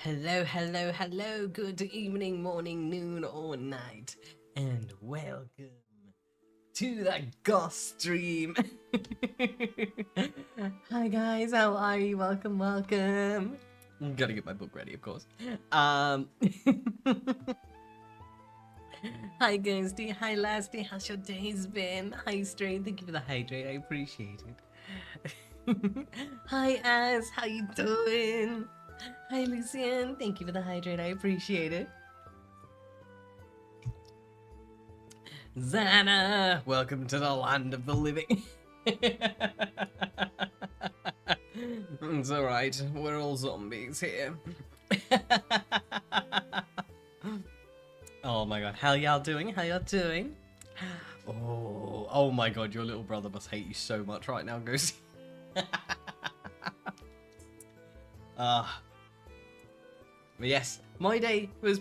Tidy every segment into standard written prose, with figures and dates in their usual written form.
Hello, hello, hello, good evening, morning, noon, or night, and welcome to the Goth stream. Hi guys, how are you? Welcome, welcome. Gotta get my book ready, of course. Hi Ghosty, hi Lasty, how's your days been? Hi Strain, thank you for the hydrate, I appreciate it. Hi Az, how you doing? Hi Lucian, thank you for the hydrate, I appreciate it. Xana, welcome to the land of the living. It's alright, we're all zombies here. Oh my god, how y'all doing? How y'all doing? Oh my god, your little brother must hate you so much right now, Goosey. But yes, my day was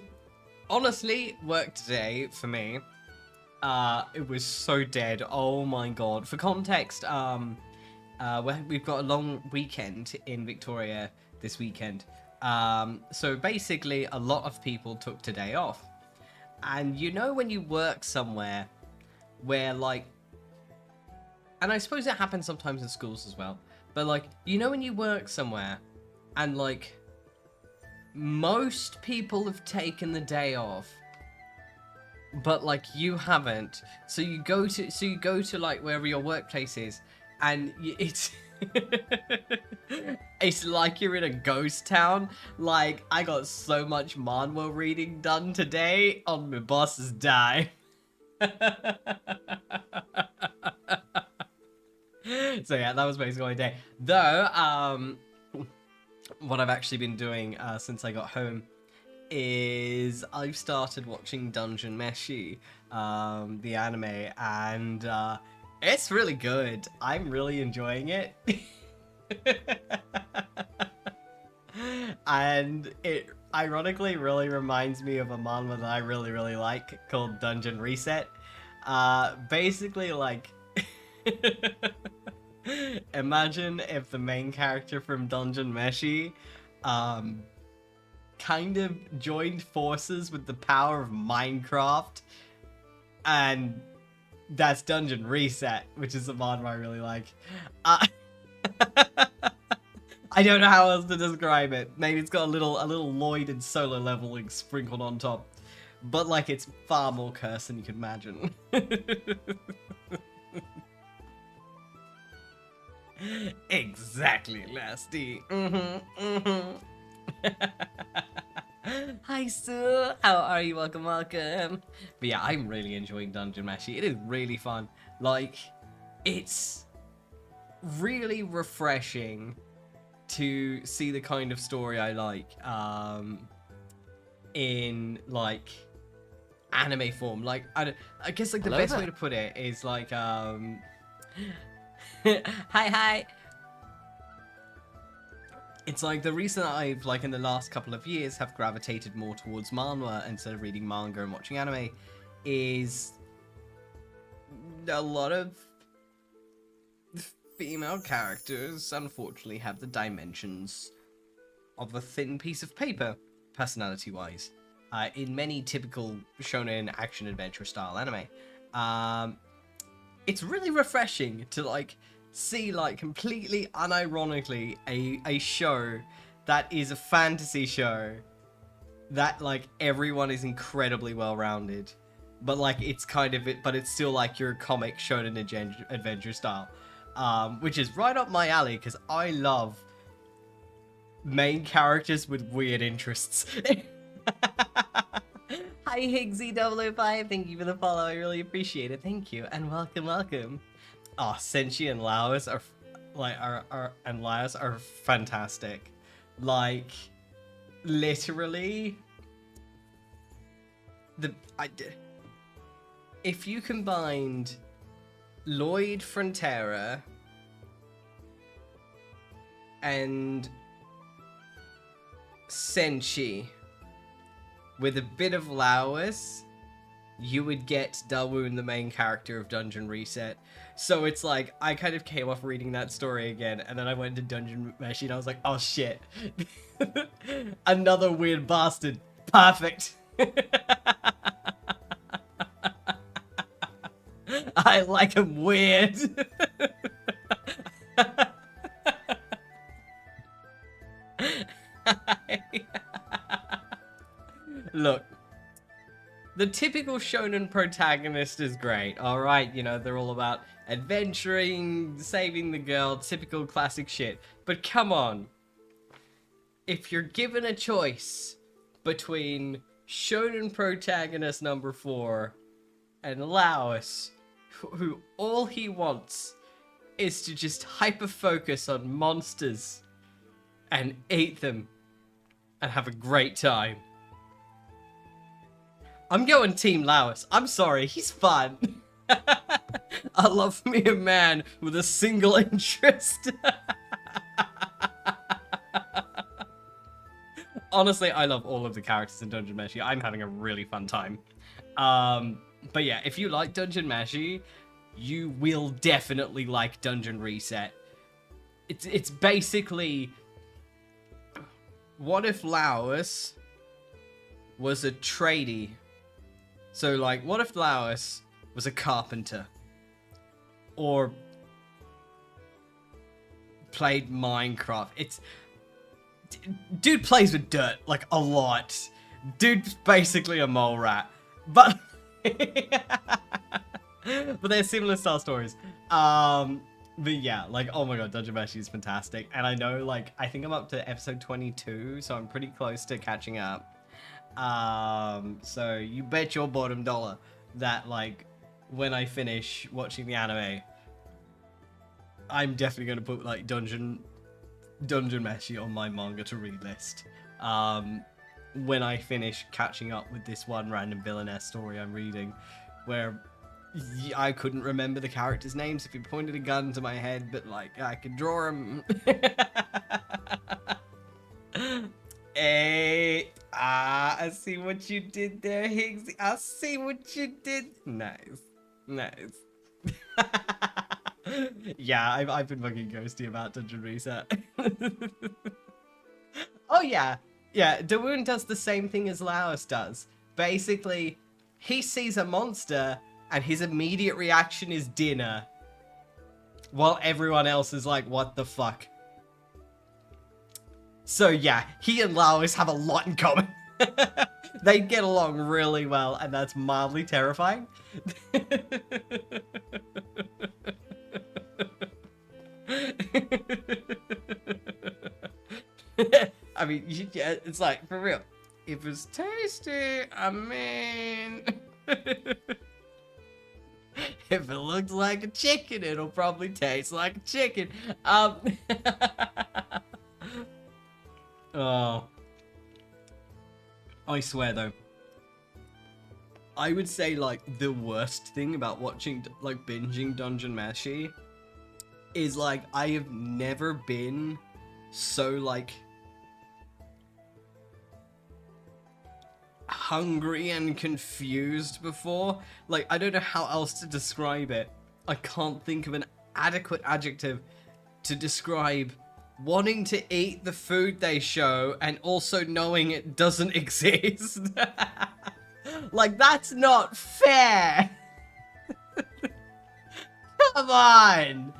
honestly work today for me. It was so dead. Oh my god. For context, we've got a long weekend in Victoria this weekend. So basically, a lot of people took today off. And you know when you work somewhere where like, and I suppose it happens sometimes in schools as well, but like, you know when you work somewhere and like, most people have taken the day off, but like you haven't. So you go to like wherever your workplace is, and it's it's like you're in a ghost town. Like I got so much manhwa reading done today on my boss's dime. So yeah, that was basically my day. Though, what I've actually been doing since I got home is I've started watching Dungeon Meshi, the anime, and it's really good. I'm really enjoying it. And it ironically really reminds me of a manga that I really like called Dungeon Reset. Basically like imagine if the main character from Dungeon Meshi kind of joined forces with the power of Minecraft, and that's Dungeon Reset, which is a mod I really like. I don't know how else to describe it. Maybe it's got a little Lloyd and solo leveling sprinkled on top, but like it's far more cursed than you could imagine. Exactly, Lasty. Hi Sue, how are you? Welcome, welcome. But yeah, I'm really enjoying Dungeon Meshi. It is really fun. Like, it's really refreshing to see the kind of story I like in like anime form. Like I guess like the best way to put it is like hi. It's like the reason I've like in the last couple of years have gravitated more towards manhwa instead of reading manga and watching anime is a lot of female characters unfortunately have the dimensions of a thin piece of paper, personality-wise, in many typical shonen action adventure style anime. It's really refreshing to like see like completely unironically a show that is a fantasy show that like everyone is incredibly well rounded, but like it's kind of it, but it's still like your comic shonen adventure style, which is right up my alley because I love main characters with weird interests. Hi 𝐿𝐿5, thank you for the follow, I really appreciate it, thank you, and welcome. Oh, 𝐿𝐿 and Laos are like and Laos are fantastic. Like literally if you combined Lloyd Frontera and Senshi with a bit of Laos, you would get Dawoon, the main character of Dungeon Reset. So it's like, I kind of came off reading that story again, and then I went to Dungeon Meshi, and I was like, oh shit. Another weird bastard. Perfect. I like him weird. Look, the typical shonen protagonist is great, alright? You know, they're all about adventuring, saving the girl, typical classic shit. But come on. If you're given a choice between shonen protagonist number 4 and Laos, who all he wants is to just hyper-focus on monsters and eat them and have a great time, I'm going Team Laos. I'm sorry, he's fun. I love me a man with a single interest. Honestly, I love all of the characters in Dungeon Meshi. I'm having a really fun time. But yeah, if you like Dungeon Meshi, you will definitely like Dungeon Reset. It's basically, what if Laos was a tradie? So like, what if Laos was a carpenter? Or played Minecraft? Dude plays with dirt, like, a lot. Dude's basically a mole rat. But but they're similar style stories. But yeah, like, oh my god, Dungeon Meshi is fantastic. And I know, like, I think I'm up to episode 22, so I'm pretty close to catching up. So you bet your bottom dollar that, like, when I finish watching the anime, I'm definitely gonna put, like, Dungeon Meshi on my manga to read list. When I finish catching up with this one random villainess story I'm reading, where I couldn't remember the characters' names if you pointed a gun to my head, but like I could draw them. Hey, I see what you did there, Higgsy. I see what you did. Nice, nice. Yeah, I've been fucking ghosty about Dungeon Reset. Oh yeah, yeah. Dawoon does the same thing as Laos does. Basically, he sees a monster and his immediate reaction is dinner, while everyone else is like, "What the fuck?" So yeah, he and Laos have a lot in common. They get along really well, and that's mildly terrifying. I mean, yeah, it's like, for real. If it's tasty, I mean... If it looks like a chicken, it'll probably taste like a chicken. Oh. I swear, though. I would say, like, the worst thing about watching, like, binging Dungeon Meshi is, like, I have never been so, like, hungry and confused before. Like, I don't know how else to describe it. I can't think of an adequate adjective to describe wanting to eat the food they show and also knowing it doesn't exist. Like, that's not fair. Come on.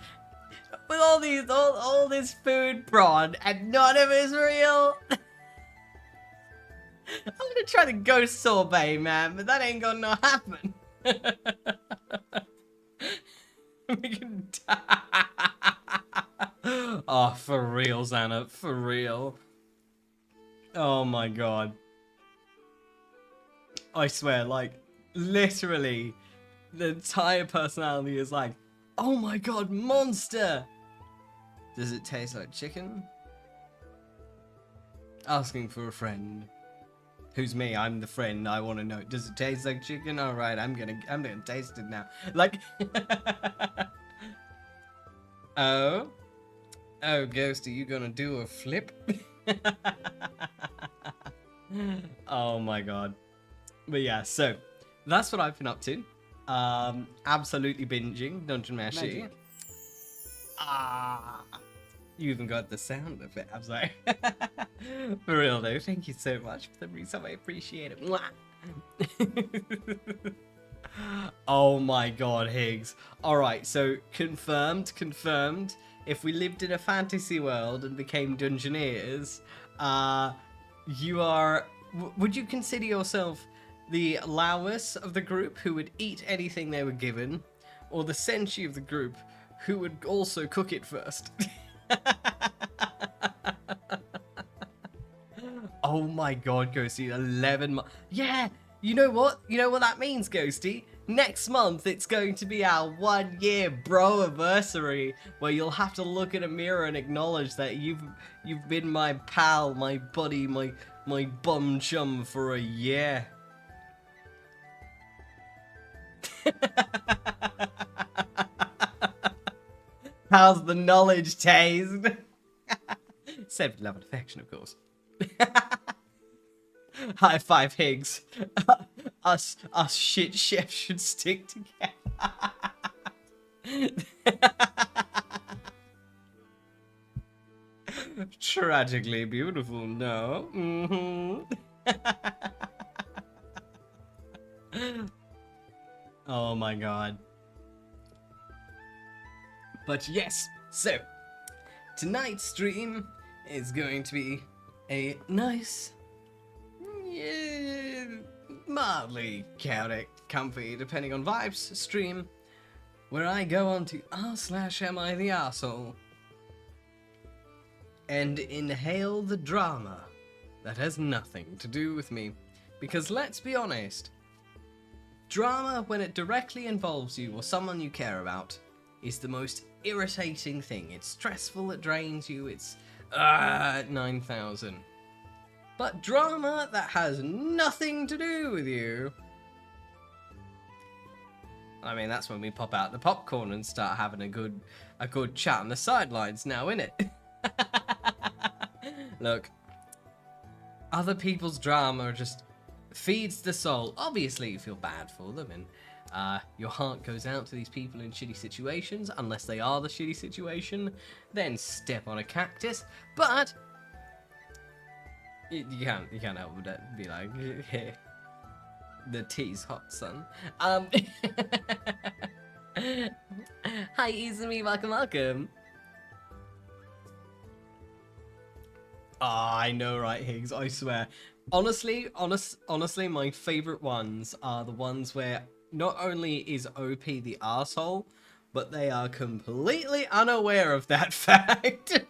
With all this food prawn and none of it's real. I'm gonna try the ghost sorbet, man, but that ain't gonna happen. We can die. Oh, for real, Xana, for real. Oh my god. I swear, like, literally, the entire personality is like, oh my god, monster! Does it taste like chicken? Asking for a friend. Who's me? I'm the friend. I want to know. Does it taste like chicken? All right, I'm gonna taste it now. Like, oh, Ghost, are you gonna do a flip? Oh my god. But yeah, so that's what I've been up to. Absolutely binging Dungeon Meshi. Ah, you even got the sound of it. I'm sorry. For real though, thank you so much for the resub. I appreciate it. Mwah. Oh my god, Higgs. Alright, so confirmed. If we lived in a fantasy world and became Dungeoneers, you are... Would you consider yourself the Lawus of the group who would eat anything they were given, or the Senshi of the group who would also cook it first? Oh my god, Ghosty, 11 months. Yeah, you know what? You know what that means, Ghosty? Next month, it's going to be our 1 year bro-anniversary, where you'll have to look in a mirror and acknowledge that you've been my pal, my buddy, my bum chum for a year. How's the knowledge taste? Said with love and affection, of course. High five, Higgs. us shit chefs should stick together. Tragically beautiful, no? Oh my god. But yes, so tonight's stream is going to be a nice, mildly chaotic, comfy, depending on vibes, stream where I go on to r/am I the arsehole and inhale the drama that has nothing to do with me. Because let's be honest, drama, when it directly involves you or someone you care about, is the most irritating thing. It's stressful, it drains you, it's 9,000. But drama that has nothing to do with you, I mean, that's when we pop out the popcorn and start having a good chat on the sidelines now, innit? Look, other people's drama just feeds the soul. Obviously you feel bad for them, and your heart goes out to these people in shitty situations, unless they are the shitty situation, then step on a cactus. But you can't help but be like, hey, the tea's hot, son. Hi, Izumi, welcome. Ah, I know, right, Higgs? I swear. Honestly, my favorite ones are the ones where not only is OP the arsehole, but they are completely unaware of that fact.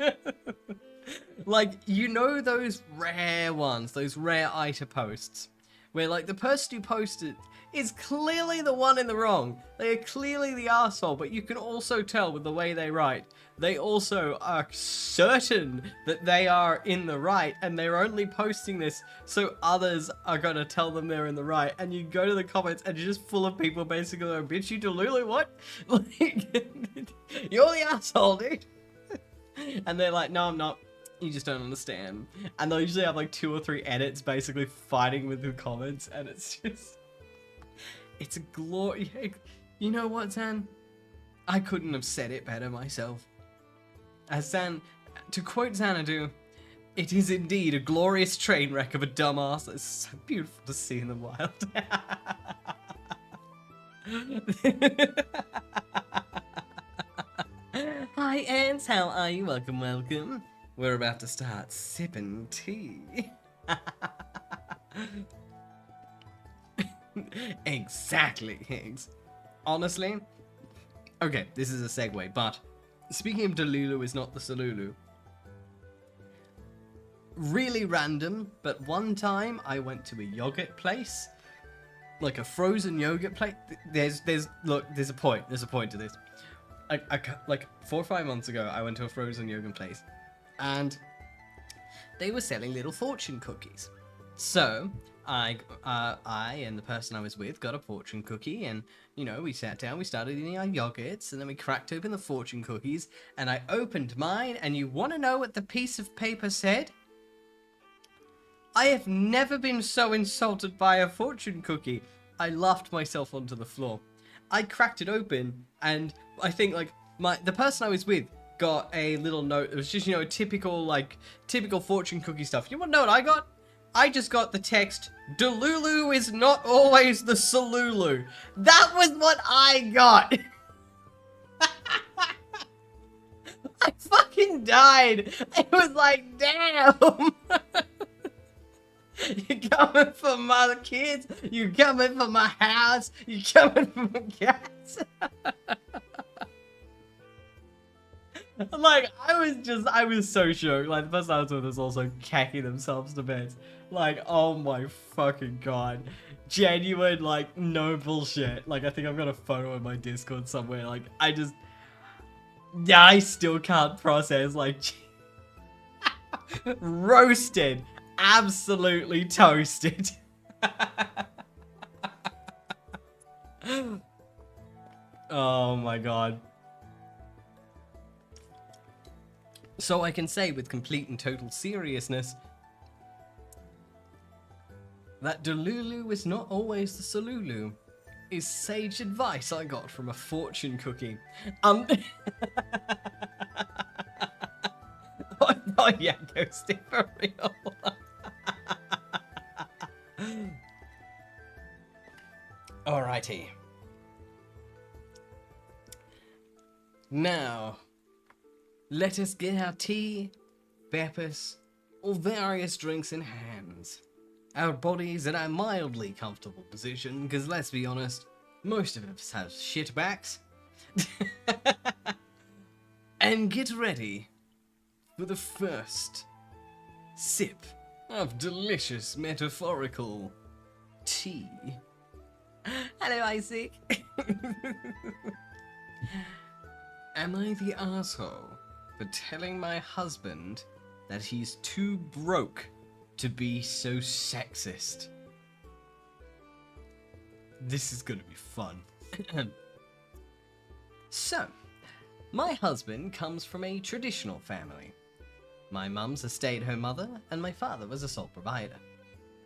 Like, you know those rare ones, those rare ITA posts, where like the person who posted is clearly the one in the wrong. They are clearly the arsehole, but you can also tell with the way they write. They also are certain that they are in the right, and they're only posting this so others are gonna tell them they're in the right. And you go to the comments and you're just full of people basically like, bitch, you Delulu, what? Like, you're the asshole, dude. And they're like, no, I'm not. You just don't understand. And they'll usually have like 2 or 3 edits basically fighting with the comments, and it's just... It's a glory... You know what, Zan? I couldn't have said it better myself. As Zan... To quote Xanadu, it is indeed a glorious train wreck of a dumbass that's so beautiful to see in the wild. Hi, Ants. How are you? Welcome. We're about to start sipping tea. Exactly, Higgs. Honestly, okay, this is a segue, but speaking of Delulu is not the Salulu. Really random, but one time I went to a yogurt place, like a frozen yogurt place. There's a point to this. Like 4 or 5 months ago, I went to a frozen yogurt place, and they were selling little fortune cookies. So I and the person I was with got a fortune cookie, and you know, we sat down, we started eating our yogurts, and then we cracked open the fortune cookies, and I opened mine, and you want to know what the piece of paper said? I have never been so insulted by a fortune cookie. I laughed myself onto the floor. I cracked it open, and I think like the person I was with got a little note. It was just, you know, typical fortune cookie stuff. You want to know what I got? I just got the text, "Delulu is not always the Salulu." That was what I got. I fucking died. It was like, damn. You coming for my kids? You coming for my house? You coming for my cats? Like, I was so shocked. Like, the person I was with was also cacking themselves to bed. Like, oh my fucking god. Genuine, like, no bullshit. Like, I think I've got a photo in my Discord somewhere. Like, yeah, I still can't process, like, roasted. Absolutely toasted. Oh my god. So I can say with complete and total seriousness that Delulu is not always the Salulu is sage advice I got from a fortune cookie. Oh, yeah, Ghosty, for real. Alrighty. Now, let us get our tea, peppers, or various drinks in hands. Our bodies in a mildly comfortable position, because let's be honest, most of us have shit backs. And get ready for the first sip of delicious metaphorical tea. Hello, Isaac. Am I the asshole for telling my husband that he's too broke to be so sexist? This is gonna be fun. So, my husband comes from a traditional family. My mum's a stay-at-home mother, and my father was a sole provider.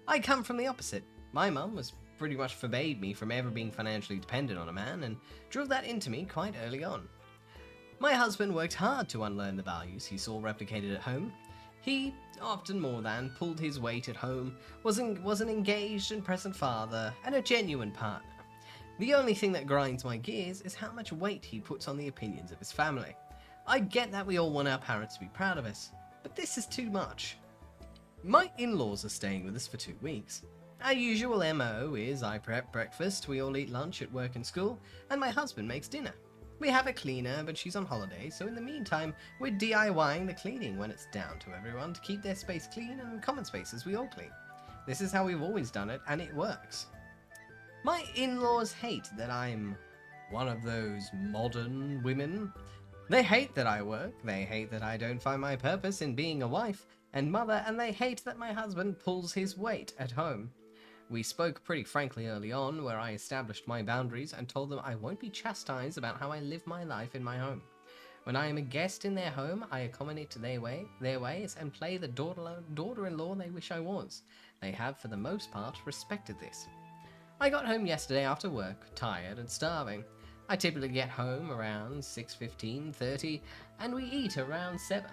I come from the opposite. My mum was pretty much forbade me from ever being financially dependent on a man, and drilled that into me quite early on. My husband worked hard to unlearn the values he saw replicated at home. He, often more than, pulled his weight at home, was an engaged and present father, and a genuine partner. The only thing that grinds my gears is how much weight he puts on the opinions of his family. I get that we all want our parents to be proud of us, but this is too much. My in-laws are staying with us for 2 weeks. Our usual MO is I prep breakfast, we all eat lunch at work and school, and my husband makes dinner. We have a cleaner, but she's on holiday, so in the meantime, we're DIYing the cleaning when it's down to everyone to keep their space clean and common spaces we all clean. This is how we've always done it, and it works. My in-laws hate that I'm one of those modern women. They hate that I work, they hate that I don't find my purpose in being a wife and mother, and they hate that my husband pulls his weight at home. We spoke pretty frankly early on, where I established my boundaries and told them I won't be chastised about how I live my life in my home. When I am a guest in their home, I accommodate to their ways and play the daughter-in-law they wish I was. They have, for the most part, respected this. I got home yesterday after work, tired and starving. I typically get home around 6:15-30, and we eat around 7.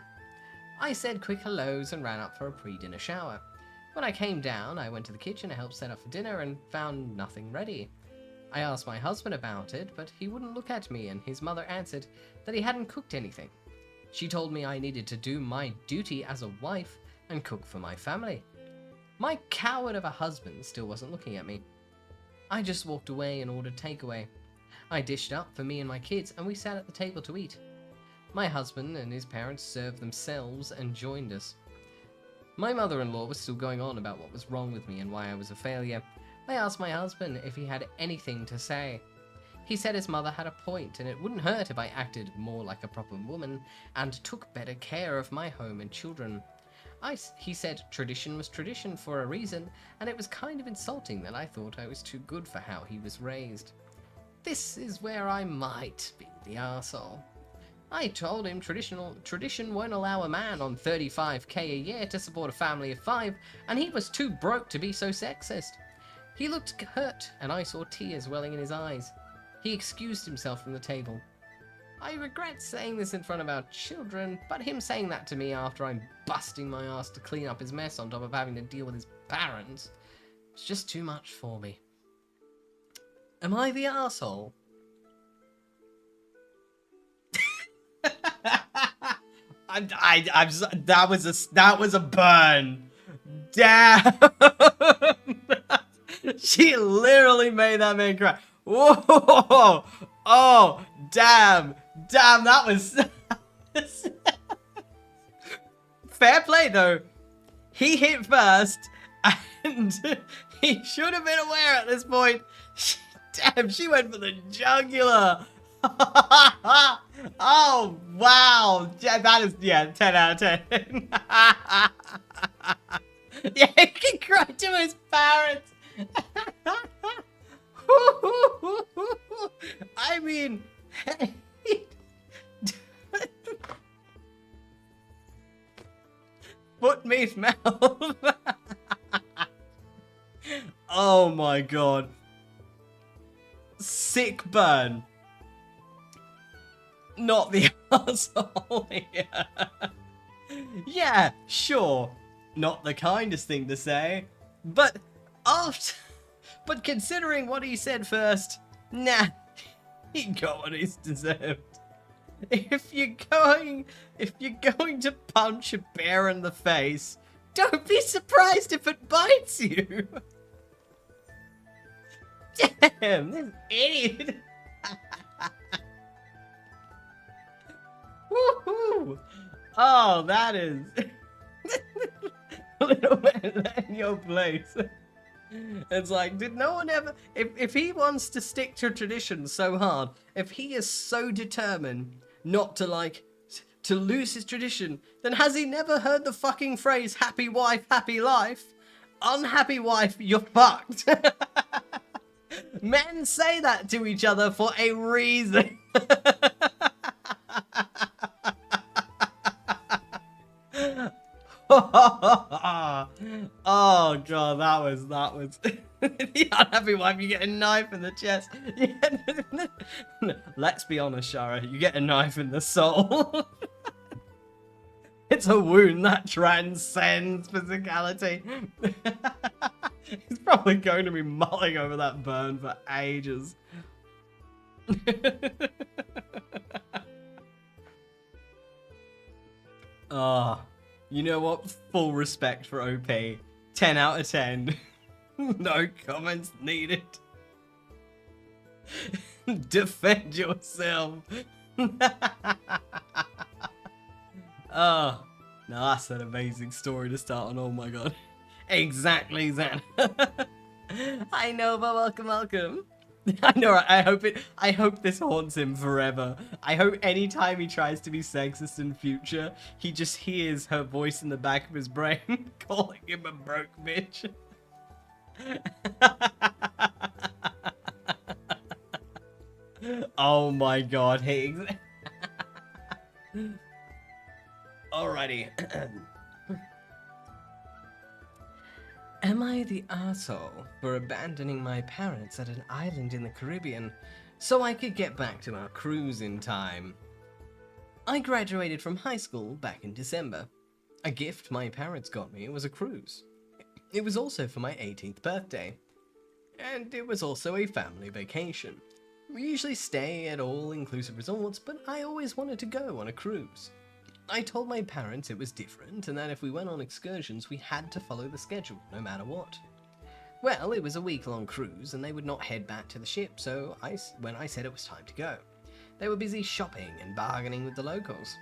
I said quick hellos and ran up for a pre-dinner shower. When I came down, I went to the kitchen to help set up for dinner and found nothing ready. I asked my husband about it, but he wouldn't look at me, and his mother answered that he hadn't cooked anything. She told me I needed to do my duty as a wife and cook for my family. My coward of a husband still wasn't looking at me. I just walked away and ordered takeaway. I dished up for me and my kids, and we sat at the table to eat. My husband and his parents served themselves and joined us. My mother-in-law was still going on about what was wrong with me and why I was a failure. I asked my husband if he had anything to say. He said his mother had a point, and it wouldn't hurt if I acted more like a proper woman and took better care of my home and children. He said tradition was tradition for a reason, and it was kind of insulting that I thought I was too good for how he was raised. This is where I might be the arsehole. I told him tradition won't allow a man on $35K a year to support a family of 5, and he was too broke to be so sexist. He looked hurt, and I saw tears welling in his eyes. He excused himself from the table. I regret saying this in front of our children, but him saying that to me after I'm busting my ass to clean up his mess on top of having to deal with his parents, it's just too much for me. Am I the arsehole? That was a burn. Damn. She literally made that man cry. Whoa. Oh, damn. Damn, that was... Fair play, though. He hit first, and he should have been aware at this point. Damn, she went for the jugular. Oh, wow. Yeah, that is, 10 out of 10. Yeah, he can cry to his parents. I mean, foot meat mouth. Oh my god. Sick burn. Not the asshole here. Yeah, sure. Not the kindest thing to say, but considering what he said first, nah, he got what he's deserved. If you're going to punch a bear in the face, don't be surprised if it bites you. Damn, this idiot. Woohoo! Oh, that is little man in your place. It's like, did no one ever... If he wants to stick to tradition so hard, if he is so determined not to, to lose his tradition, then has he never heard the fucking phrase, happy wife, happy life? Unhappy wife, you're fucked. Men say that to each other for a reason. Oh god, that was the unhappy wife. You get a knife in the chest. Let's be honest, Shara, you get a knife in the soul. It's a wound that transcends physicality. He's probably going to be mulling over that burn for ages. Oh, you know what? Full respect for OP. 10 out of 10. No comments needed. Defend yourself. Oh, now that's an amazing story to start on. Oh my god. Exactly, Zan. I know, but welcome. I know, right? I hope this haunts him forever. I hope anytime he tries to be sexist in future, he just hears her voice in the back of his brain calling him a broke bitch. Oh my god, hey. Alrighty. Am I the arsehole for abandoning my parents at an island in the Caribbean so I could get back to our cruise in time? I graduated from high school back in December. A gift my parents got me was a cruise. It was also for my 18th birthday. And it was also a family vacation. We usually stay at all-inclusive resorts, but I always wanted to go on a cruise. I told my parents it was different, and that if we went on excursions, we had to follow the schedule, no matter what. Well, it was a week-long cruise, and they would not head back to the ship, so when I said it was time to go, they were busy shopping and bargaining with the locals.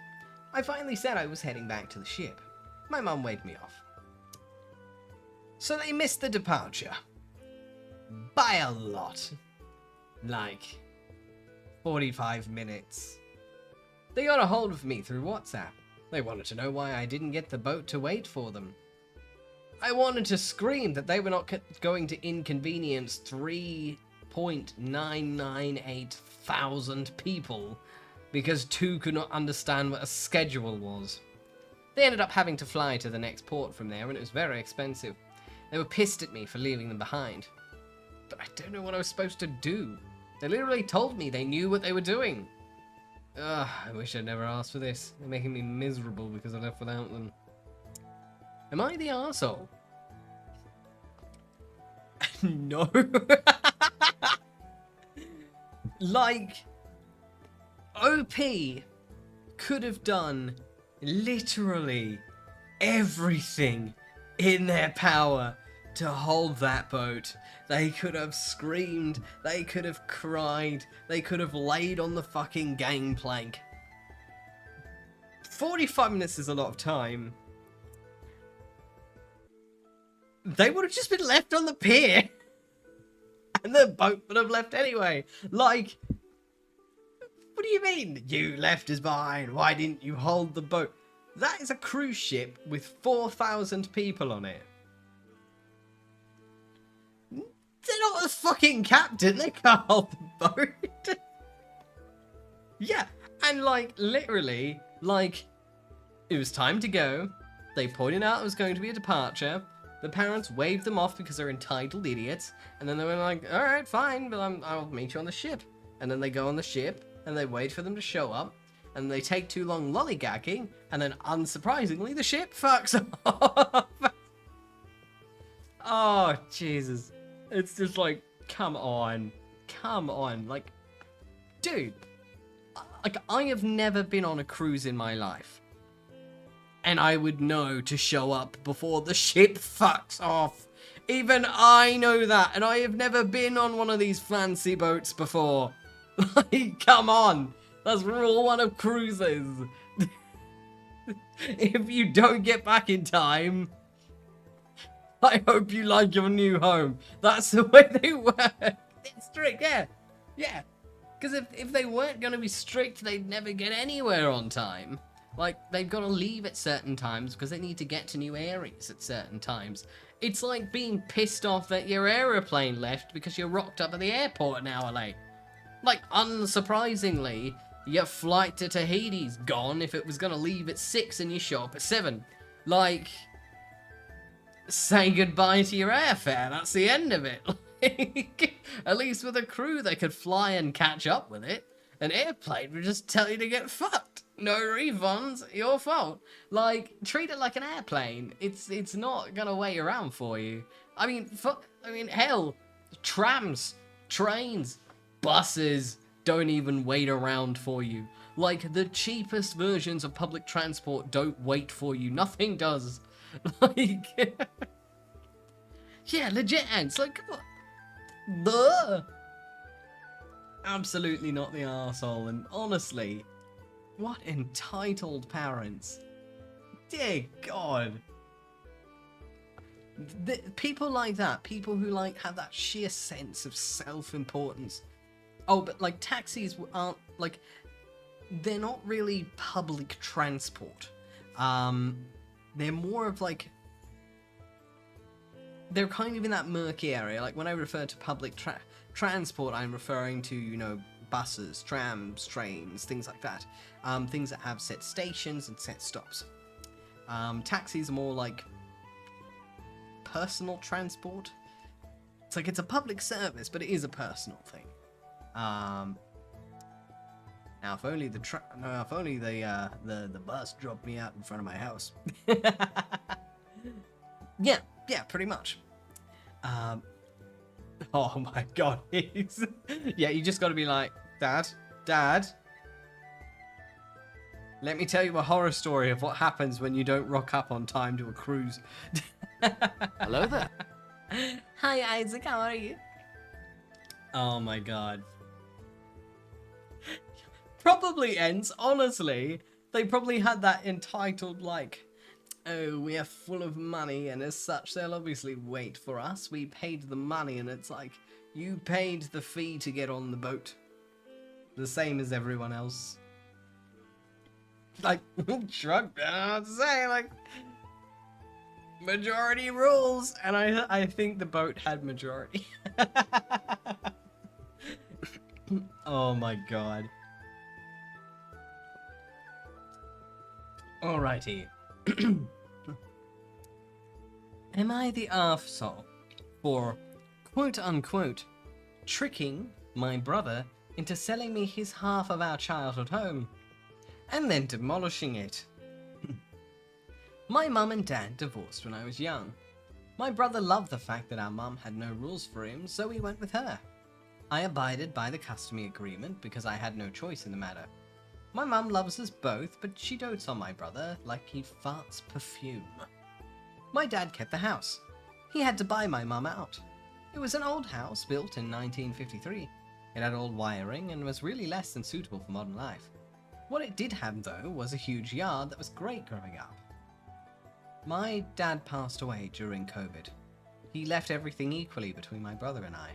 I finally said I was heading back to the ship. My mum waved me off. So they missed the departure. By a lot. Like 45 minutes. They got a hold of me through WhatsApp. They wanted to know why I didn't get the boat to wait for them. I wanted to scream that they were not going to inconvenience 3.998 thousand people because two could not understand what a schedule was. They ended up having to fly to the next port from there, and it was very expensive. They were pissed at me for leaving them behind. But I don't know what I was supposed to do. They literally told me they knew what they were doing. Ugh, I wish I'd never asked for this. They're making me miserable because I left without them. Am I the arsehole? No. Like, OP could have done literally everything in their power to hold that boat. They could have screamed, they could have cried, they could have laid on the fucking gangplank. 45 minutes is a lot of time. They would have just been left on the pier. And the boat would have left anyway. Like, what do you mean? You left us behind. Why didn't you hold the boat? That is a cruise ship with 4,000 people on it. They're not the fucking captain. They can't hold the boat. Yeah, and like, literally, like, it was time to go. They pointed out it was going to be a departure. The parents waved them off because they're entitled idiots. And then they were like, all right, fine, but I'll meet you on the ship. And then they go on the ship, and they wait for them to show up. And they take too long lollygagging, and then, unsurprisingly, the ship fucks off. Oh, Jesus. It's just like, come on. Come on. Like, dude. Like, I have never been on a cruise in my life. And I would know to show up before the ship fucks off. Even I know that, and I have never been on one of these fancy boats before. Like, come on. That's rule one of cruises. If you don't get back in time, I hope you like your new home. That's the way they work. It's strict, yeah. Yeah. Because if they weren't going to be strict, they'd never get anywhere on time. Like, they've got to leave at certain times because they need to get to new areas at certain times. It's like being pissed off that your aeroplane left because you rocked up at the airport an hour late. Like, unsurprisingly, your flight to Tahiti's gone if it was going to leave at 6 and you show up at 7. Like, say goodbye to your airfare. That's the end of it. At least with a crew, they could fly and catch up with it. An airplane would just tell you to get fucked. No refunds, your fault. Like, treat it like an airplane. It's not gonna wait around for you. I mean, hell, trams, trains, buses don't even wait around for you. Like, the cheapest versions of public transport don't wait for you. Nothing does. Like, yeah, legit ants. Like, come on. Duh. Absolutely not the arsehole, and honestly, what entitled parents. Dear God. People like that, people who like have that sheer sense of self-importance. Oh, but like taxis aren't, like, they're not really public transport. They're more of like, they're kind of in that murky area. Like when I refer to public transport, I'm referring to, you know, buses, trams, trains, things like that. Things that have set stations and set stops. Taxis are more like personal transport. It's like it's a public service, but it is a personal thing. Now, if only the bus dropped me out in front of my house. Yeah, pretty much. Oh my God, yeah, you just got to be like, Dad, let me tell you a horror story of what happens when you don't rock up on time to a cruise. Hello there. Hi, Isaac, how are you? Oh my God. Probably ends, honestly. They probably had that entitled, like, oh, we are full of money, and as such, they'll obviously wait for us. We paid the money, and it's like, you paid the fee to get on the boat. The same as everyone else. Like, shrug, I don't know what to say, like, majority rules, and I think the boat had majority. Oh my God. Alrighty. Am I the arsehole for quote-unquote, tricking my brother into selling me his half of our childhood home, and then demolishing it. My mum and dad divorced when I was young. My brother loved the fact that our mum had no rules for him, so he went with her. I abided by the customary agreement because I had no choice in the matter. My mum loves us both, but she dotes on my brother like he farts perfume. My dad kept the house. He had to buy my mum out. It was an old house built in 1953. It had old wiring and was really less than suitable for modern life. What it did have, though, was a huge yard that was great growing up. My dad passed away during COVID. He left everything equally between my brother and I.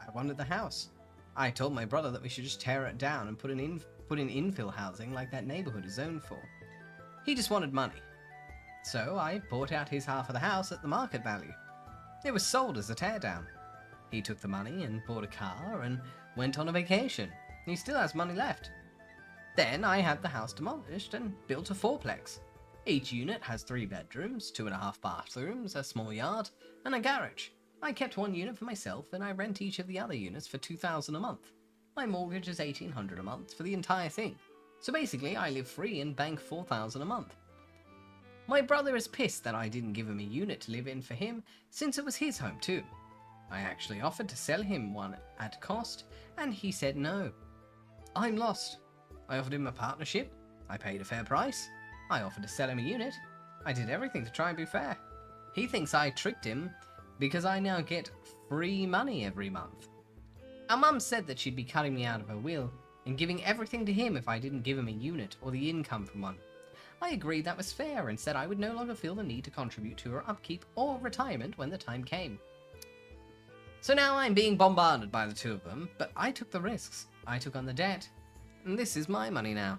I wanted the house. I told my brother that we should just tear it down and put in infill housing like that neighborhood is zoned for. He just wanted money. So I bought out his half of the house at the market value. It was sold as a teardown. He took the money and bought a car and went on a vacation. He still has money left. Then I had the house demolished and built a fourplex. Each unit has 3 bedrooms, 2.5 bathrooms, a small yard, and a garage. I kept one unit for myself and I rent each of the other units for $2,000 a month. My mortgage is $1,800 a month for the entire thing. So basically I live free and bank $4,000 a month. My brother is pissed that I didn't give him a unit to live in for him since it was his home too. I actually offered to sell him one at cost and he said no. I'm lost. I offered him a partnership. I paid a fair price. I offered to sell him a unit. I did everything to try and be fair. He thinks I tricked him because I now get free money every month. Our mum said that she'd be cutting me out of her will and giving everything to him if I didn't give him a unit or the income from one. I agreed that was fair and said I would no longer feel the need to contribute to her upkeep or retirement when the time came. So now I'm being bombarded by the two of them, but I took the risks. I took on the debt, and this is my money now.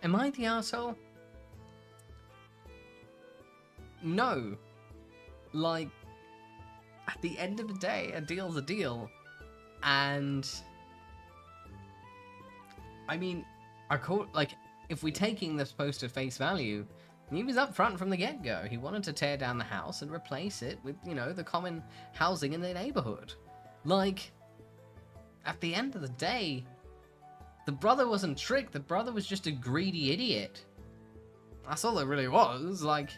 Am I the arsehole? No. Like, at the end of the day, a deal's a deal. And I mean, if we're taking this post at face value, he was upfront from the get-go. He wanted to tear down the house and replace it with, the common housing in the neighborhood. Like, at the end of the day, the brother wasn't tricked. The brother was just a greedy idiot. That's all it really was. Like,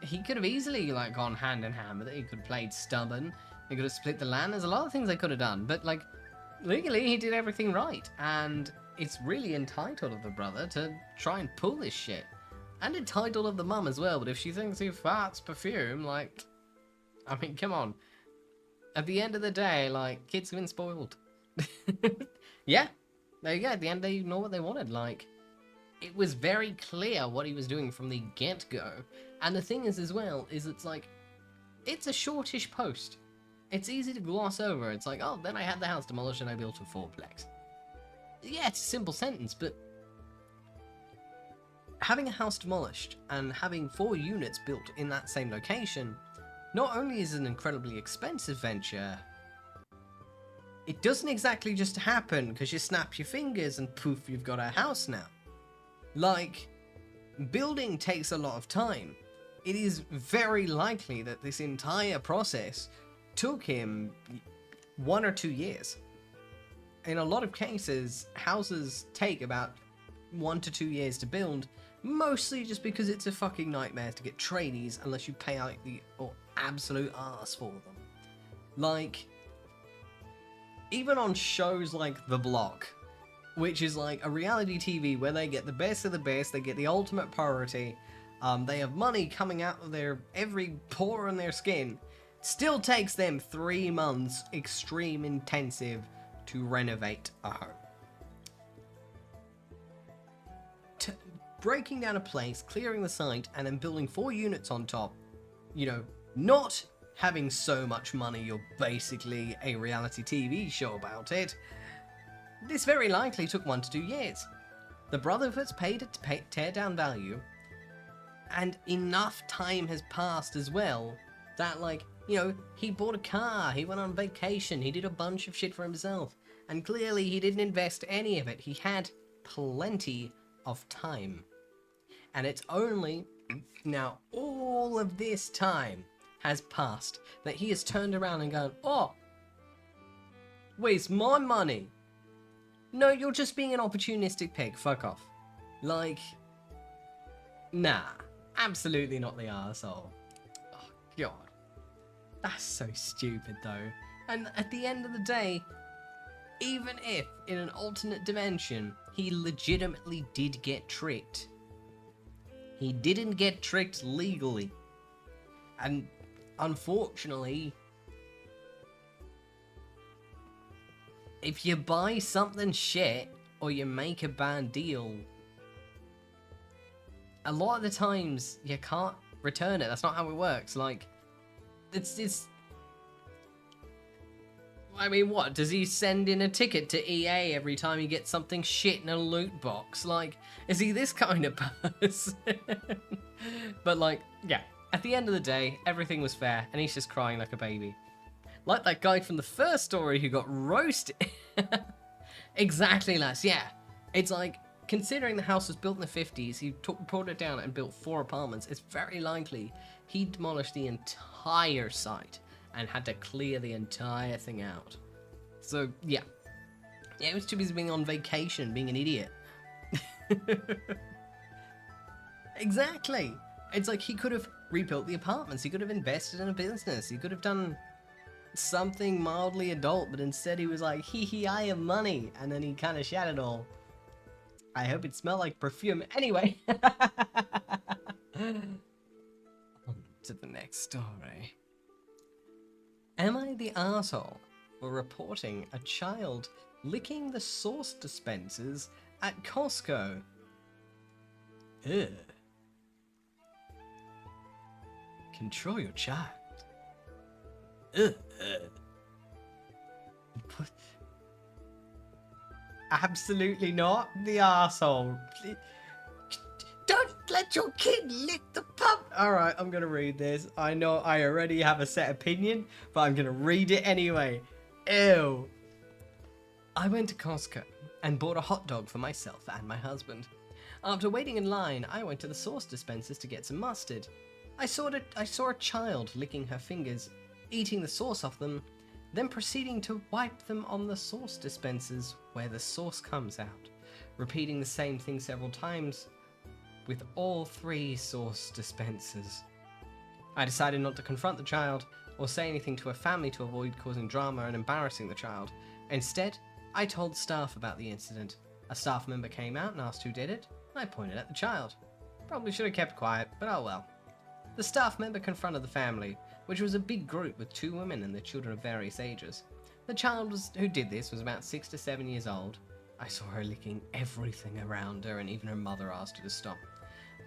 he could have easily, gone hand in hand with it. He could have played stubborn. He could have split the land. There's a lot of things they could have done. But, legally, he did everything right. And it's really entitled of the brother to try and pull this shit. And entitled of the mum as well. But if she thinks he farts perfume, I mean, come on. At the end of the day, kids have been spoiled. Yeah, there you go. At the end, they know what they wanted. It was very clear what he was doing from the get-go. And the thing is, as well, is it's a shortish post. It's easy to gloss over. It's oh, then I had the house demolished and I built a fourplex. Yeah, it's a simple sentence, but having a house demolished and having 4 units built in that same location not only is an incredibly expensive venture, it doesn't exactly just happen because you snap your fingers and poof, you've got a house now. Building takes a lot of time. It is very likely that this entire process took him 1 or 2 years. In a lot of cases, houses take about 1 to 2 years to build, mostly just because it's a fucking nightmare to get tradies unless you pay out the absolute arse for them. Even on shows like The Block, which is a reality TV where they get the best of the best, they get the ultimate priority, they have money coming out of their every pore in their skin, still takes them 3 months extreme intensive to renovate a home. Breaking down a place, clearing the site, and then building 4 units on top, not having so much money you're basically a reality TV show about it, this very likely took 1 to 2 years. The brother has paid it to tear down value, and enough time has passed as well that, he bought a car, he went on vacation, he did a bunch of shit for himself, and clearly he didn't invest any of it. He had plenty of time. And it's only now all of this time has passed that he has turned around and gone, oh, where's my money? No, you're just being an opportunistic pig. Fuck off. Like, nah. Absolutely not the arsehole. Oh, God. That's so stupid, though. And at the end of the day, even if, in an alternate dimension, he legitimately did get tricked, he didn't get tricked legally. And, unfortunately, if you buy something shit, or you make a bad deal, a lot of the times, you can't return it. That's not how it works. Like, it's... I mean, what? Does he send in a ticket to EA every time he gets something shit in a loot box? Like, is he this kind of person? But, like, yeah. At the end of the day, everything was fair, and he's just crying like a baby. Like that guy from the first story who got roasted. Exactly, lads, yeah. It's like, considering the house was built in the 50s, he pulled it down and built 4 apartments. It's very likely he demolished the entire site and had to clear the entire thing out. So, yeah. Yeah, he was too busy being on vacation, being an idiot. Exactly. It's like he could have rebuilt the apartments. He could have invested in a business. He could have done something mildly adult, but instead he was like, hee hee, I have money. And then he kind of shat it all. I hope it smelled like perfume. Anyway. On to the next story. Am I the arsehole for reporting a child licking the sauce dispensers at Costco? Ugh. Control your child. Ugh. But absolutely not the arsehole. Don't let your kid lick the pump. Alright, I'm gonna read this. I know I already have a set opinion, but I'm gonna read it anyway. Ew. I went to Costco and bought a hot dog for myself and my husband. After waiting in line, I went to the sauce dispensers to get some mustard. I saw a child licking her fingers, eating the sauce off them, then proceeding to wipe them on the sauce dispensers where the sauce comes out, repeating the same thing several times with all 3 sauce dispensers. I decided not to confront the child or say anything to her family to avoid causing drama and embarrassing the child. Instead, I told staff about the incident. A staff member came out and asked who did it, and I pointed at the child. Probably should have kept quiet, but oh well. The staff member confronted the family, which was a big group with 2 women and their children of various ages. The child who did this was about 6 to 7 years old. I saw her licking everything around her, and even her mother asked her to stop.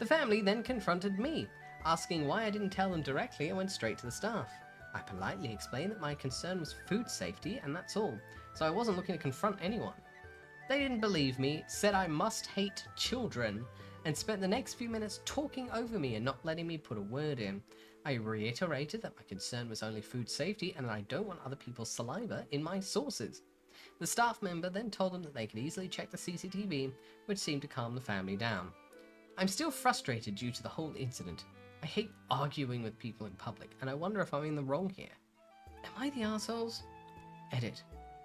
The family then confronted me, asking why I didn't tell them directly and went straight to the staff. I politely explained that my concern was food safety, and that's all, so I wasn't looking to confront anyone. They didn't believe me, said I must hate children, and spent the next few minutes talking over me and not letting me put a word in. I reiterated that my concern was only food safety and that I don't want other people's saliva in my sauces. The staff member then told them that they could easily check the CCTV, which seemed to calm the family down. I'm still frustrated due to the whole incident. I hate arguing with people in public, and I wonder if I'm in the wrong here. Am I the arseholes? Edit.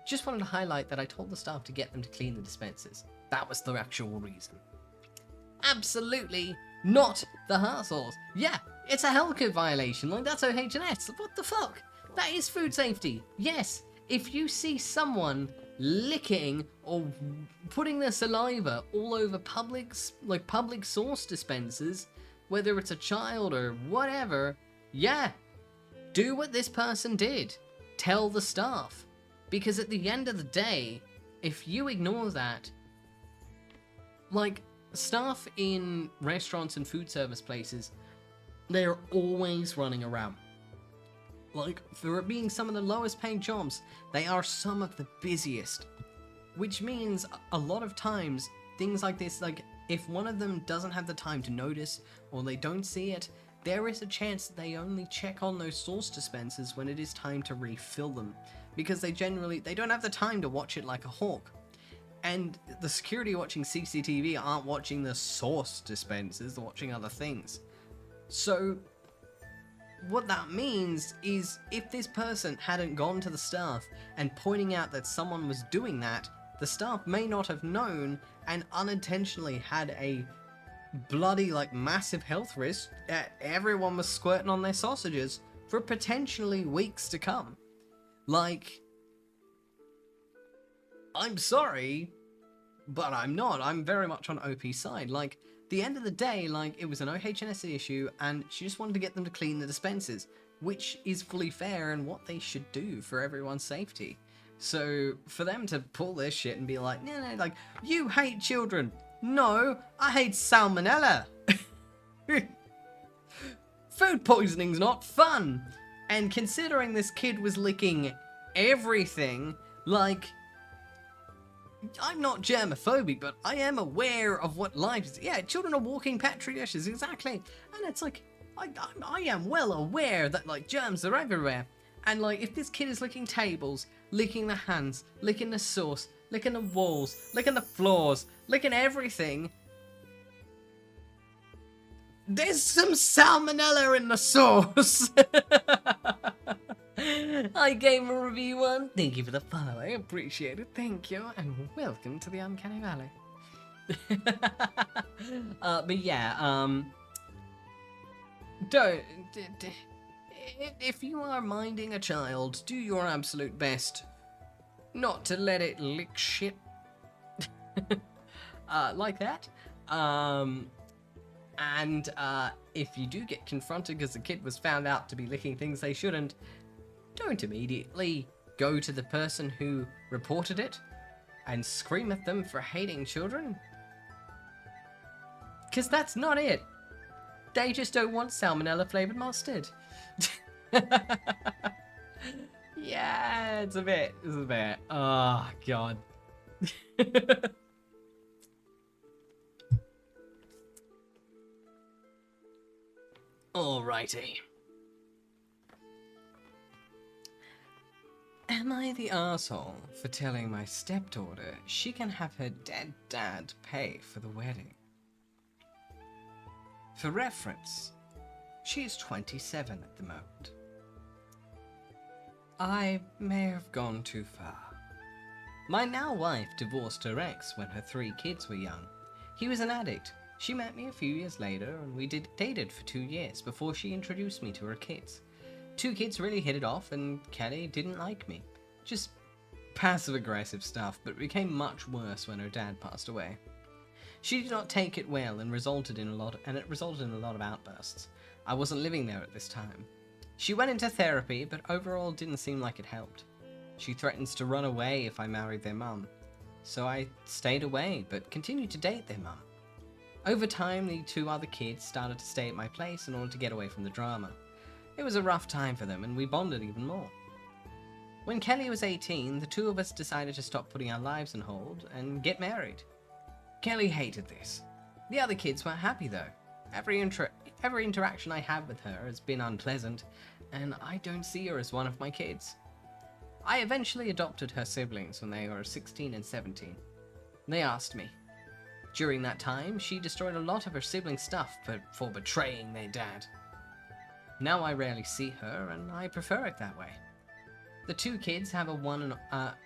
Just wanted to highlight that I told the staff to get them to clean the dispensers. That was the actual reason. Absolutely not the arseholes. Yeah, it's a health code violation. Like, that's OH&S. What the fuck? That is food safety. Yes, if you see someone licking or putting their saliva all over public sauce dispensers, whether it's a child or whatever, yeah, do what this person did. Tell the staff. Because at the end of the day, if you ignore that, like, staff in restaurants and food service places, they're always running around. Like, for it being some of the lowest paying jobs, they are some of the busiest. Which means a lot of times, things like this, like, if one of them doesn't have the time to notice, or they don't see it, there is a chance that they only check on those sauce dispensers when it is time to refill them. Because they don't have the time to watch it like a hawk. And the security watching CCTV aren't watching the sauce dispensers, they're watching other things. So, what that means is if this person hadn't gone to the staff and pointing out that someone was doing that, the staff may not have known and unintentionally had a bloody, like, massive health risk. Everyone was squirting on their sausages for potentially weeks to come. Like, I'm sorry, but I'm not. I'm very much on OP's side. Like, the end of the day, like, it was an OHS issue, and she just wanted to get them to clean the dispensers, which is fully fair and what they should do for everyone's safety. So, for them to pull this shit and be like, no, like, you hate children. No, I hate salmonella. Food poisoning's not fun. And considering this kid was licking everything, like, I'm not germophobic, but I am aware of what life is. Yeah, children are walking petri dishes, exactly. And it's like, I am well aware that, like, germs are everywhere. And, like, if this kid is licking tables, licking the hands, licking the sauce, licking the walls, licking the floors, licking everything, there's some salmonella in the sauce. Hi, Gamer Review 1. Thank you for the follow. I appreciate it. Thank you. And welcome to the Uncanny Valley. But yeah, if you are minding a child, do your absolute best not to let it lick shit. Like that. And if you do get confronted because the kid was found out to be licking things they shouldn't, don't immediately go to the person who reported it and scream at them for hating children. Because that's not it. They just don't want salmonella flavored mustard. Yeah, it's a bit. Oh, God. Alrighty. Am I the arsehole for telling my stepdaughter she can have her dead dad pay for the wedding? For reference, she is 27 at the moment. I may have gone too far. My now wife divorced her ex when her 3 kids were young. He was an addict. She met me a few years later and we dated for 2 years before she introduced me to her kids. 2 kids really hit it off and Kelly didn't like me. Just passive-aggressive stuff, but it became much worse when her dad passed away. She did not take it well and it resulted in a lot of outbursts. I wasn't living there at this time. She went into therapy, but overall didn't seem like it helped. She threatens to run away if I married their mum. So I stayed away, but continued to date their mum. Over time, the 2 other kids started to stay at my place in order to get away from the drama. It was a rough time for them, and we bonded even more. When Kelly was 18, the 2 of us decided to stop putting our lives on hold and get married. Kelly hated this. The other kids weren't happy though. Every interaction I have with her has been unpleasant, and I don't see her as one of my kids. I eventually adopted her siblings when they were 16 and 17. They asked me. During that time, she destroyed a lot of her siblings' stuff for betraying their dad. Now I rarely see her, and I prefer it that way. The 2 kids have an on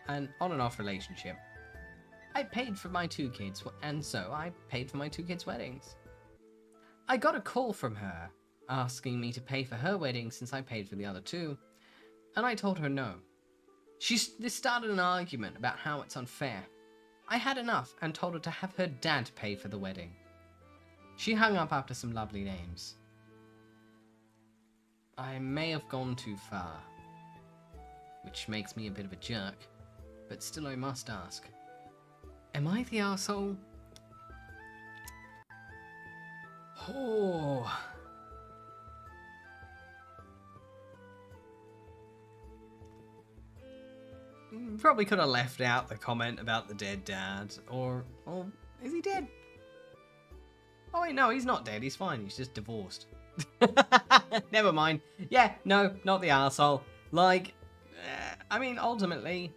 and off relationship. I paid for my 2 kids, and so I paid for my 2 kids' weddings. I got a call from her, asking me to pay for her wedding since I paid for the other 2, and I told her no. This started an argument about how it's unfair. I had enough and told her to have her dad pay for the wedding. She hung up after some lovely names. I may have gone too far, which makes me a bit of a jerk, but still I must ask. Am I the arsehole? Oh. Probably could have left out the comment about the dead dad, or is he dead? Oh wait, no, he's not dead, he's fine, he's just divorced. Never mind. Yeah, no, not the arsehole. Like, I mean, ultimately,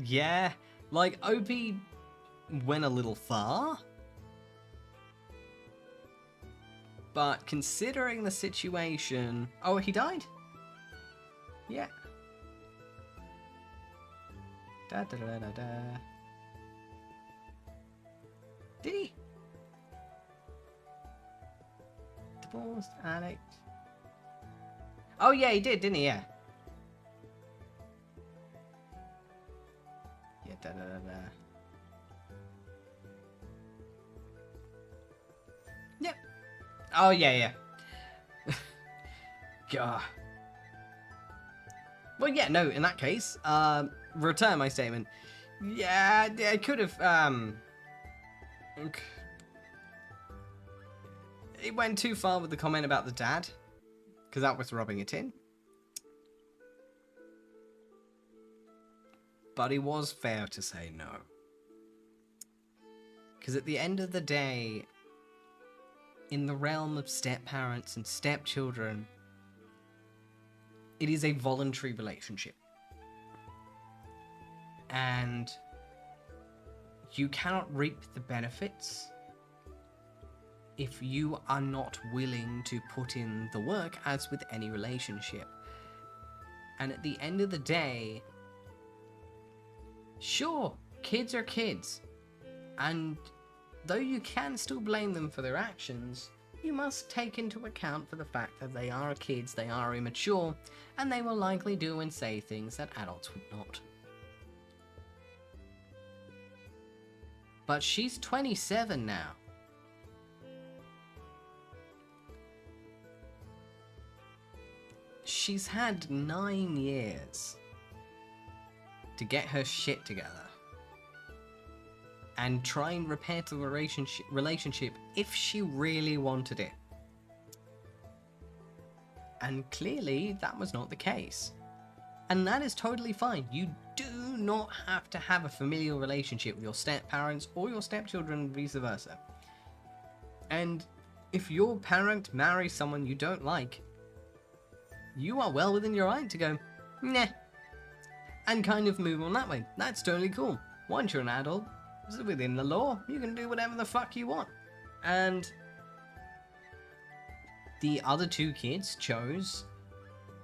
yeah, like, OP went a little far. But considering the situation... Oh, he died? Yeah. Da da da da da. Did he? Divorced, addict. Oh yeah, he did, didn't he? Yeah. Yeah, da da da da. Yep. Oh yeah, yeah. God. Well, yeah, no. In that case, return my statement. Yeah, I could have. It went too far with the comment about the dad, because that was rubbing it in. But it was fair to say no. Because at the end of the day, in the realm of step-parents and stepchildren, it is a voluntary relationship. And you cannot reap the benefits if you are not willing to put in the work, as with any relationship. And at the end of the day, sure, kids are kids. And though you can still blame them for their actions, you must take into account for the fact that they are kids, they are immature, and they will likely do and say things that adults would not. But she's 27 now. She's had 9 years to get her shit together and try and repair the relationship if she really wanted it. And clearly that was not the case. And that is totally fine. You do not have to have a familial relationship with your step-parents or your stepchildren, vice versa. And if your parent marries someone you don't like, you are well within your right to go, nah, and kind of move on that way. That's totally cool. Once you're an adult, within the law, you can do whatever the fuck you want. And the other 2 kids chose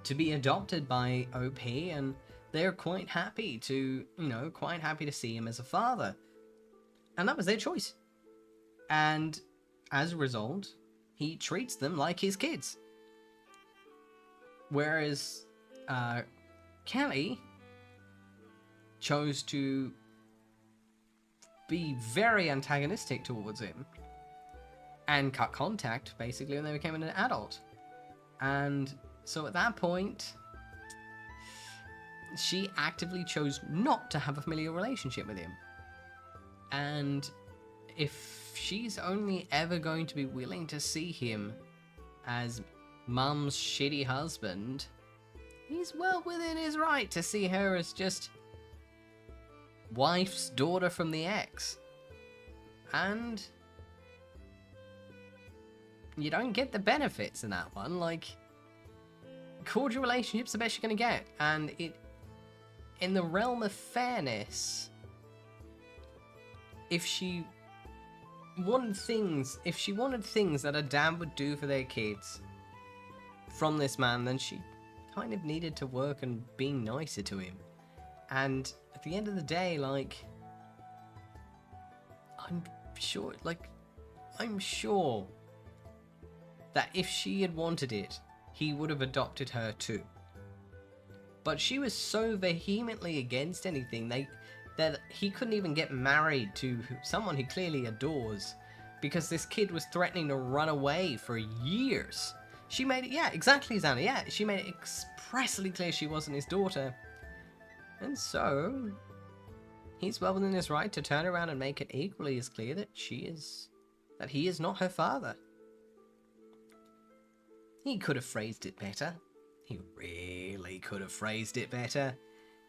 to be adopted by OP, and they're quite happy to, quite happy to see him as a father. And that was their choice. And as a result, he treats them like his kids. Whereas Kelly chose to be very antagonistic towards him and cut contact basically when they became an adult. And so at that point, she actively chose not to have a familial relationship with him. And if she's only ever going to be willing to see him as Mum's shitty husband, he's well within his right to see her as just wife's daughter from the ex. And you don't get the benefits in that one. Like, cordial relationships the best you're gonna get. And it, in the realm of fairness, if she wanted things that a dad would do for their kids from this man, then she kind of needed to work on being nicer to him. And at the end of the day, like, I'm sure that if she had wanted it, he would have adopted her too. But she was so vehemently against anything that he couldn't even get married to someone he clearly adores, because this kid was threatening to run away for years. She made it, yeah, exactly, Xana, yeah. She made it expressly clear she wasn't his daughter. And so, he's well within his right to turn around and make it equally as clear that he is not her father. He could have phrased it better. He really could have phrased it better.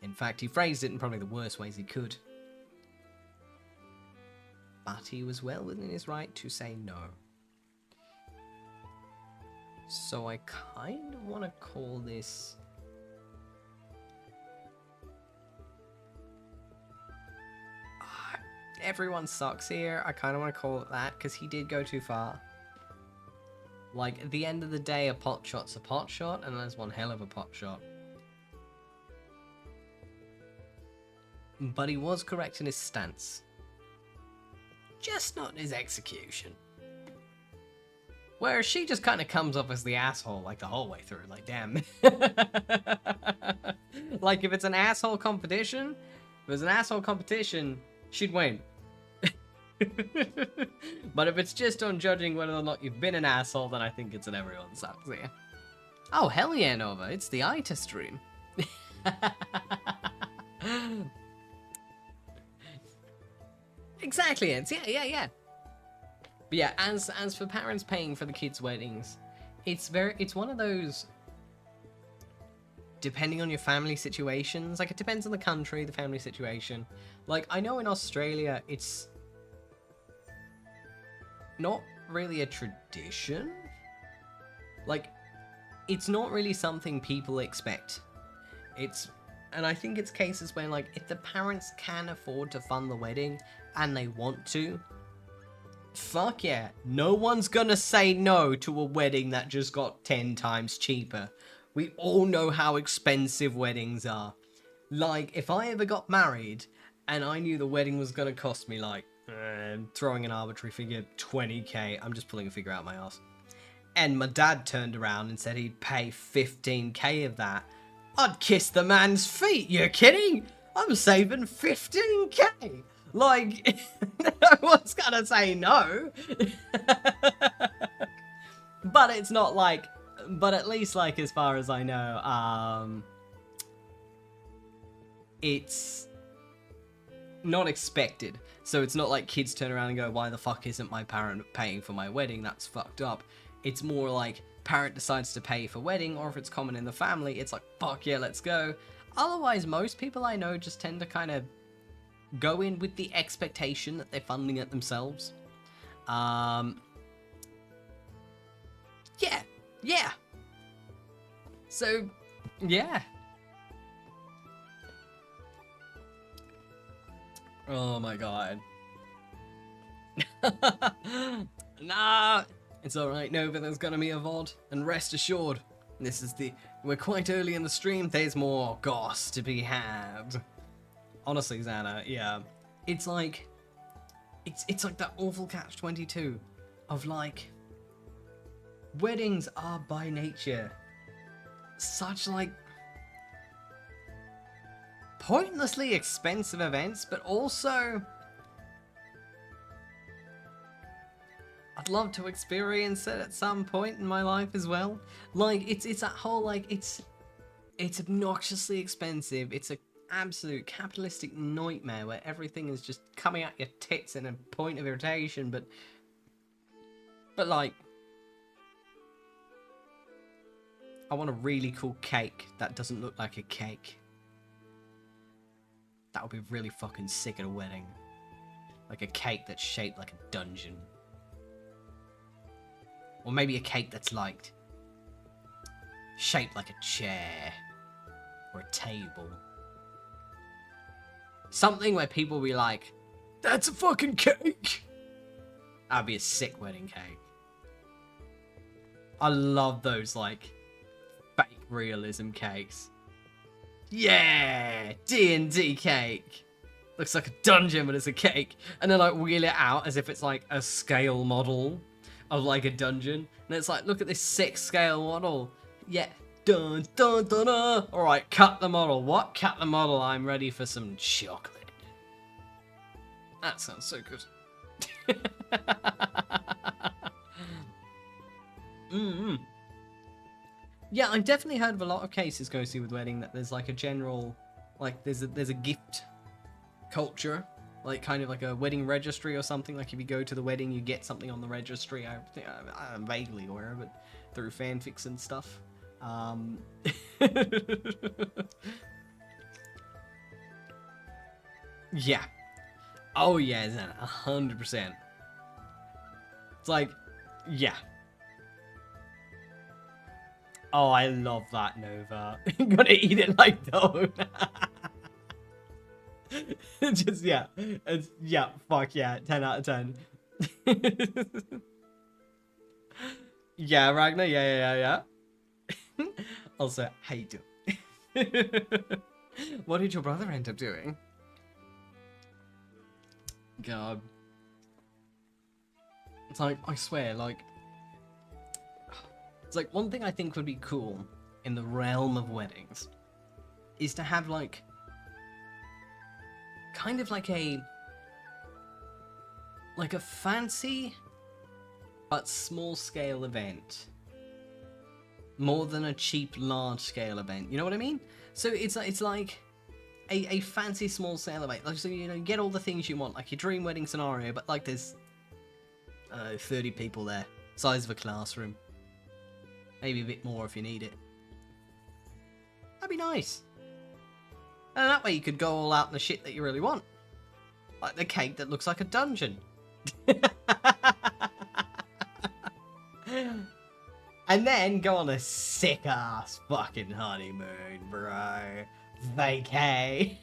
In fact, he phrased it in probably the worst ways he could. But he was well within his right to say no. So I kind of want to call this... everyone sucks here. I kind of want to call it that, because he did go too far. Like, at the end of the day, a pot shot's a pot shot, and there's one hell of a pot shot. But he was correct in his stance. Just not in his execution. Where she just kind of comes off as the asshole, like, the whole way through. Like, damn. Like, if it's an asshole competition, she'd win. But if it's just on judging whether or not you've been an asshole, then I think it's in everyone's sucks here. Oh, hell yeah, Nova. It's the ITA stream. Exactly, it's yeah. But yeah, as for parents paying for the kids' weddings, it's one of those, depending on your family situations, like it depends on the country, the family situation. Like, I know in Australia, it's not really a tradition. Like, it's not really something people expect. And I think it's cases where, like, if the parents can afford to fund the wedding and they want to, fuck yeah, no one's gonna say no to a wedding that just got 10 times cheaper. We all know how expensive weddings are. Like, if I ever got married and I knew the wedding was gonna cost me, like, throwing an arbitrary figure, 20k, I'm just pulling a figure out my ass, and my dad turned around and said he'd pay 15k of that, I'd kiss the man's feet. You're kidding? I'm saving 15k. Like, no one's gonna say no. But it's not like, but at least, like, as far as I know, it's not expected. So it's not like kids turn around and go, why the fuck isn't my parent paying for my wedding? That's fucked up. It's more like parent decides to pay for wedding, or if it's common in the family, it's like, fuck yeah, let's go. Otherwise, most people I know just tend to kind of go in with the expectation that they're funding it themselves. Yeah. So, yeah. Oh my god. Nah, it's alright, Nova, there's gonna be a VOD, and rest assured, we're quite early in the stream, there's more goss to be had. Honestly, Xana, yeah. It's like that awful catch-22 of, like, weddings are by nature such, like, pointlessly expensive events, but also I'd love to experience it at some point in my life as well. Like, it's that whole, like, it's obnoxiously expensive. It's a absolute capitalistic nightmare where everything is just coming at your tits in a point of irritation, but like, I want a really cool cake that doesn't look like a cake. That would be really fucking sick at a wedding. Like a cake that's shaped like a dungeon. Or maybe a cake that's, like, shaped like a chair. Or a table. Something where people will be like, that's a fucking cake! That'd be a sick wedding cake. I love those, like, fake realism cakes. Yeah! D&D cake! Looks like a dungeon, but it's a cake. And then, like, wheel it out as if it's, like, a scale model of, like, a dungeon. And it's like, look at this sick scale model. Yeah. Dun, dun, dun, dun. Alright, cut the model. What? Cut the model. I'm ready for some chocolate. That sounds so good. Yeah, I've definitely heard of a lot of cases, Ghosty, with wedding, that there's, like, a general, like, there's a gift culture, like, kind of like a wedding registry or something. Like, if you go to the wedding, you get something on the registry. I'm vaguely aware of it through fanfics and stuff. Yeah. Oh yeah, Zen, 100%. It's like, yeah. Oh, I love that, Nova. I'm gonna eat it like dough. Just, yeah. Yeah, fuck yeah. 10 out of 10. Yeah, Ragnar. Yeah. Also, how you doing? What did your brother end up doing? God. It's like, I swear, like... It's like, one thing I think would be cool in the realm of weddings is to have, like... kind of like a... like a fancy but small-scale event. More than a cheap, large-scale event. You know what I mean? So it's like a fancy small-scale event. Like, so, you know, you get all the things you want, like your dream wedding scenario, but like there's 30 people there, size of a classroom. Maybe a bit more if you need it. That'd be nice. And that way you could go all out in the shit that you really want. Like the cake that looks like a dungeon. And then go on a sick-ass fucking honeymoon, bro. Vacay.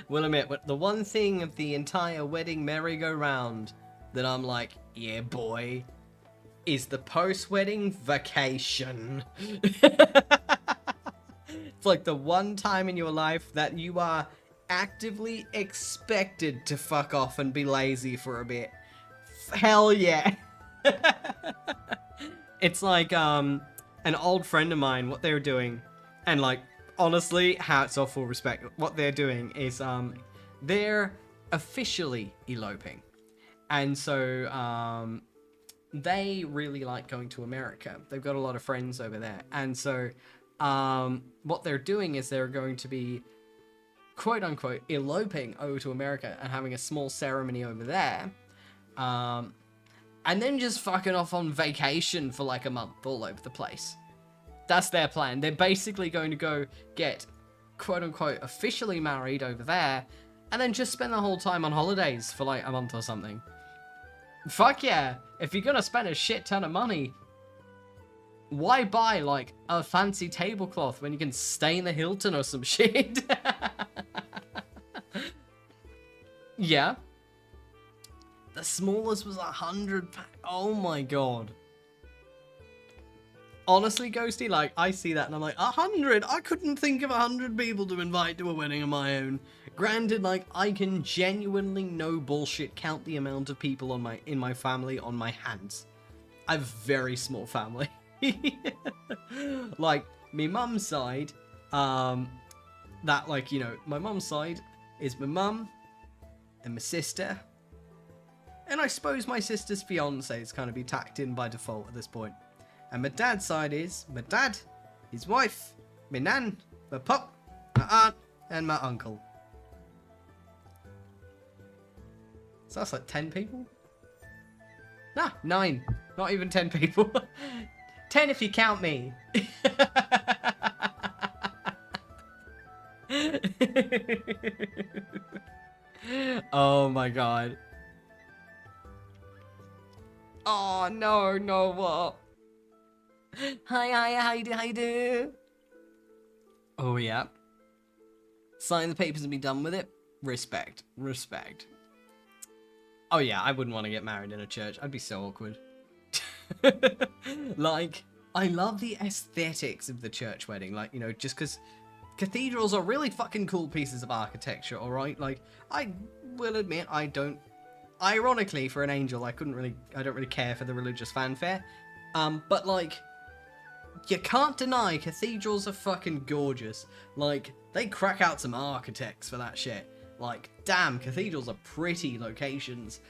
Will admit, the one thing of the entire wedding merry-go-round that I'm like, yeah, boy, is the post-wedding vacation. It's like the one time in your life that you are actively expected to fuck off and be lazy for a bit. Hell yeah. It's like an old friend of mine, what they were doing, and like honestly, hats off, full respect, what they're doing is they're officially eloping. And so they really like going to America. They've got a lot of friends over there. And so what they're doing is they're going to be quote unquote eloping over to America and having a small ceremony over there. And then just fucking off on vacation for like a month all over the place. That's their plan. They're basically going to go get quote-unquote officially married over there and then just spend the whole time on holidays for like a month or something. Fuck yeah. If you're gonna spend a shit ton of money, why buy like a fancy tablecloth when you can stay in the Hilton or some shit? Yeah. The smallest was 100. Oh my god. Honestly, Ghosty, like, I see that and I'm like, 100? I couldn't think of 100 people to invite to a wedding of my own. Granted, like, I can genuinely, no bullshit, count the amount of people in my family on my hands. I have a very small family. Like, my mum's side, that, like, you know, my mum's side is my mum and my sister. And I suppose my sister's fiance is kind of be tacked in by default at this point. And my dad's side is my dad, his wife, my nan, my pop, my aunt, and my uncle. So that's like 10 people? Nah, 9. Not even 10 people. 10 if you count me. Oh my god. Oh no, what? Hi, how you do? Oh yeah. Sign the papers and be done with it. Respect. Oh yeah, I wouldn't want to get married in a church. I'd be so awkward. Like, I love the aesthetics of the church wedding. Like, you know, just because cathedrals are really fucking cool pieces of architecture, alright? Like, I will admit, I don't... Ironically, for an angel, I don't really care for the religious fanfare. But, like, you can't deny cathedrals are fucking gorgeous. Like, they crack out some architects for that shit. Like, damn, cathedrals are pretty locations.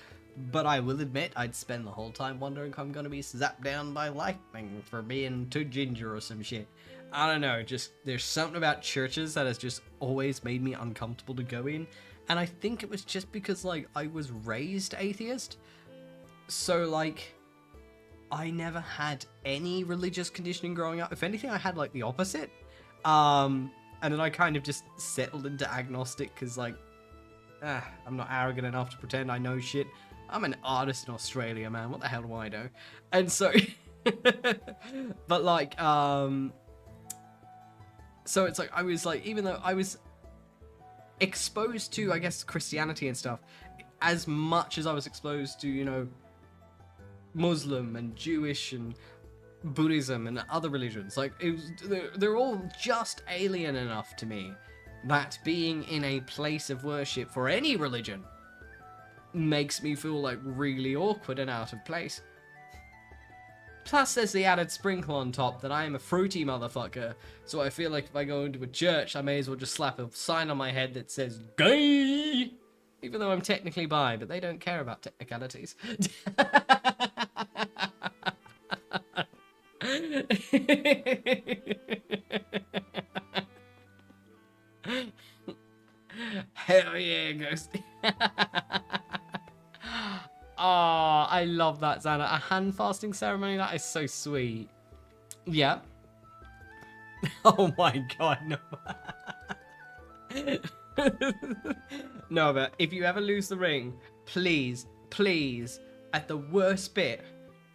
But I will admit, I'd spend the whole time wondering if I'm gonna be zapped down by lightning for being too ginger or some shit. I don't know, just, there's something about churches that has just always made me uncomfortable to go in. And I think it was just because, like, I was raised atheist. So, like, I never had any religious conditioning growing up. If anything, I had, like, the opposite. And then I kind of just settled into agnostic because, like, I'm not arrogant enough to pretend I know shit. I'm an artist in Australia, man. What the hell do I know? And so... but, like, so it's like, I was, like, even though I was exposed to, I guess, Christianity and stuff, as much as I was exposed to, you know, Muslim and Jewish and Buddhism and other religions. Like, they're all just alien enough to me that being in a place of worship for any religion makes me feel like really awkward and out of place. Plus, there's the added sprinkle on top that I am a fruity motherfucker, so I feel like if I go into a church, I may as well just slap a sign on my head that says gay, even though I'm technically bi, but they don't care about technicalities. Hell yeah, Ghosty. Oh, I love that, Xana. A hand fasting ceremony? That is so sweet. Yeah. Oh my god, no. No, but if you ever lose the ring, please, please, at the worst bit,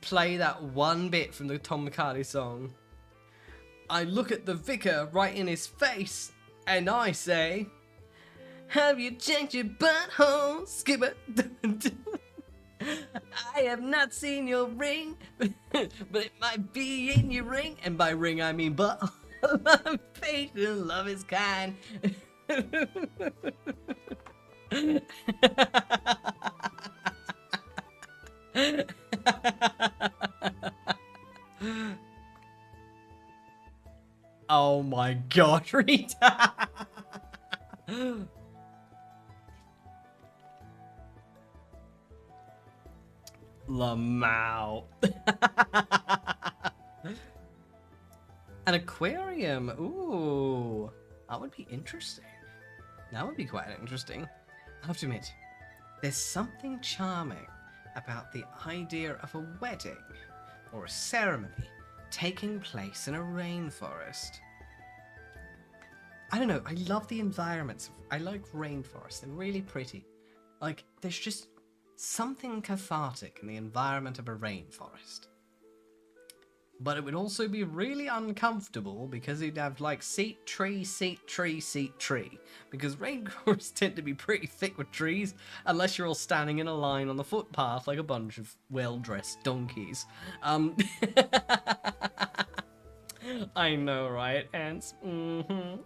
play that one bit from the Tom McCartney song. I look at the vicar right in his face, and I say, have you checked your butthole, skipper? I have not seen your ring, but it might be in your ring. And by ring, I mean butthole. I'm patient, love is kind. Oh my god, Rita! Lamau. An aquarium. Ooh, that would be interesting. That would be quite interesting. I have to admit, there's something charming about the idea of a wedding or a ceremony taking place in a rainforest. I don't know, I love the environments. I like rainforests, they're really pretty. Like, there's just something cathartic in the environment of a rainforest. But it would also be really uncomfortable because you'd have like seat, tree, seat, tree, seat, tree. Because rainforests tend to be pretty thick with trees, unless you're all standing in a line on the footpath like a bunch of well-dressed donkeys. I know, right, ants? Mm-hmm.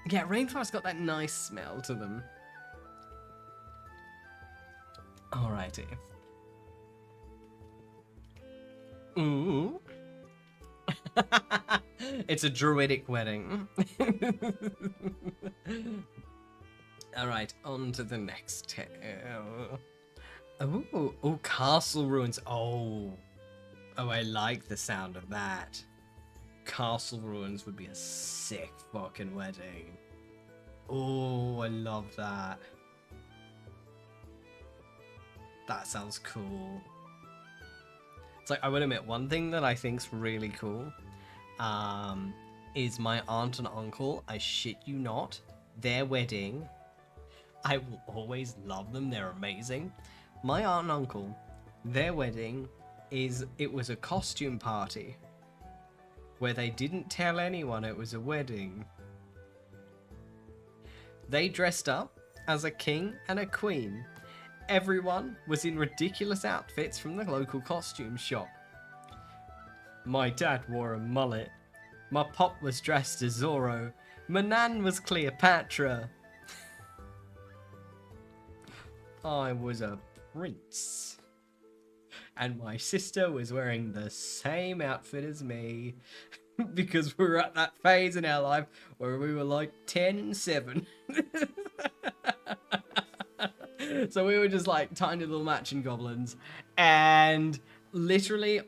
Yeah, rainforests got that nice smell to them. Alrighty. Ooh. It's a druidic wedding. Alright, on to the next tale. Oh, castle ruins. Oh, I like the sound of that. Castle ruins would be a sick fucking wedding. Oh, I love that. That sounds cool. It's like, I would admit, one thing that I think's really cool is my aunt and uncle, I shit you not, their wedding, I will always love them, they're amazing. My aunt and uncle, their wedding it was a costume party where they didn't tell anyone it was a wedding. They dressed up as a king and a queen. Everyone was in ridiculous outfits from the local costume shop. My dad wore a mullet. My pop was dressed as Zorro. My nan was Cleopatra. I was a prince. And my sister was wearing the same outfit as me. Because we were at that phase in our life where we were like 10 and 7. So we were just like tiny little matching goblins. And literally,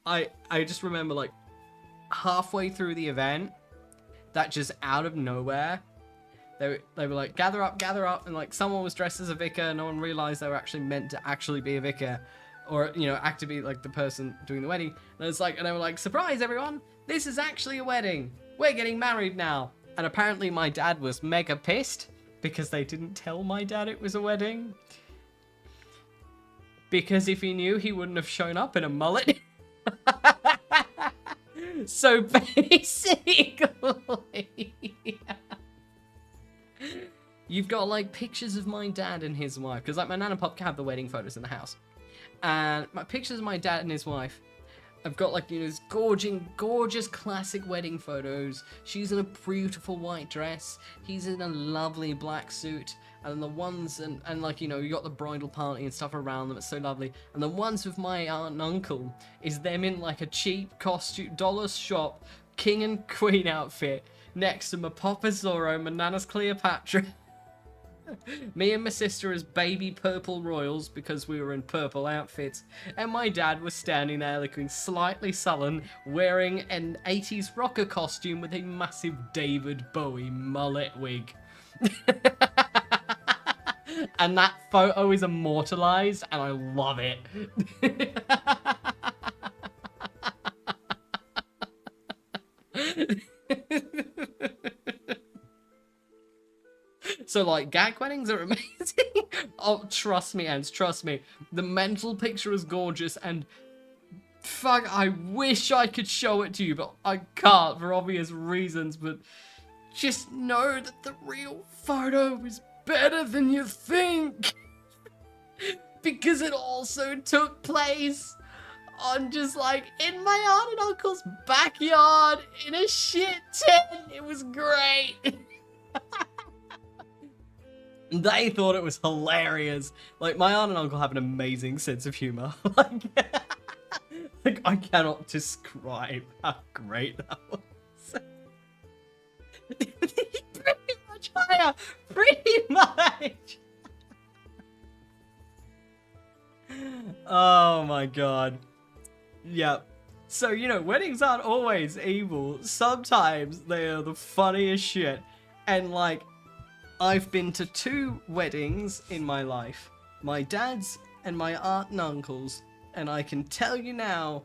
I just remember like halfway through the event, that just out of nowhere, they were like, gather up, and like someone was dressed as a vicar. No one realized they were actually meant to actually be a vicar, or, you know, act to be like the person doing the wedding. And it's like, and they were like, surprise everyone, this is actually a wedding. We're getting married now. And apparently my dad was mega pissed because they didn't tell my dad it was a wedding. Because if he knew, he wouldn't have shown up in a mullet. So basically, you've got like pictures of my dad and his wife, because like my nan and pop have the wedding photos in the house, and my pictures of my dad and his wife. I've got like, you know, this gorgeous classic wedding photos. She's in a beautiful white dress. He's in a lovely black suit. And the ones, and like, you know, you got the bridal party and stuff around them. It's so lovely. And the ones with my aunt and uncle is them in like a cheap costume, dollar shop, king and queen outfit next to my Papa Zorro, my Nana's Cleopatra. Me and my sister as baby purple royals because we were in purple outfits, and my dad was standing there looking slightly sullen, wearing an 80s rocker costume with a massive David Bowie mullet wig. And that photo is immortalized, and I love it. So, like, gag weddings are amazing. Oh, trust me, Ants, trust me. The mental picture is gorgeous, and fuck, I wish I could show it to you, but I can't for obvious reasons, but just know that the real photo is better than you think. Because it also took place on just, like, in my aunt and uncle's backyard in a shit tent. It was great. They thought it was hilarious. Like, my aunt and uncle have an amazing sense of humor. Like, I cannot describe how great that was. Pretty much higher. Pretty much. Oh my god. Yep. So, you know, weddings aren't always evil. Sometimes they are the funniest shit. And, like, I've been to 2 weddings in my life, my dad's and my aunt and uncle's, and I can tell you now,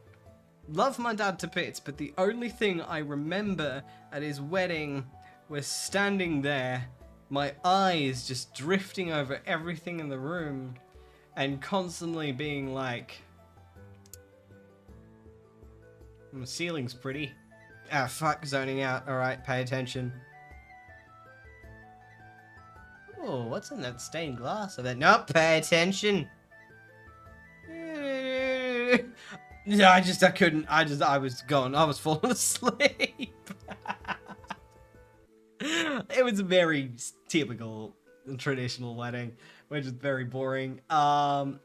love my dad to bits, but the only thing I remember at his wedding was standing there, my eyes just drifting over everything in the room, and constantly being like, the ceiling's pretty. Ah, fuck, zoning out. Alright, pay attention. Oh, what's in that stained glass of it? Nope, pay attention. Yeah, I was gone. I was falling asleep. It was a very typical traditional wedding, which is very boring. And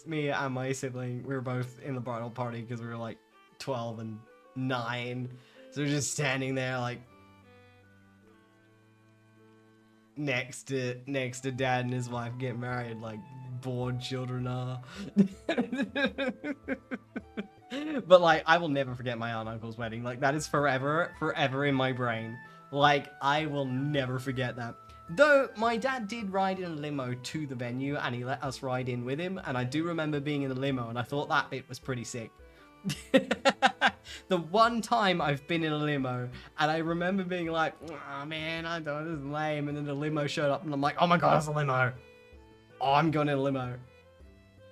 me and my sibling, we were both in the bridal party because we were like 12 and 9. So we're just standing there like, next to dad and his wife get married like bored children are. But like, I will never forget my aunt and uncle's wedding. Like, that is forever in my brain. Like, I will never forget that. Though my dad did ride in a limo to the venue and he let us ride in with him, and I do remember being in the limo and I thought that bit was pretty sick. The one time I've been in a limo and I remember being like, oh man, I thought this is lame, and then the limo showed up and I'm like, oh my god, it's a limo. Oh, I'm going in a limo.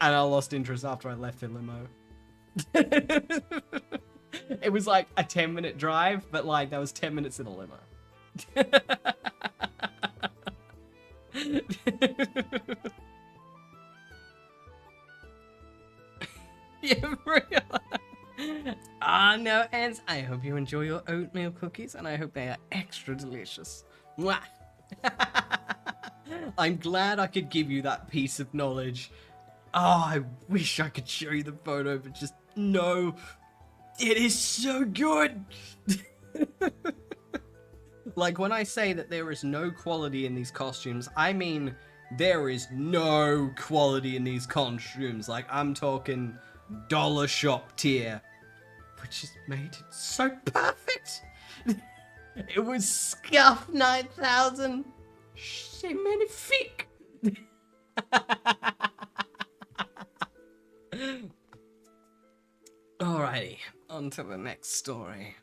And I lost interest after I left the limo. It was like a 10-minute drive, but like that was 10 minutes in a limo. Yeah, real. Ah, no, Ants, I hope you enjoy your oatmeal cookies, and I hope they are extra delicious. Mwah. I'm glad I could give you that piece of knowledge. Oh, I wish I could show you the photo, but just no. It is so good. Like, when I say that there is no quality in these costumes, I mean there is no quality in these costumes. Like, I'm talking dollar shop tier, which just made it so perfect. It was Scuff 9000. C'est magnifique. Alrighty, on to the next story.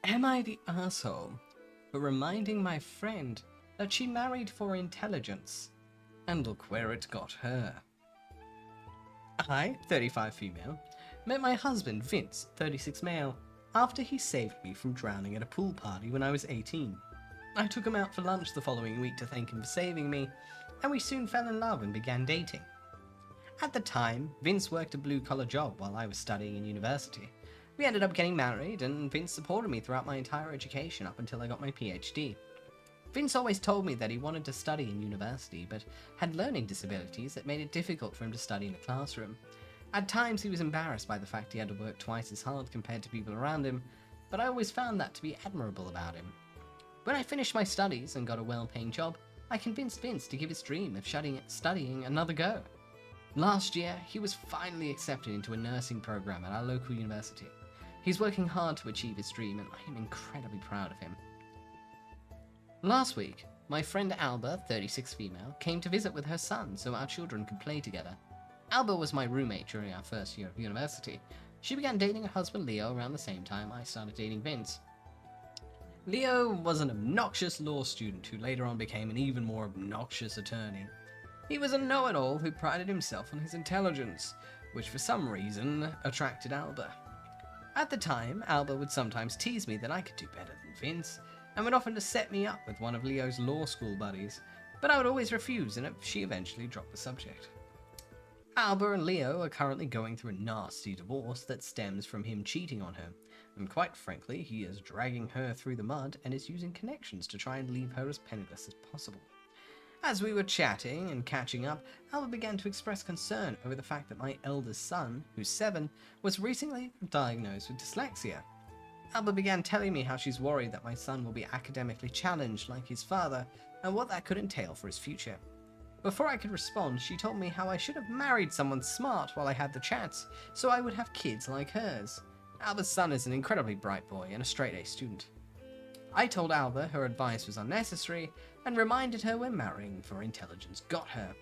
Am I the asshole for reminding my friend that she married for intelligence? And look where it got her. I, 35 female, met my husband, Vince, 36 male, after he saved me from drowning at a pool party when I was 18. I took him out for lunch the following week to thank him for saving me, and we soon fell in love and began dating. At the time, Vince worked a blue-collar job while I was studying in university. We ended up getting married, and Vince supported me throughout my entire education up until I got my PhD. Vince always told me that he wanted to study in university, but had learning disabilities that made it difficult for him to study in a classroom. At times he was embarrassed by the fact he had to work twice as hard compared to people around him, but I always found that to be admirable about him. When I finished my studies and got a well-paying job, I convinced Vince to give his dream of studying another go. Last year, he was finally accepted into a nursing program at our local university. He's working hard to achieve his dream, and I am incredibly proud of him. Last week, my friend Alba, 36 female, came to visit with her son so our children could play together. Alba was my roommate during our first year of university. She began dating her husband Leo around the same time I started dating Vince. Leo was an obnoxious law student who later on became an even more obnoxious attorney. He was a know-it-all who prided himself on his intelligence, which for some reason attracted Alba. At the time, Alba would sometimes tease me that I could do better than Vince, and would often just set me up with one of Leo's law school buddies, but I would always refuse, and she eventually dropped the subject. Alba and Leo are currently going through a nasty divorce that stems from him cheating on her, and quite frankly, he is dragging her through the mud and is using connections to try and leave her as penniless as possible. As we were chatting and catching up, Alba began to express concern over the fact that my eldest son, who's 7, was recently diagnosed with dyslexia. Alba began telling me how she's worried that my son will be academically challenged like his father, and what that could entail for his future. Before I could respond, she told me how I should have married someone smart while I had the chance, so I would have kids like hers. Alba's son is an incredibly bright boy and a straight-A student. I told Alba her advice was unnecessary, and reminded her where marrying for intelligence got her.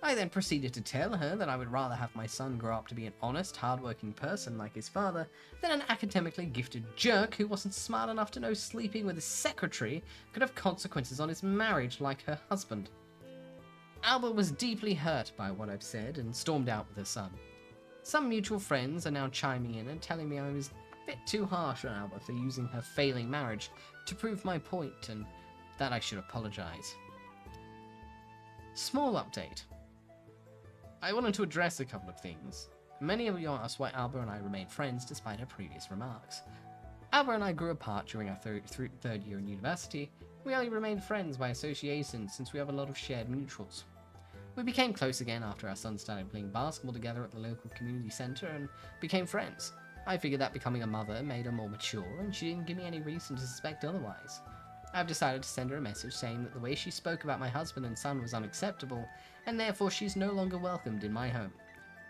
I then proceeded to tell her that I would rather have my son grow up to be an honest, hard-working person like his father, than an academically gifted jerk who wasn't smart enough to know sleeping with his secretary could have consequences on his marriage like her husband. Alba was deeply hurt by what I've said and stormed out with her son. Some mutual friends are now chiming in and telling me I was a bit too harsh on Alba for using her failing marriage to prove my point, and that I should apologize. Small update. I wanted to address a couple of things. Many of you asked why Alba and I remained friends despite her previous remarks. Alba and I grew apart during our third year in university. We only remained friends by association since we have a lot of shared mutuals. We became close again after our son started playing basketball together at the local community centre and became friends. I figured that becoming a mother made her more mature, and she didn't give me any reason to suspect otherwise. I've decided to send her a message saying that the way she spoke about my husband and son was unacceptable, and therefore she's no longer welcomed in my home.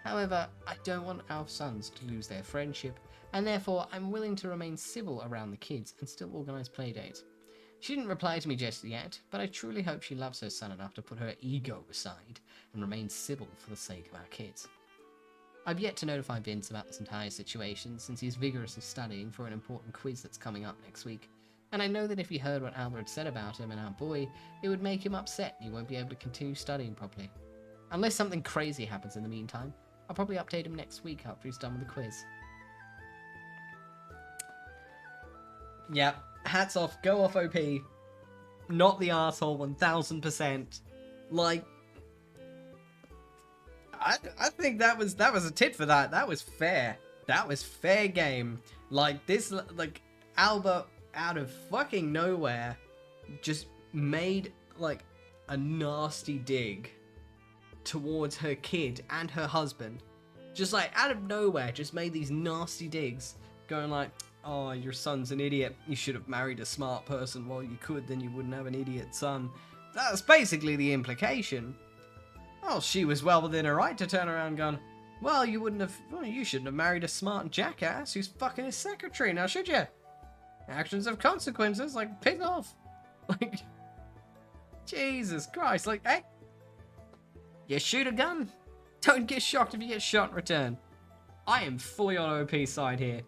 However, I don't want our sons to lose their friendship, and therefore I'm willing to remain civil around the kids and still organise playdates. She didn't reply to me just yet, but I truly hope she loves her son enough to put her ego aside and remain civil for the sake of our kids. I've yet to notify Vince about this entire situation since he's vigorously studying for an important quiz that's coming up next week, and I know that if he heard what Alba had said about him and our boy, it would make him upset and he won't be able to continue studying properly. Unless something crazy happens in the meantime, I'll probably update him next week after he's done with the quiz. Yeah, hats off, go off OP. Not the arsehole 1000%. Like, I think that was a tit for that. That was fair. That was fair game. Like this, like Alba out of fucking nowhere just made like a nasty dig towards her kid and her husband. Just like out of nowhere, just made these nasty digs, going like, "Oh, your son's an idiot. You should have married a smart person while you could. Then you wouldn't have an idiot son." That's basically the implication. Well, she was well within her right to turn around and go, "Well, you shouldn't have married a smart jackass who's fucking his secretary, now should you? Actions have consequences, like, piss off." Like, Jesus Christ, like, hey, you shoot a gun, don't get shocked if you get shot in return. I am fully on OP's side here.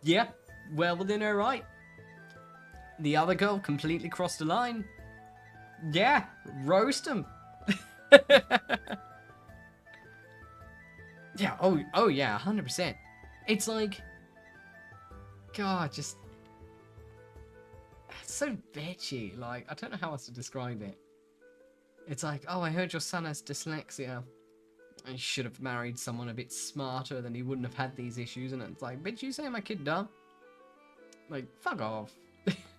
Yeah, well within her right. The other girl completely crossed the line. Yeah, roast him. Yeah, oh yeah, 100%. It's like, God, just so bitchy. Like, I don't know how else to describe it. It's like, oh, I heard your son has dyslexia. I should have married someone a bit smarter, then he wouldn't have had these issues. And it's like, bitch, you say my kid dumb? Like, fuck off.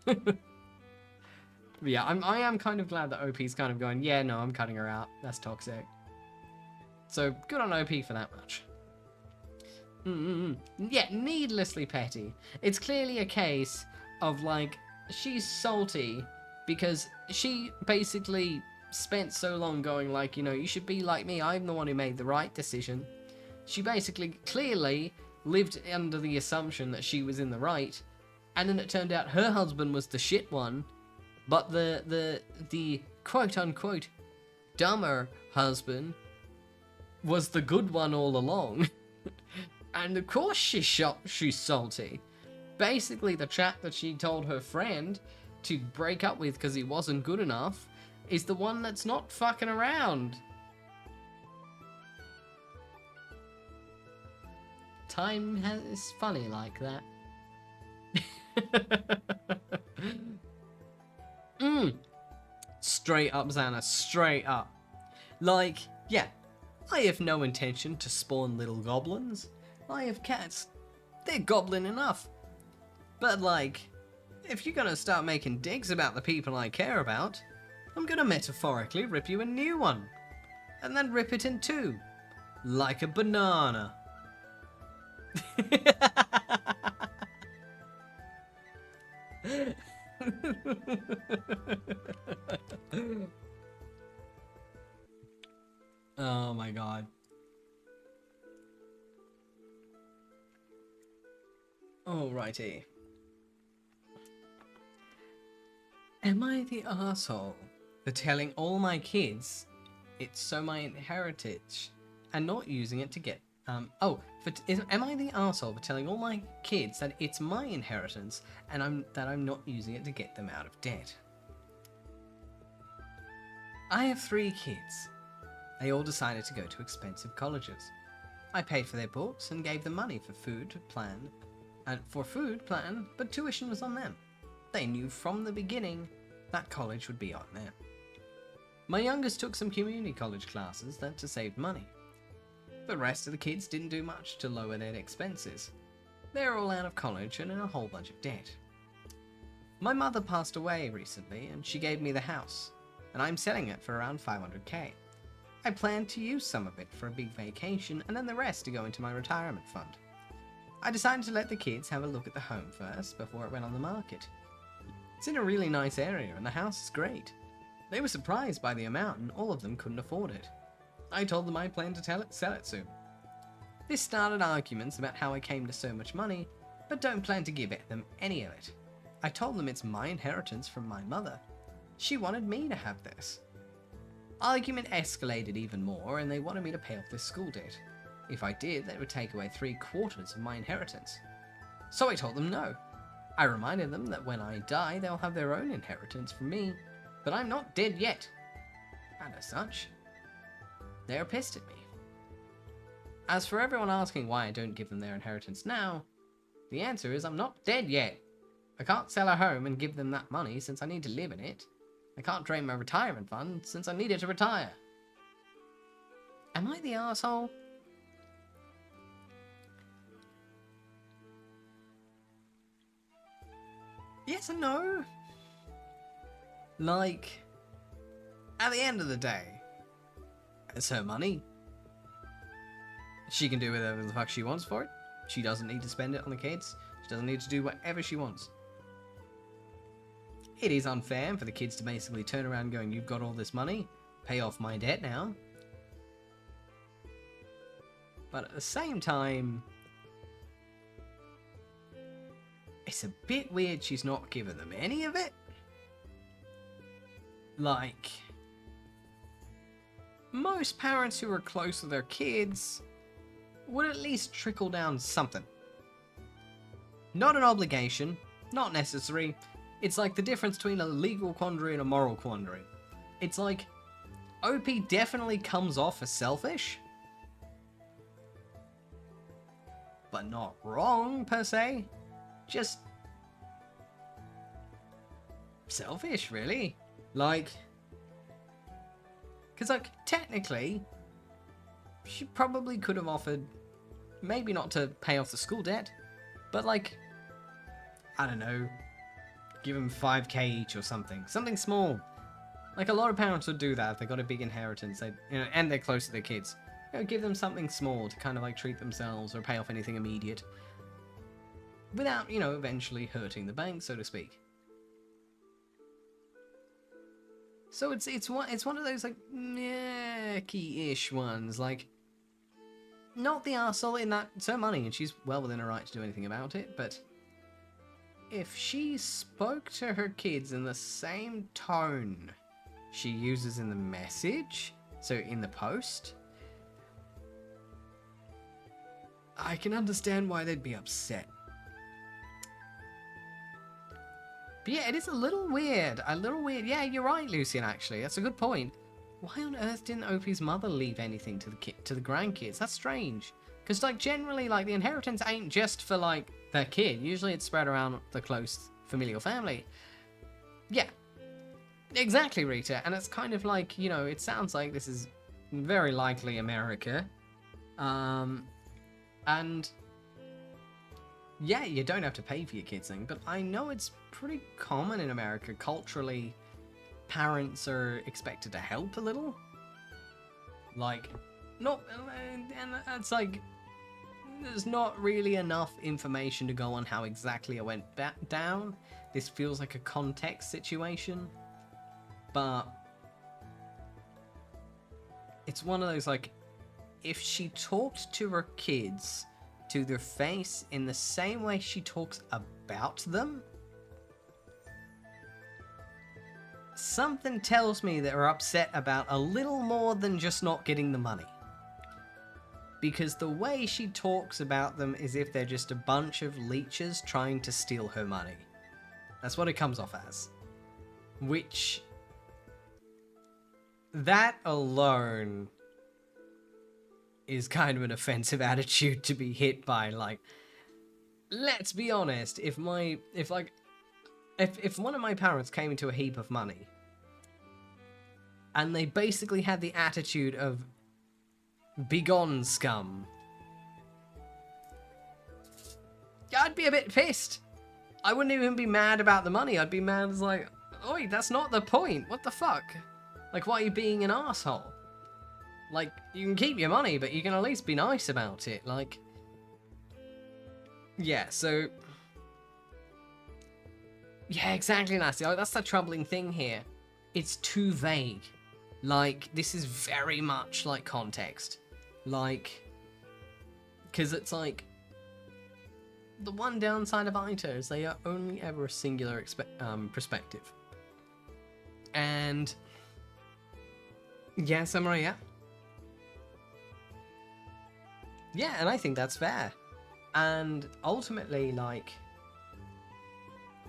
But yeah, I am kind of glad that OP's kind of going, yeah, no, I'm cutting her out. That's toxic. So, good on OP for that much. Yeah, needlessly petty. It's clearly a case of, like, she's salty because she basically spent so long going, like, you know, you should be like me. I'm the one who made the right decision. She basically, clearly, lived under the assumption that she was in the right. And then it turned out her husband was the shit one. But the quote-unquote dumber husband was the good one all along. And of course she's salty. Basically, the chap that she told her friend to break up with because he wasn't good enough is the one that's not fucking around. Time is funny like that. Straight up, Xana, straight up. Like, yeah, I have no intention to spawn little goblins. I have cats. They're goblin enough. But, like, if you're gonna start making digs about the people I care about, I'm gonna metaphorically rip you a new one. And then rip it in two. Like a banana. Oh my god. Alrighty. Am I the asshole for telling all my kids it's so my inheritance and not using it to get am I the asshole for telling all my kids that it's my inheritance and I'm not using it to get them out of debt? I have 3 kids. They all decided to go to expensive colleges. I paid for their books and gave them money for food plan, but tuition was on them. They knew from the beginning that college would be on them. My youngest took some community college classes to save money. The rest of the kids didn't do much to lower their expenses. They're all out of college and in a whole bunch of debt. My mother passed away recently and she gave me the house, and I'm selling it for around 500k. I plan to use some of it for a big vacation and then the rest to go into my retirement fund. I decided to let the kids have a look at the home first before it went on the market. It's in a really nice area and the house is great. They were surprised by the amount and all of them couldn't afford it. I told them I planned to sell it soon. This started arguments about how I came to so much money, but don't plan to give them any of it. I told them it's my inheritance from my mother. She wanted me to have this. Argument escalated even more and they wanted me to pay off this school debt. If I did, they would take away 3/4 of my inheritance. So I told them no. I reminded them that when I die, they'll have their own inheritance from me, but I'm not dead yet. And as such, they're pissed at me. As for everyone asking why I don't give them their inheritance now, the answer is I'm not dead yet. I can't sell a home and give them that money since I need to live in it. I can't drain my retirement fund since I need it to retire. Am I the asshole? Yes and no. Like, at the end of the day, it's her money. She can do whatever the fuck she wants for it. She doesn't need to spend it on the kids. She doesn't need to do whatever she wants. It is unfair for the kids to basically turn around going, you've got all this money, pay off my debt now. But at the same time, it's a bit weird she's not giving them any of it. Like, most parents who are close to their kids would at least trickle down something. Not an obligation, not necessary. It's like the difference between a legal quandary and a moral quandary. It's like, OP definitely comes off as selfish, but not wrong per se. Just selfish, really. Like, because, like, technically, she probably could have offered, maybe not to pay off the school debt, but, like, I don't know, give them 5k each or something. Something small. Like, a lot of parents would do that if they got a big inheritance, they, you know, and they're close to their kids. You know, give them something small to kind of, like, treat themselves or pay off anything immediate. Without, you know, eventually hurting the bank, so to speak. So it's one of those, like, key-ish ones, like, not the arsehole in that it's her money and she's well within her right to do anything about it, but if she spoke to her kids in the same tone she uses in the message, so in the post, I can understand why they'd be upset. But yeah, it is a little weird. Yeah, you're right, Lucian, actually. That's a good point. Why on earth didn't OP's mother leave anything to the grandkids? That's strange. Because, like, generally, like, the inheritance ain't just for, like, their kid. Usually it's spread around the close familial family. Yeah. Exactly, Rita. And it's kind of like, you know, it sounds like this is very likely America. And yeah, you don't have to pay for your kids thing, but I know it's pretty common in America. Culturally, parents are expected to help a little. Like, not, and that's like, there's not really enough information to go on how exactly it went down. This feels like a context situation, but it's one of those, like, if she talked to her kids to their face in the same way she talks about them, something tells me that they're upset about a little more than just not getting the money. Because the way she talks about them is if they're just a bunch of leeches trying to steal her money. That's what it comes off as. Which, that alone is kind of an offensive attitude to be hit by. Like, let's be honest, if one of my parents came into a heap of money and they basically had the attitude of, "Begone, scum," I'd be a bit pissed. I wouldn't even be mad about the money. I'd be mad as like, oi, that's not the point. What the fuck? Like, why are you being an asshole? Like, you can keep your money, but you can at least be nice about it. Like, yeah, so, yeah, exactly, Nasty. Like, that's the troubling thing here. It's too vague. Like, this is very much like context. Like, because it's like, the one downside of ITA is they are only ever a singular perspective. And, yeah, Samurai, yeah. Yeah, and I think that's fair. And ultimately, like,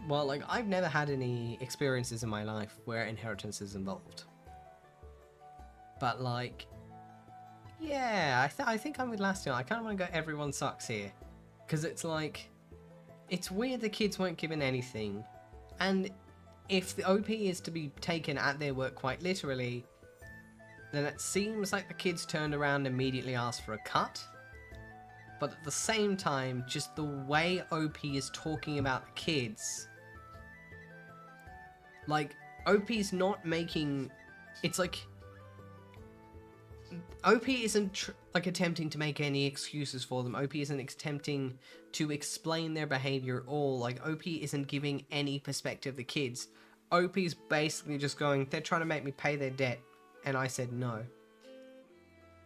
well, like, I've never had any experiences in my life where inheritance is involved. But, like, yeah, I think I'm with Lastion. I kind of want to go everyone sucks here. Because it's like, it's weird the kids weren't given anything. And if the OP is to be taken at their word quite literally, then it seems like the kids turned around and immediately asked for a cut. But at the same time, just the way OP is talking about the kids, like, OP's not making, it's like, OP isn't like attempting to make any excuses for them. OP isn't attempting to explain their behavior at all. Like, OP isn't giving any perspective to the kids. OP's basically just going, they're trying to make me pay their debt, and I said no.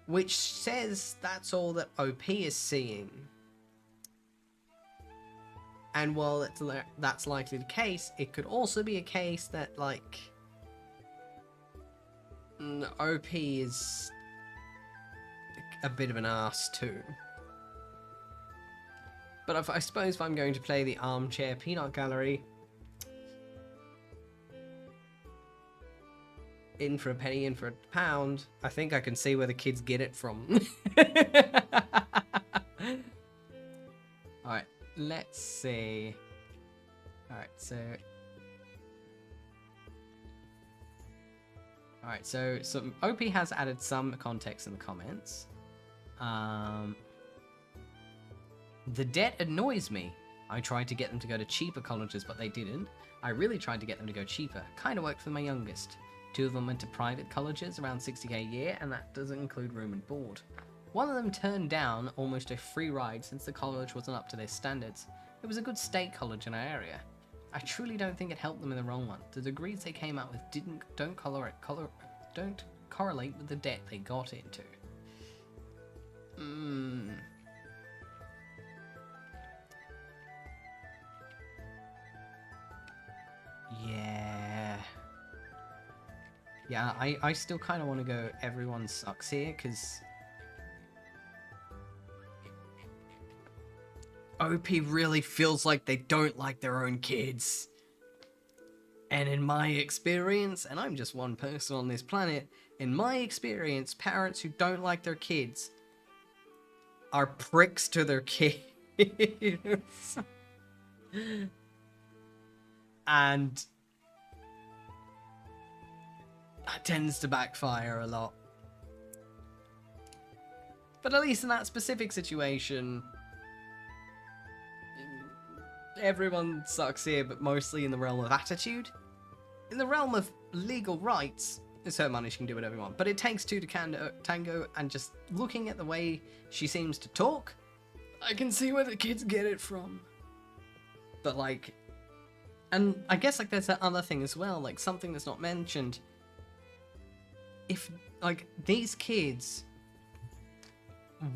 Which says that's all that OP is seeing. And while that's likely the case, it could also be a case that, like, OP is a bit of an ass too. But I suppose if I'm going to play the armchair peanut gallery, in for a penny, in for a pound, I think I can see where the kids get it from. Alright, let's see. Alright, so Alright, so OP has added some context in the comments. The debt annoys me. I tried to get them to go to cheaper colleges, but they didn't. I really tried to get them to go cheaper. Kind of worked for my youngest. 2 of them went to private colleges, around 60k a year, and that doesn't include room and board. One of them turned down almost a free ride since the college wasn't up to their standards. It was a good state college in our area. I truly don't think it helped them in the wrong one. The degrees they came out with don't correlate with the debt they got into. Yeah, I still kind of want to go everyone sucks here, because OP really feels like they don't like their own kids. And in my experience, and I'm just one person on this planet, in my experience, parents who don't like their kids are pricks to their kids. And that tends to backfire a lot. But at least in that specific situation, everyone sucks here, but mostly in the realm of attitude. In the realm of legal rights, it's her money, she can do whatever you want. But it takes 2 to tango, and just looking at the way she seems to talk, I can see where the kids get it from. But like, and I guess like there's that other thing as well, like something that's not mentioned. If, like, these kids,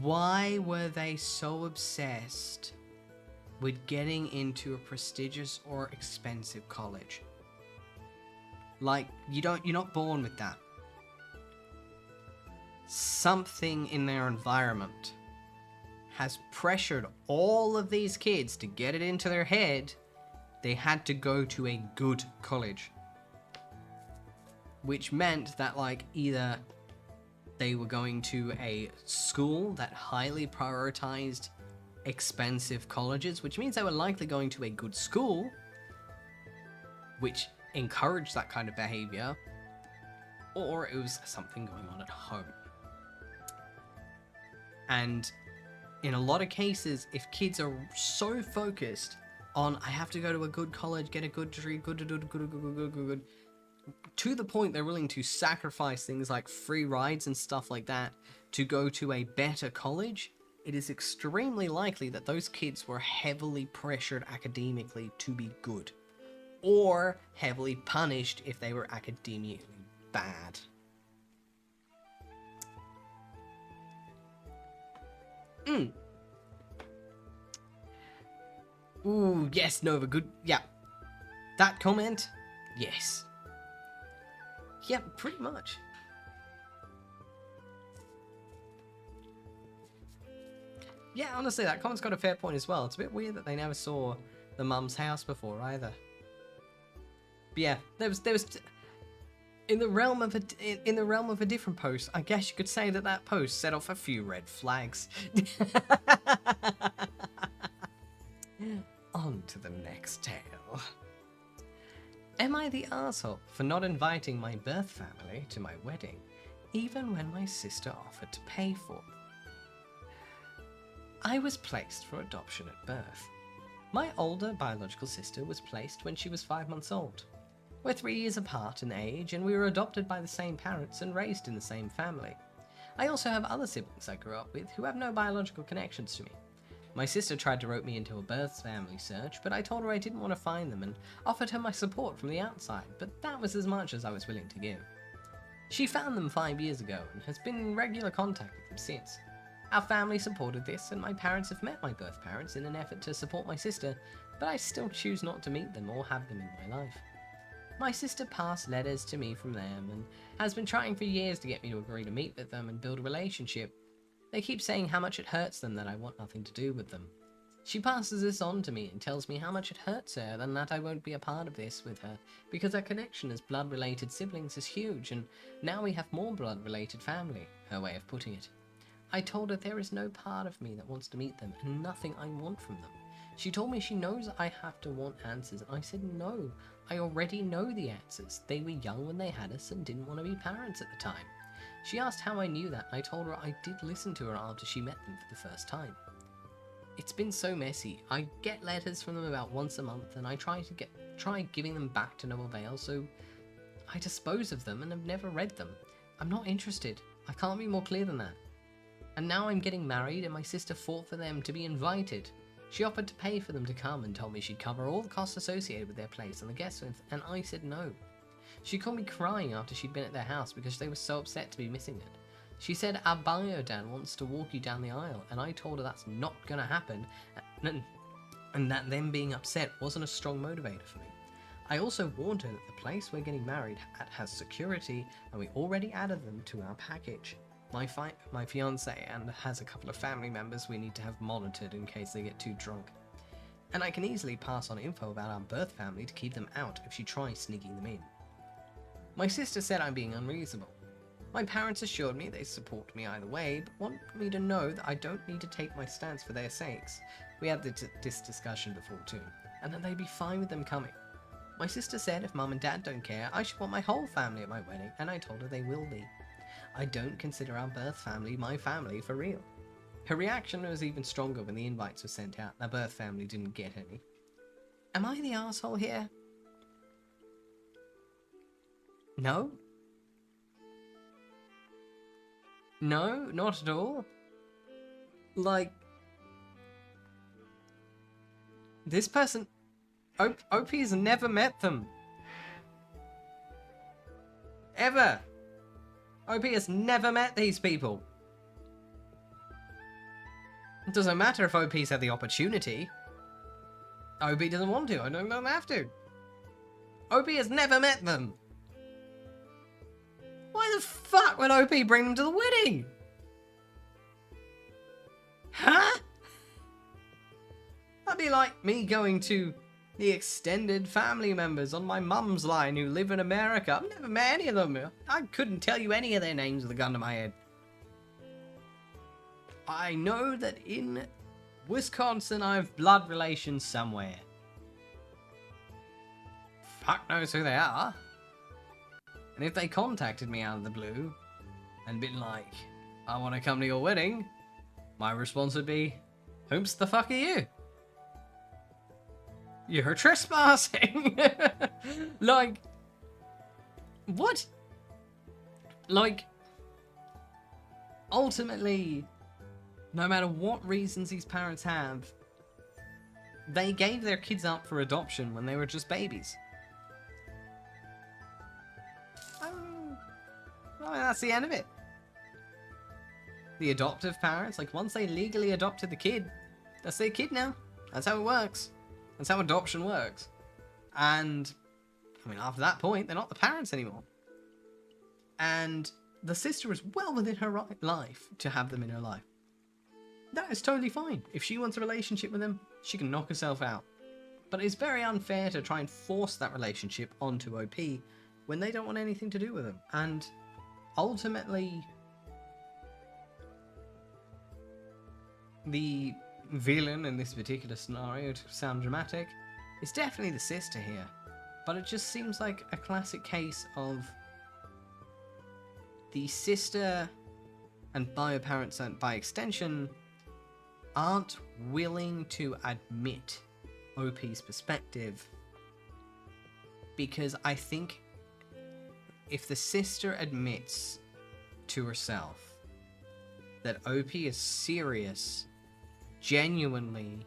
why were they so obsessed with getting into a prestigious or expensive college? Like, you're not born with that. Something in their environment has pressured all of these kids to get it into their head they had to go to a good college. Which meant that, like, either they were going to a school that highly prioritized expensive colleges, which means they were likely going to a good school, which encouraged that kind of behavior, or it was something going on at home. And in a lot of cases, if kids are so focused on, I have to go to a good college, get a good degree, good, to the point they're willing to sacrifice things like free rides and stuff like that to go to a better college, it is extremely likely that those kids were heavily pressured academically to be good, or heavily punished if they were academically bad. Ooh, yes, Nova, good. Yeah. That comment? Yes. Yeah, pretty much. Yeah, honestly, that comment's got a fair point as well. It's a bit weird that they never saw the mum's house before either. But yeah, there was in the realm of a different post, I guess you could say that post set off a few red flags. On to the next tale. Am I the arsehole for not inviting my birth family to my wedding, even when my sister offered to pay for it? I was placed for adoption at birth. My older biological sister was placed when she was 5 months old. We're 3 years apart in age, and we were adopted by the same parents and raised in the same family. I also have other siblings I grew up with who have no biological connections to me. My sister tried to rope me into a birth family search, but I told her I didn't want to find them and offered her my support from the outside, but that was as much as I was willing to give. She found them 5 years ago and has been in regular contact with them since. Our family supported this, and my parents have met my birth parents in an effort to support my sister, but I still choose not to meet them or have them in my life. My sister passed letters to me from them and has been trying for years to get me to agree to meet with them and build a relationship. They keep saying how much it hurts them that I want nothing to do with them. She passes this on to me and tells me how much it hurts her and that I won't be a part of this with her because our connection as blood-related siblings is huge, and now we have more blood-related family, her way of putting it. I told her there is no part of me that wants to meet them and nothing I want from them. She told me she knows I have to want answers, and I said no. I already know the answers. They were young when they had us and didn't want to be parents at the time. She asked how I knew that, and I told her I did listen to her after she met them for the first time. It's been so messy. I get letters from them about once a month, and I try giving them back to no avail, so I dispose of them and have never read them. I'm not interested. I can't be more clear than that. And now I'm getting married, and my sister fought for them to be invited. She offered to pay for them to come and told me she'd cover all the costs associated with their place and the guest list, and I said no. She called me crying after she'd been at their house because they were so upset to be missing it. She said our bio dad wants to walk you down the aisle, and I told her that's not gonna happen, and that them being upset wasn't a strong motivator for me. I also warned her that the place we're getting married at has security, and we already added them to our package. My fiance and has a couple of family members we need to have monitored in case they get too drunk. And I can easily pass on info about our birth family to keep them out if she tries sneaking them in. My sister said I'm being unreasonable. My parents assured me they support me either way, but want me to know that I don't need to take my stance for their sakes. We had this discussion before too, and that they'd be fine with them coming. My sister said if mum and dad don't care, I should want my whole family at my wedding, and I told her they will be. I don't consider our birth family my family for real. Her reaction was even stronger when the invites were sent out. Our birth family didn't get any. Am I the asshole here? No? No, not at all. Like, this person, OP has never met them. Ever. OP has never met these people. It doesn't matter if OP's had the opportunity. OP doesn't want to. I don't have to. OP has never met them. Why the fuck would OP bring them to the wedding? Huh? That'd be like me going to the extended family members on my mum's line who live in America. I've never met any of them. I couldn't tell you any of their names with a gun to my head. I know that in Wisconsin I have blood relations somewhere. Fuck knows who they are. And if they contacted me out of the blue and been like, I want to come to your wedding, my response would be, whom's the fuck are you? You're trespassing. Like, what? Like, ultimately, no matter what reasons these parents have, they gave their kids up for adoption when they were just babies. Well, that's the end of it. The adoptive parents, like, once they legally adopted the kid, that's their kid now. That's how it works. That's how adoption works. And, I mean, after that point, they're not the parents anymore. And the sister is well within her life to have them in her life. That is totally fine. If she wants a relationship with them, she can knock herself out. But it's very unfair to try and force that relationship onto OP when they don't want anything to do with them. And ultimately, the villain in this particular scenario, to sound dramatic, is definitely the sister here. But it just seems like a classic case of the sister and bio parents, and by extension, aren't willing to admit OP's perspective, because I think if the sister admits to herself that OP is serious, genuinely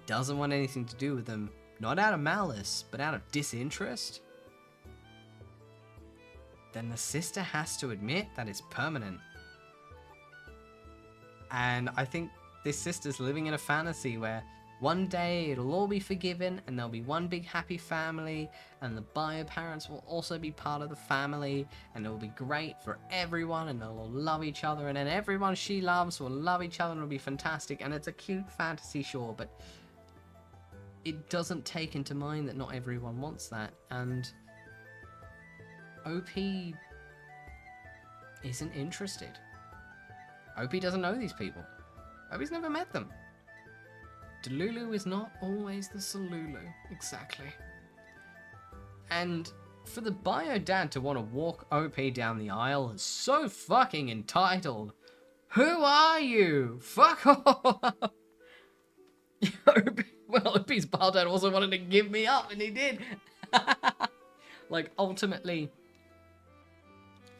doesn't want anything to do with them, not out of malice, but out of disinterest, then the sister has to admit that it's permanent. And I think this sister's living in a fantasy where one day it'll all be forgiven and there'll be one big happy family and the bio parents will also be part of the family and it'll be great for everyone and they'll all love each other and then everyone she loves will love each other and it'll be fantastic. And it's a cute fantasy, sure, but it doesn't take into mind that not everyone wants that, and OP isn't interested. OP doesn't know these people. OP's never met them. Delulu is not always the Salulu. Exactly. And for the bio dad to want to walk OP down the aisle is so fucking entitled. Who are you? Fuck off! Well, OP's bio dad also wanted to give me up, and he did. Like, ultimately,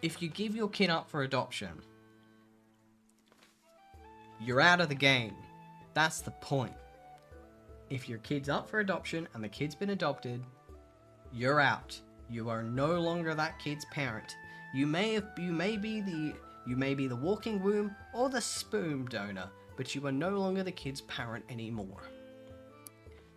if you give your kid up for adoption, you're out of the game. That's the point. If your kid's up for adoption and the kid's been adopted, you're out. You are no longer that kid's parent. You may be the walking womb or the sperm donor, but you are no longer the kid's parent anymore.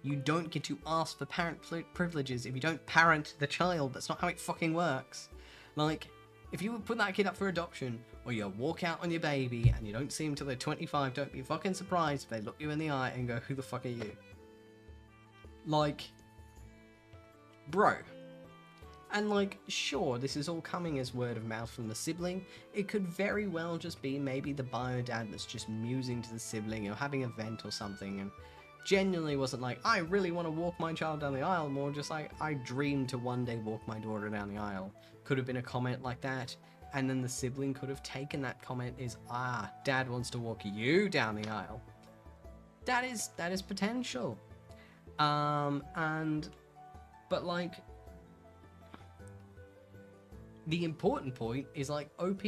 You don't get to ask for parent privileges if you don't parent the child. That's not how it fucking works. Like, if you put that kid up for adoption, or you walk out on your baby and you don't see them till they're 25, don't be fucking surprised if they look you in the eye and go, who the fuck are you? Like, bro. And like, sure, this is all coming as word of mouth from the sibling. It could very well just be maybe the bio dad that's just musing to the sibling or having a vent or something, and genuinely wasn't like, I really want to walk my child down the aisle, more just like, I dream to one day walk my daughter down the aisle. Could have been a comment like that, and then the sibling could have taken that comment as, dad wants to walk you down the aisle. That is potential. But like, the important point is like, OP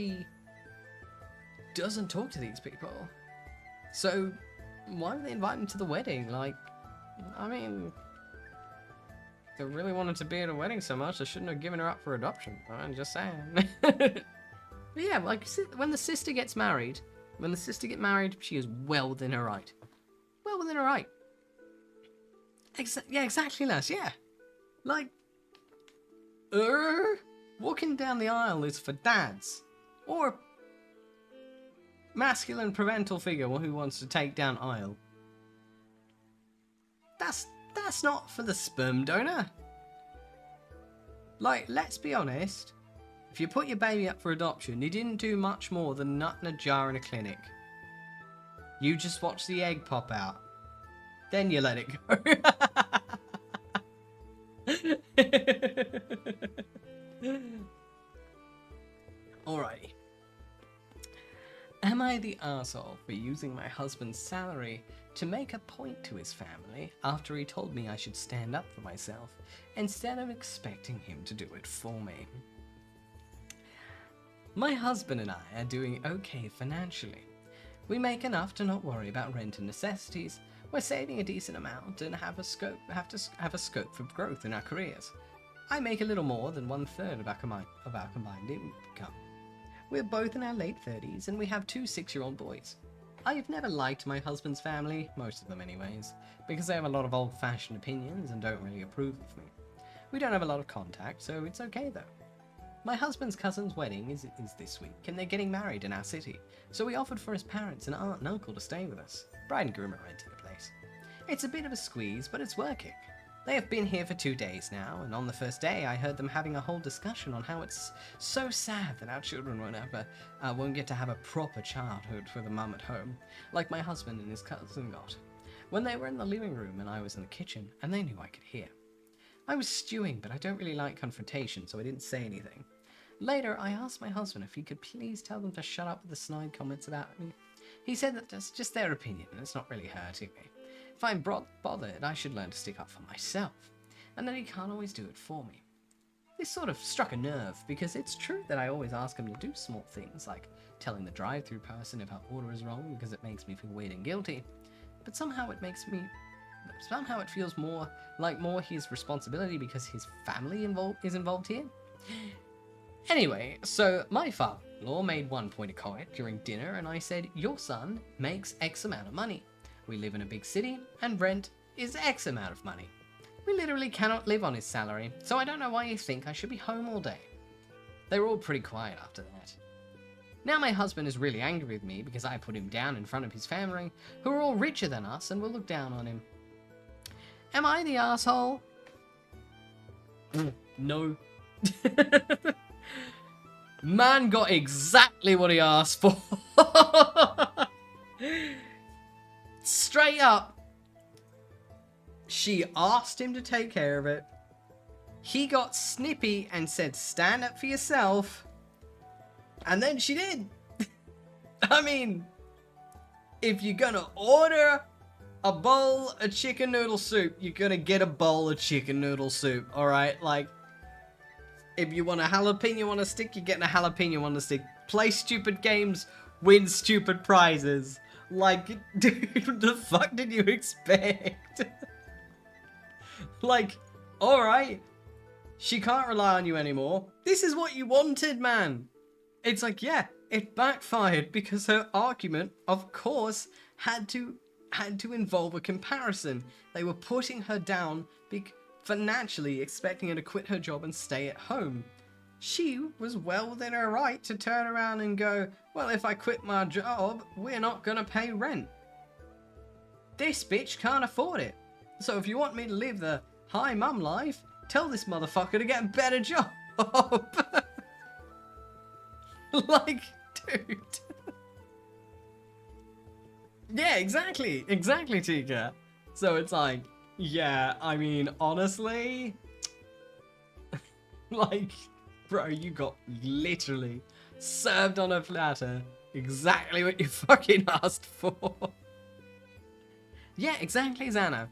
doesn't talk to these people. So why would they invite him to the wedding? Like, I mean, if they really wanted to be at a wedding so much, they shouldn't have given her up for adoption. I'm just saying. But yeah, like, when the sister gets married, she is well within her right. Well within her right. Yeah, exactly, Les, yeah. Like, walking down the aisle is for dads. Or masculine parental figure who wants to take down aisle. That's not for the sperm donor. Like, let's be honest. If you put your baby up for adoption, you didn't do much more than nut in a jar in a clinic. You just watch the egg pop out. Then you let it go. Alrighty. Am I the arsehole for using my husband's salary to make a point to his family after he told me I should stand up for myself instead of expecting him to do it for me? My husband and I are doing okay financially. We make enough to not worry about rent and necessities. We're saving a decent amount and have a scope for growth in our careers. I make a little more than 1/3 of our combined income. We're both in our late 30s and we have 2 6-year-old boys. I've never liked my husband's family, most of them anyways, because they have a lot of old-fashioned opinions and don't really approve of me. We don't have a lot of contact, so it's okay though. My husband's cousin's wedding is this week, and they're getting married in our city, so we offered for his parents and aunt and uncle to stay with us. Bride and groom are renting a place. It's a bit of a squeeze, but it's working. They have been here for 2 days now, and on the first day I heard them having a whole discussion on how it's so sad that our children won't get to have a proper childhood with a mum at home, like my husband and his cousin got. When they were in the living room and I was in the kitchen, and they knew I could hear. I was stewing, but I don't really like confrontation, so I didn't say anything. Later, I asked my husband if he could please tell them to shut up with the snide comments about me. He said that that's just their opinion, and it's not really hurting me. If I'm bothered, I should learn to stick up for myself, and that he can't always do it for me. This sort of struck a nerve, because it's true that I always ask him to do small things, like telling the drive-thru person if our order is wrong, because it makes me feel weird and guilty, but somehow it feels more his responsibility because his family is involved here. Anyway, so my father-in-law made one point of comment during dinner, and I said, your son makes X amount of money. We live in a big city, and rent is X amount of money. We literally cannot live on his salary, so I don't know why you think I should be home all day. They were all pretty quiet after that. Now my husband is really angry with me because I put him down in front of his family, who are all richer than us and will look down on him. Am I the asshole? No. Man got exactly what he asked for. Straight up. She asked him to take care of it. He got snippy and said, stand up for yourself. And then she did. I mean, if you're gonna order a bowl of chicken noodle soup, you're gonna get a bowl of chicken noodle soup, alright? Like, if you want a jalapeno on a stick, you're getting a jalapeno on a stick. Play stupid games, win stupid prizes. Like, dude, what the fuck did you expect? Like, alright, she can't rely on you anymore. This is what you wanted, man. It's like, yeah, it backfired because her argument, of course, had to involve a comparison. They were putting her down financially, expecting her to quit her job and stay at home. She was well within her right to turn around and go, well, if I quit my job, we're not gonna pay rent. This bitch can't afford it. So if you want me to live the high mum life, tell this motherfucker to get a better job. Like, dude. Yeah, exactly, Tika. So it's like, yeah, I mean, honestly, like, bro, you got literally served on a platter exactly what you fucking asked for. Yeah, exactly, Xana.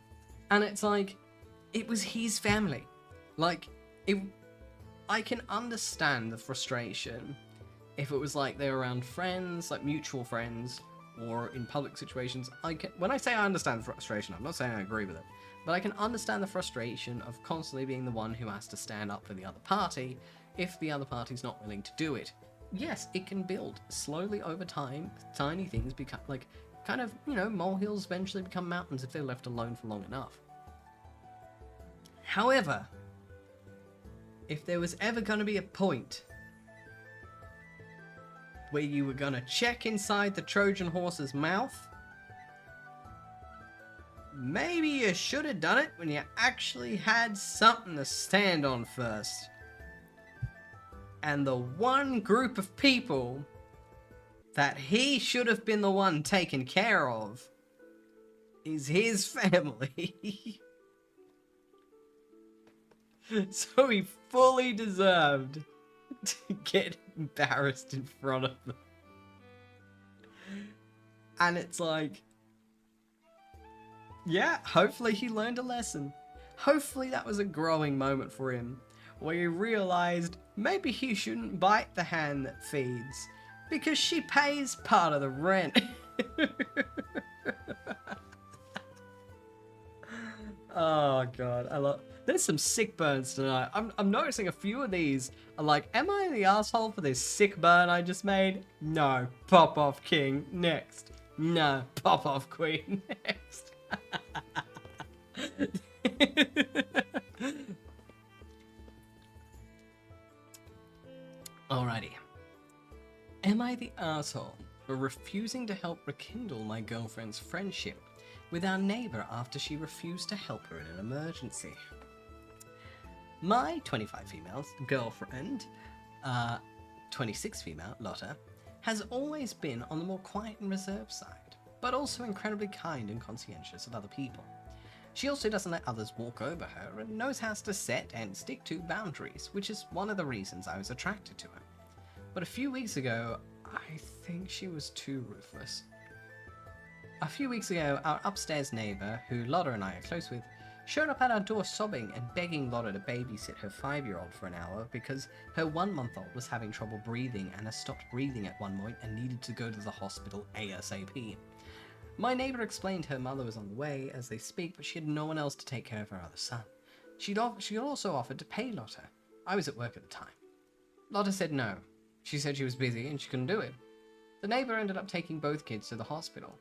And it's like, it was his family. Like, I can understand the frustration if it was like they were around friends, like mutual friends, or in public situations. When I say I understand the frustration, I'm not saying I agree with it, but I can understand the frustration of constantly being the one who has to stand up for the other party if the other party's not willing to do it. Yes, it can build slowly over time. Tiny things become like kind of, you know, molehills eventually become mountains if they're left alone for long enough. However, if there was ever going to be a point where you were going to check inside the Trojan horse's mouth, maybe you should have done it when you actually had something to stand on first. And the one group of people that he should have been the one taken care of is his family. So he fully deserved to get embarrassed in front of them. And it's like, yeah, hopefully he learned a lesson. Hopefully that was a growing moment for him, where he realized maybe he shouldn't bite the hand that feeds, because she pays part of the rent. Oh god, there's some sick burns tonight. I'm noticing a few of these are like, am I the asshole for this sick burn I just made? No. Pop off king. Next. No. Pop off queen. Next. Alrighty. Am I the asshole for refusing to help rekindle my girlfriend's friendship with our neighbour after she refused to help her in an emergency? My 25 female girlfriend, 26 female Lotta, has always been on the more quiet and reserved side, but also incredibly kind and conscientious of other people. She also doesn't let others walk over her and knows how to set and stick to boundaries, which is one of the reasons I was attracted to her. But a few weeks ago, I think she was too ruthless. A few weeks ago, our upstairs neighbour, who Lotta and I are close with, showed up at our door sobbing and begging Lotta to babysit her 5-year-old for an hour because her 1-month-old was having trouble breathing and has stopped breathing at one point and needed to go to the hospital ASAP. My neighbour explained her mother was on the way as they speak, but she had no one else to take care of her other son. She also offered to pay Lotta. I was at work at the time. Lotta said no. She said she was busy and she couldn't do it. The neighbour ended up taking both kids to the hospital.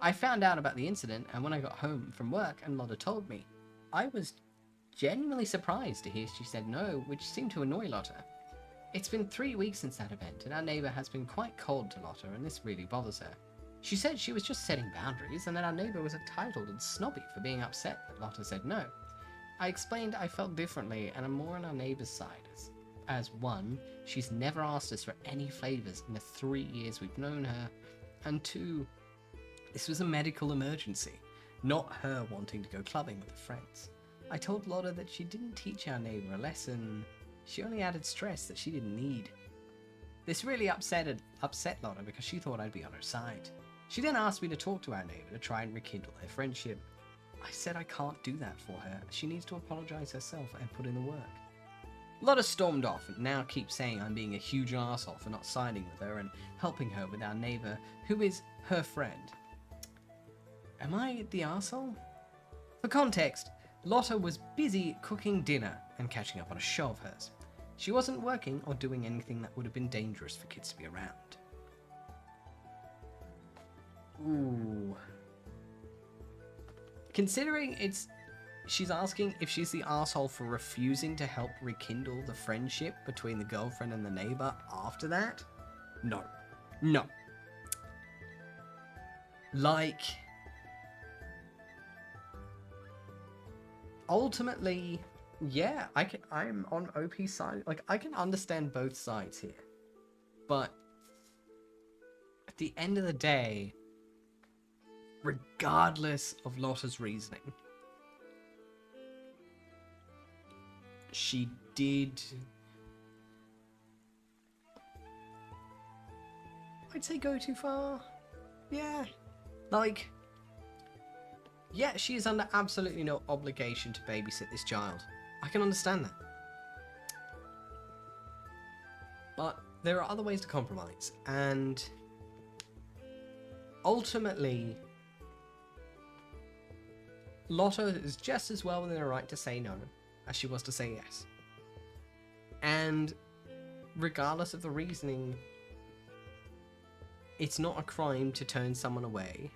I found out about the incident, and when I got home from work and Lotta told me, I was genuinely surprised to hear she said no, which seemed to annoy Lotta. It's been 3 weeks since that event, and our neighbour has been quite cold to Lotta, and this really bothers her. She said she was just setting boundaries, and that our neighbour was entitled and snobby for being upset that Lotta said no. I explained I felt differently, and I'm more on our neighbour's side, as one, she's never asked us for any favours in the 3 years we've known her, and two, this was a medical emergency. not her wanting to go clubbing with her friends. I told Lotta that she didn't teach our neighbor a lesson, she only added stress that she didn't need. This really upset Lotta because she thought I'd be on her side. She then asked me to talk to our neighbor to try and rekindle their friendship. I said I can't do that for her. She needs to apologize herself and put in the work. Lotta stormed off and now keeps saying I'm being a huge arsehole for not siding with her and helping her with our neighbor, who is her friend. Am I the arsehole? For context, Lotta was busy cooking dinner and catching up on a show of hers. She wasn't working or doing anything that would have been dangerous for kids to be around. Ooh. Considering she's asking if she's the arsehole for refusing to help rekindle the friendship between the girlfriend and the neighbor after that? No. No. Like, ultimately, yeah, I'm on OP's side. Like, I can understand both sides here. But at the end of the day, regardless of Lotta's reasoning, she did, I'd say, go too far. Yeah. Like, yeah, she is under absolutely no obligation to babysit this child. I can understand that. But there are other ways to compromise, and ultimately, Lotta is just as well within her right to say no as she was to say yes. And regardless of the reasoning, it's not a crime to turn someone away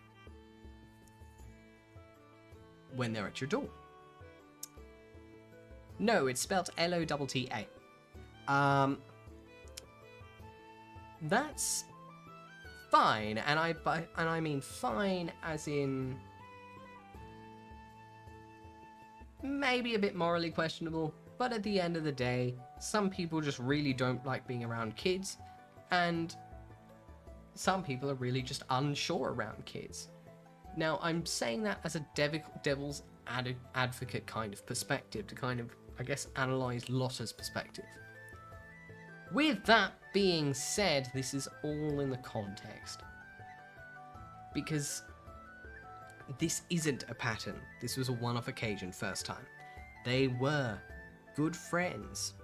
when they're at your door. No, it's spelled L-O-T-T-A. That's fine, and I mean fine as in maybe a bit morally questionable, but at the end of the day, some people just really don't like being around kids, and some people are really just unsure around kids. Now, I'm saying that as a devil's advocate kind of perspective, to kind of, I guess, analyze Lotta's perspective. With that being said, this is all in the context, because this isn't a pattern. This was a one-off occasion, first time. They were good friends.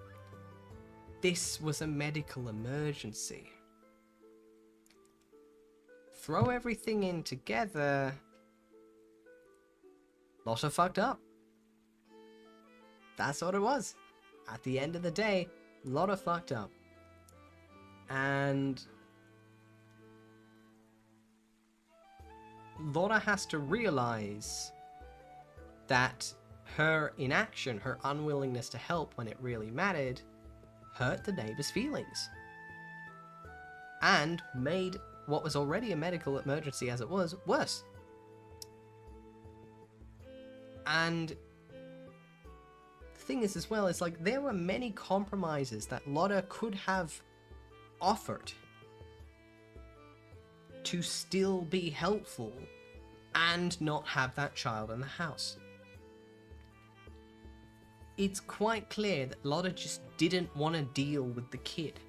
This was a medical emergency. Throw everything in together, Lotta fucked up. That's what it was. At the end of the day, Lotta fucked up. And Lotta has to realize that her inaction, her unwillingness to help when it really mattered, hurt the neighbor's feelings. And made what was already a medical emergency as it was, worse. And the thing is as well, is like there were many compromises that Lotta could have offered to still be helpful and not have that child in the house. It's quite clear that Lotta just didn't want to deal with the kid.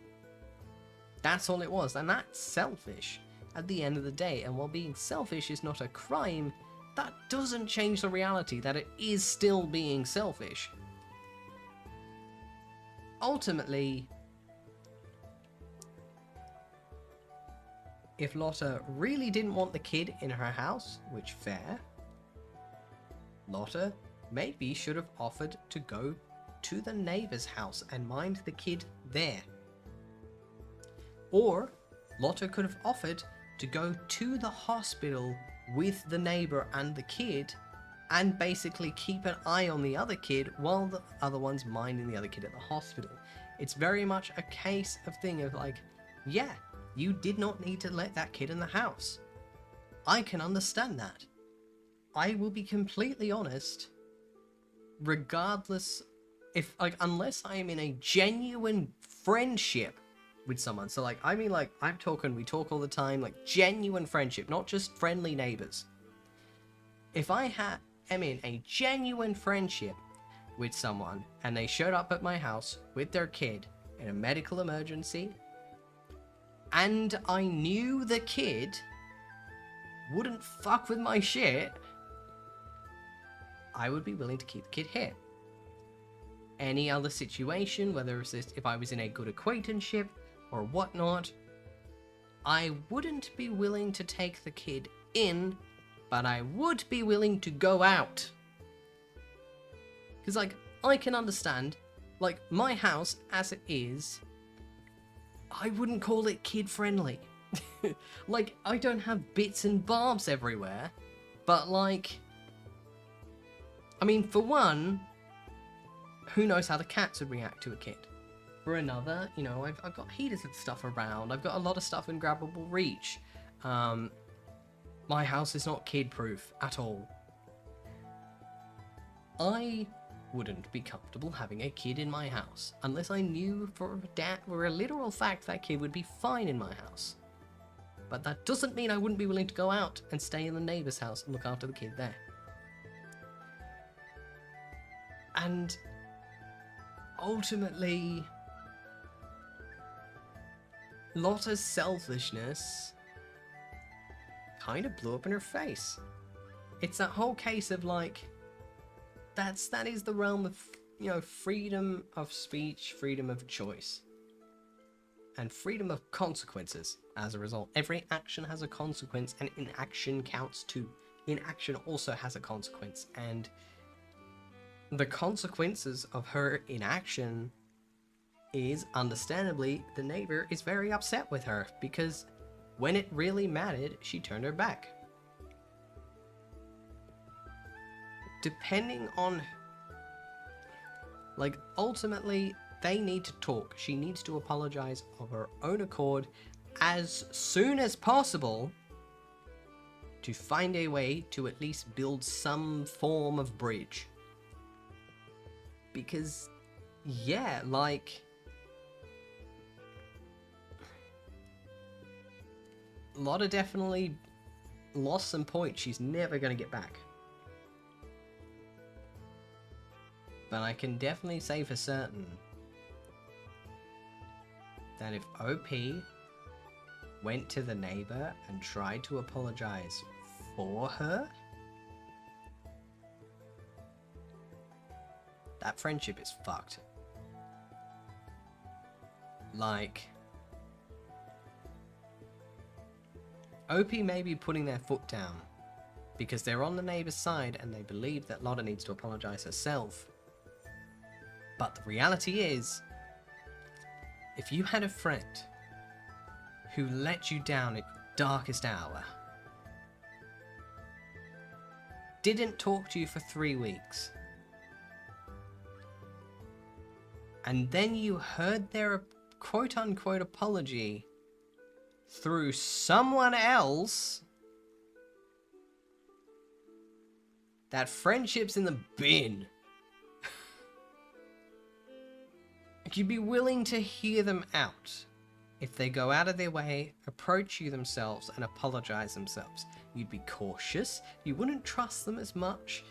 That's all it was, and that's selfish at the end of the day. And while being selfish is not a crime, that doesn't change the reality that it is still being selfish. Ultimately, if Lotta really didn't want the kid in her house, which fair, Lotta maybe should have offered to go to the neighbor's house and mind the kid there. Or Lotta could have offered to go to the hospital with the neighbor and the kid and basically keep an eye on the other kid while the other one's minding the other kid at the hospital. It's very much a case of thing of like, yeah, you did not need to let that kid in the house. I can understand that. I will be completely honest, regardless if, like, unless I am in a genuine friendship with someone. So like, I mean, like, we talk all the time, like genuine friendship, not just friendly neighbors. if I am in a genuine friendship with someone and they showed up at my house with their kid in a medical emergency, and I knew the kid wouldn't fuck with my shit, I would be willing to keep the kid here. Any other situation, whether it's if I was in a good acquaintanceship or whatnot, I wouldn't be willing to take the kid in, but I would be willing to go out. Because, like, I can understand, like, my house as it is, I wouldn't call it kid-friendly. Like, I don't have bits and barbs everywhere, but, like, I mean, for one, who knows how the cats would react to a kid? For another, you know, I've got heaters and stuff around. I've got a lot of stuff in grabbable reach. My house is not kid-proof at all. I wouldn't be comfortable having a kid in my house unless I knew for a literal fact that kid would be fine in my house. But that doesn't mean I wouldn't be willing to go out and stay in the neighbor's house and look after the kid there. And ultimately, Lotta's selfishness kind of blew up in her face. It's that whole case of, like, that is the realm of, you know, freedom of speech, freedom of choice, and freedom of consequences as a result. Every action has a consequence, and inaction counts too. Inaction also has a consequence, and the consequences of her inaction is, understandably, the neighbor is very upset with her, because when it really mattered, she turned her back. Depending on, like, ultimately, they need to talk. She needs to apologize of her own accord as soon as possible to find a way to at least build some form of bridge. Because, yeah, like, Lotta definitely lost some points she's never going to get back. But I can definitely say for certain that if OP went to the neighbor and tried to apologize for her, that friendship is fucked. Like, OP may be putting their foot down because they're on the neighbor's side and they believe that Lotta needs to apologize herself. But the reality is, if you had a friend who let you down at your darkest hour, didn't talk to you for 3 weeks, and then you heard their quote-unquote apology through someone else, that friendship's in the bin. You'd be willing to hear them out if they go out of their way, approach you themselves, and apologize themselves. You'd be cautious, you wouldn't trust them as much,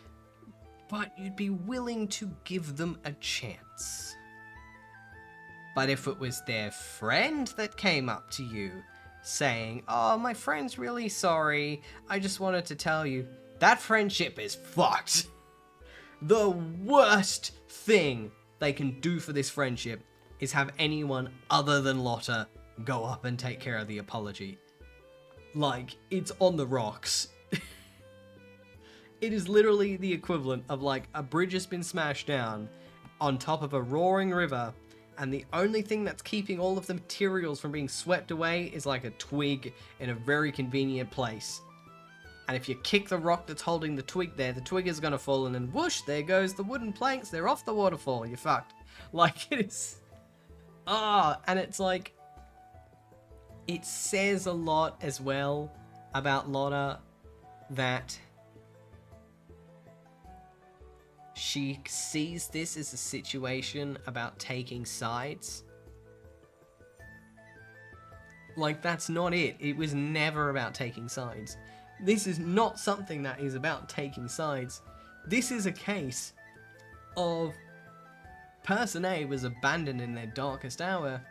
but you'd be willing to give them a chance. But if it was their friend that came up to you saying, "Oh, my friend's really sorry, I just wanted to tell you," that friendship is fucked. The worst thing they can do for this friendship is have anyone other than Lotta go up and take care of the apology. Like, it's on the rocks. It is literally the equivalent of, like, a bridge has been smashed down on top of a roaring river, and the only thing that's keeping all of the materials from being swept away is like a twig in a very convenient place. And if you kick the rock that's holding the twig there, the twig is going to fall, and then whoosh, there goes the wooden planks, they're off the waterfall, you're fucked. Like, it is... and it's like... It says a lot as well about Lotta that she sees this as a situation about taking sides. Like, that's not it. It was never about taking sides. This is not something that is about taking sides. This is a case of person A was abandoned in their darkest hour,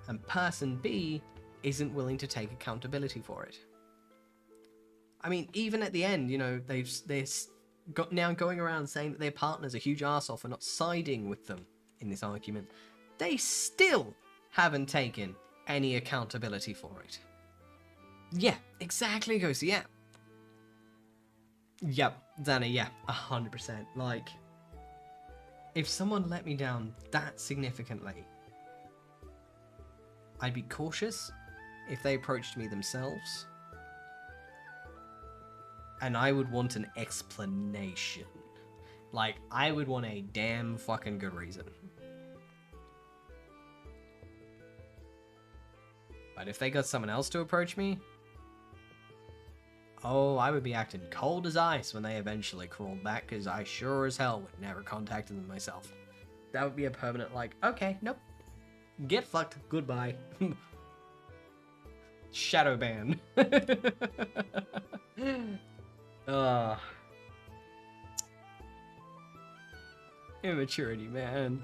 and person B isn't willing to take accountability for it. I mean, even at the end, you know, they're now going around saying that their partner's a huge arsehole for not siding with them in this argument. They still haven't taken any accountability for it. Yeah, exactly, Ghosty, yeah. Yep, Danny, yeah, 100%. Like, if someone let me down that significantly, I'd be cautious if they approached me themselves. And I would want an explanation. Like, I would want a damn fucking good reason. But if they got someone else to approach me, oh, I would be acting cold as ice when they eventually crawled back, because I sure as hell would never contact them myself. That would be a permanent, like, okay, nope. Get fucked, goodbye. Shadow ban. Immaturity, man.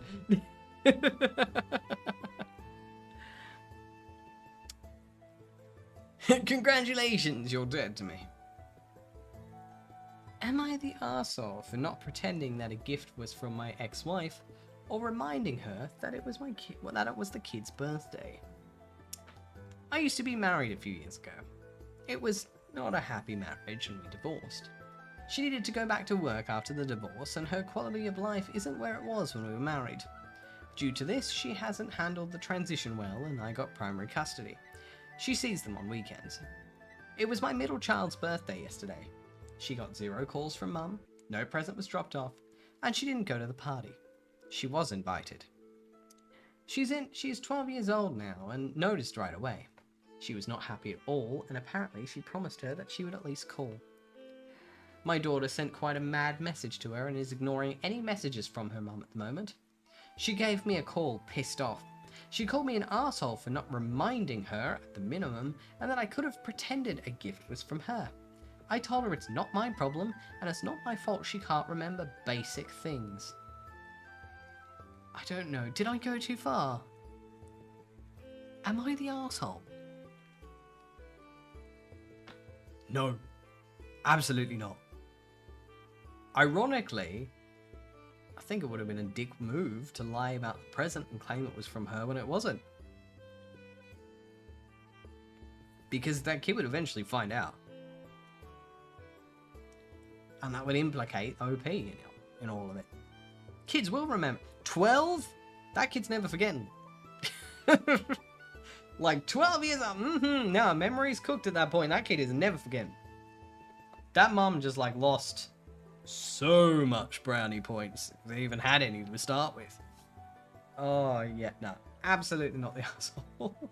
Congratulations, you're dead to me. Am I the arsehole for not pretending that a gift was from my ex-wife, or reminding her that it was that it was the kid's birthday? I used to be married a few years ago. It was not a happy marriage and we divorced. She needed to go back to work after the divorce, and her quality of life isn't where it was when we were married. Due to this, she hasn't handled the transition well, and I got primary custody. She sees them on weekends. It was my middle child's birthday yesterday. She got 0 calls from Mum, no present was dropped off, and she didn't go to the party. She was invited. She is 12 years old now and noticed right away. She was not happy at all, and apparently she promised her that she would at least call. My daughter sent quite a mad message to her and is ignoring any messages from her mum at the moment. She gave me a call, pissed off. She called me an arsehole for not reminding her, at the minimum, and that I could have pretended a gift was from her. I told her it's not my problem, and it's not my fault she can't remember basic things. I don't know, did I go too far? Am I the arsehole? No, absolutely not. Ironically, I think it would have been a dick move to lie about the present and claim it was from her when it wasn't. Because that kid would eventually find out. And that would implicate OP in all of it. Kids will remember. 12? That kid's never forgetting. Like 12 years old. No, memory's cooked at that point. That kid is never forgetting. That mom just like lost so much brownie points. If they even had any to start with. Oh, yeah, no. Absolutely not the asshole.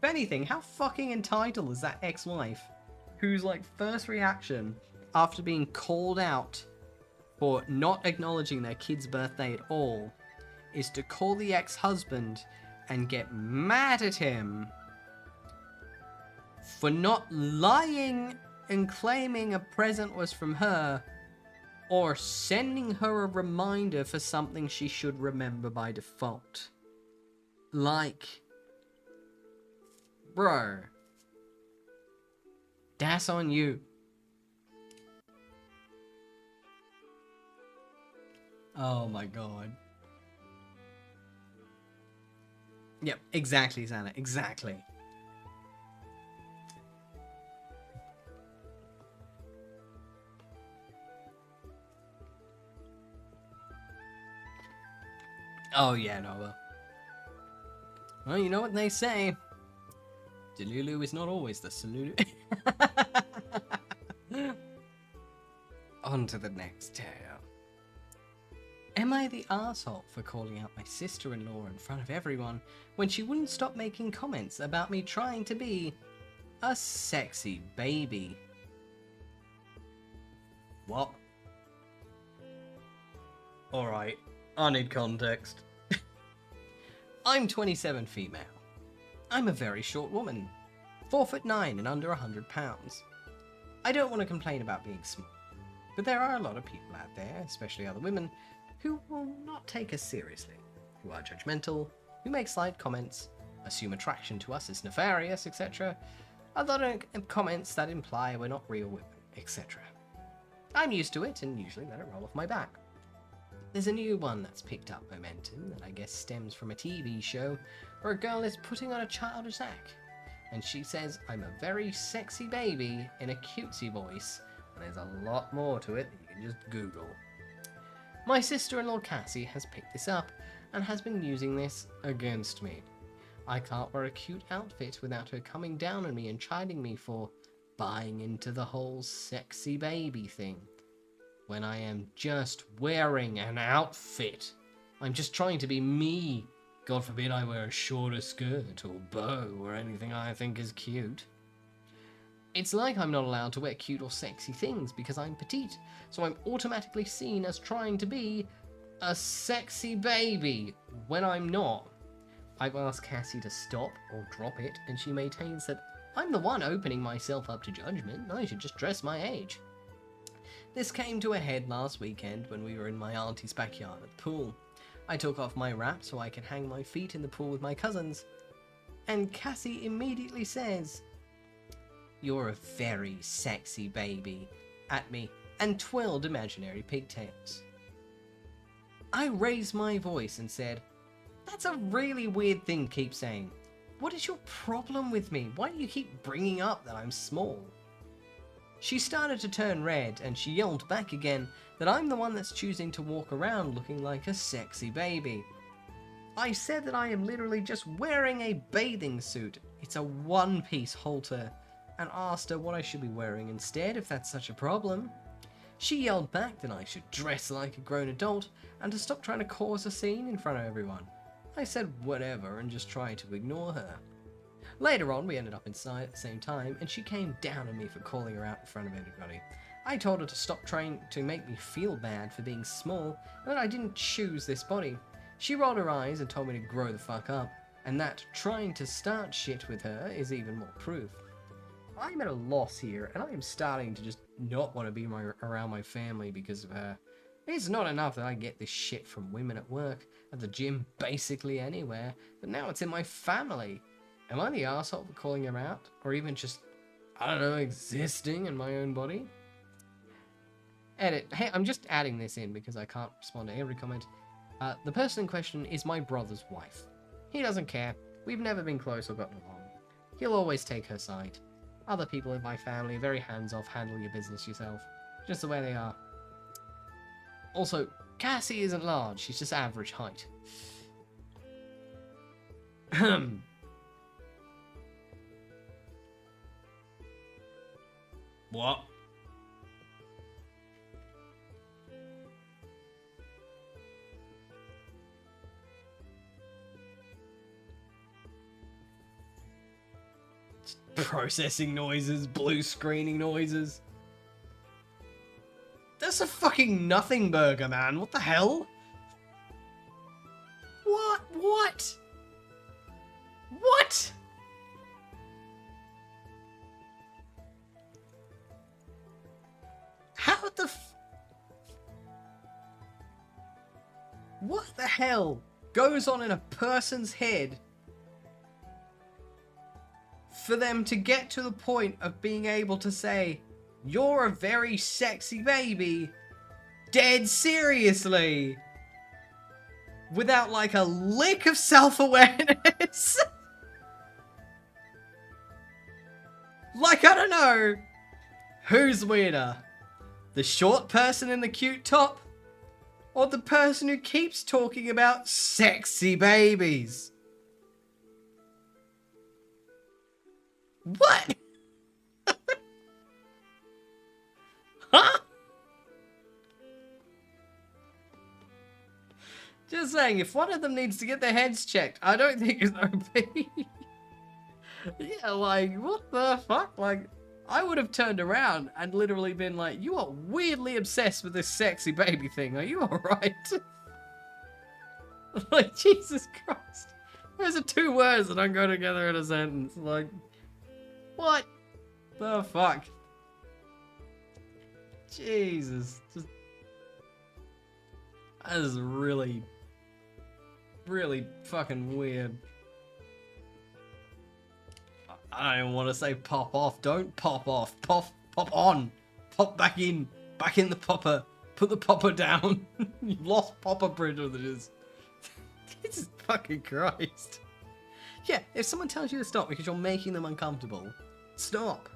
If anything, how fucking entitled is that ex-wife whose like first reaction after being called out for not acknowledging their kid's birthday at all is to call the ex-husband and get mad at him for not lying and claiming a present was from her, or sending her a reminder for something she should remember by default. Like, bro, that's on you. Oh my god. Yep, exactly, Xana, exactly. Oh yeah, no, well, you know what they say. Delulu is not always the Salulu. On to the next tale. Am I the arsehole for calling out my sister-in-law in front of everyone when she wouldn't stop making comments about me trying to be a sexy baby? What? Alright, I need context. I'm 27 female. I'm a very short woman, 4'9" and under 100 pounds. I don't want to complain about being small, but there are a lot of people out there, especially other women, who will not take us seriously, who are judgmental, who make slight comments, assume attraction to us is nefarious, etc. A lot of comments that imply we're not real women, etc. I'm used to it and usually let it roll off my back. There's a new one that's picked up momentum that I guess stems from a TV show where a girl is putting on a childish act, and she says I'm a very sexy baby in a cutesy voice, and there's a lot more to it that you can just Google. My sister-in-law Cassie has picked this up and has been using this against me. I can't wear a cute outfit without her coming down on me and chiding me for buying into the whole sexy baby thing, when I am just wearing an outfit. I'm just trying to be me. God forbid I wear a shorter skirt or bow or anything I think is cute. It's like I'm not allowed to wear cute or sexy things because I'm petite, so I'm automatically seen as trying to be a sexy baby when I'm not. I've asked Cassie to stop or drop it, and she maintains that I'm the one opening myself up to judgment, I should just dress my age. This came to a head last weekend when we were in my auntie's backyard at the pool. I took off my wrap so I could hang my feet in the pool with my cousins, and Cassie immediately says, "You're a very sexy baby," at me, and twirled imaginary pigtails. I raised my voice and said, "That's a really weird thing to keep saying. What is your problem with me? Why do you keep bringing up that I'm small?" She started to turn red and she yelled back again that I'm the one that's choosing to walk around looking like a sexy baby. I said that I am literally just wearing a bathing suit. It's a one-piece halter, and asked her what I should be wearing instead if that's such a problem. She yelled back that I should dress like a grown adult and to stop trying to cause a scene in front of everyone. I said whatever and just tried to ignore her. Later on, we ended up inside at the same time, and she came down on me for calling her out in front of everybody. I told her to stop trying to make me feel bad for being small, and that I didn't choose this body. She rolled her eyes and told me to grow the fuck up, and that trying to start shit with her is even more proof. I'm at a loss here, and I am starting to just not want to be around my family because of her. It's not enough that I get this shit from women at work, at the gym, basically anywhere, but now it's in my family. Am I the asshole for calling her out? Or even just, I don't know, existing in my own body? Edit. Hey, I'm just adding this in because I can't respond to every comment. The person in question is my brother's wife. He doesn't care. We've never been close or gotten along. He'll always take her side. Other people in my family are very hands-off, handle your business yourself. Just the way they are. Also, Cassie isn't large, she's just average height. What? Processing noises, blue screening noises. That's a fucking nothing burger, man. What the hell? What? What? What? How the what the hell goes on in a person's head for them to get to the point of being able to say, "You're a very sexy baby," dead seriously, without like a lick of self-awareness? Like, I don't know, who's weirder? The short person in the cute top? Or the person who keeps talking about sexy babies? What? Huh? Just saying, if one of them needs to get their heads checked, I don't think it's OP. Yeah, like, what the fuck? Like, I would have turned around and literally been like, "You are weirdly obsessed with this sexy baby thing. Are you alright?" Like, Jesus Christ. Those are two words that don't go together in a sentence. Like, what the fuck? Jesus. That is really, really fucking weird. I don't want to say pop off. Don't pop off. Pop on. Pop back in. Back in the popper. Put the popper down. You've lost popper privileges. Jesus fucking Christ. Yeah, if someone tells you to stop because you're making them uncomfortable, stop.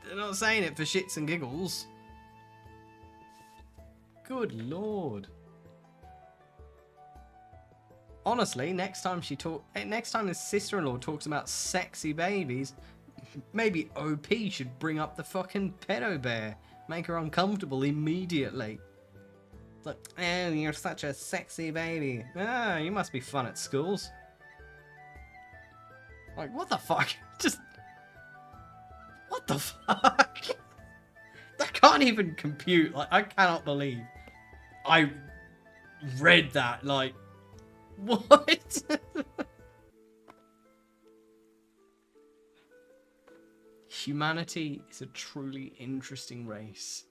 They're not saying it for shits and giggles. Good lord. Honestly, next time his sister-in-law talks about sexy babies, maybe OP should bring up the fucking pedo bear. Make her uncomfortable immediately. It's like, oh, you're such a sexy baby. Ah, you must be fun at schools. Like, what the fuck? Just... What the fuck? That can't even compute. Like, I cannot believe I read that. Like, what? Humanity is a truly interesting race.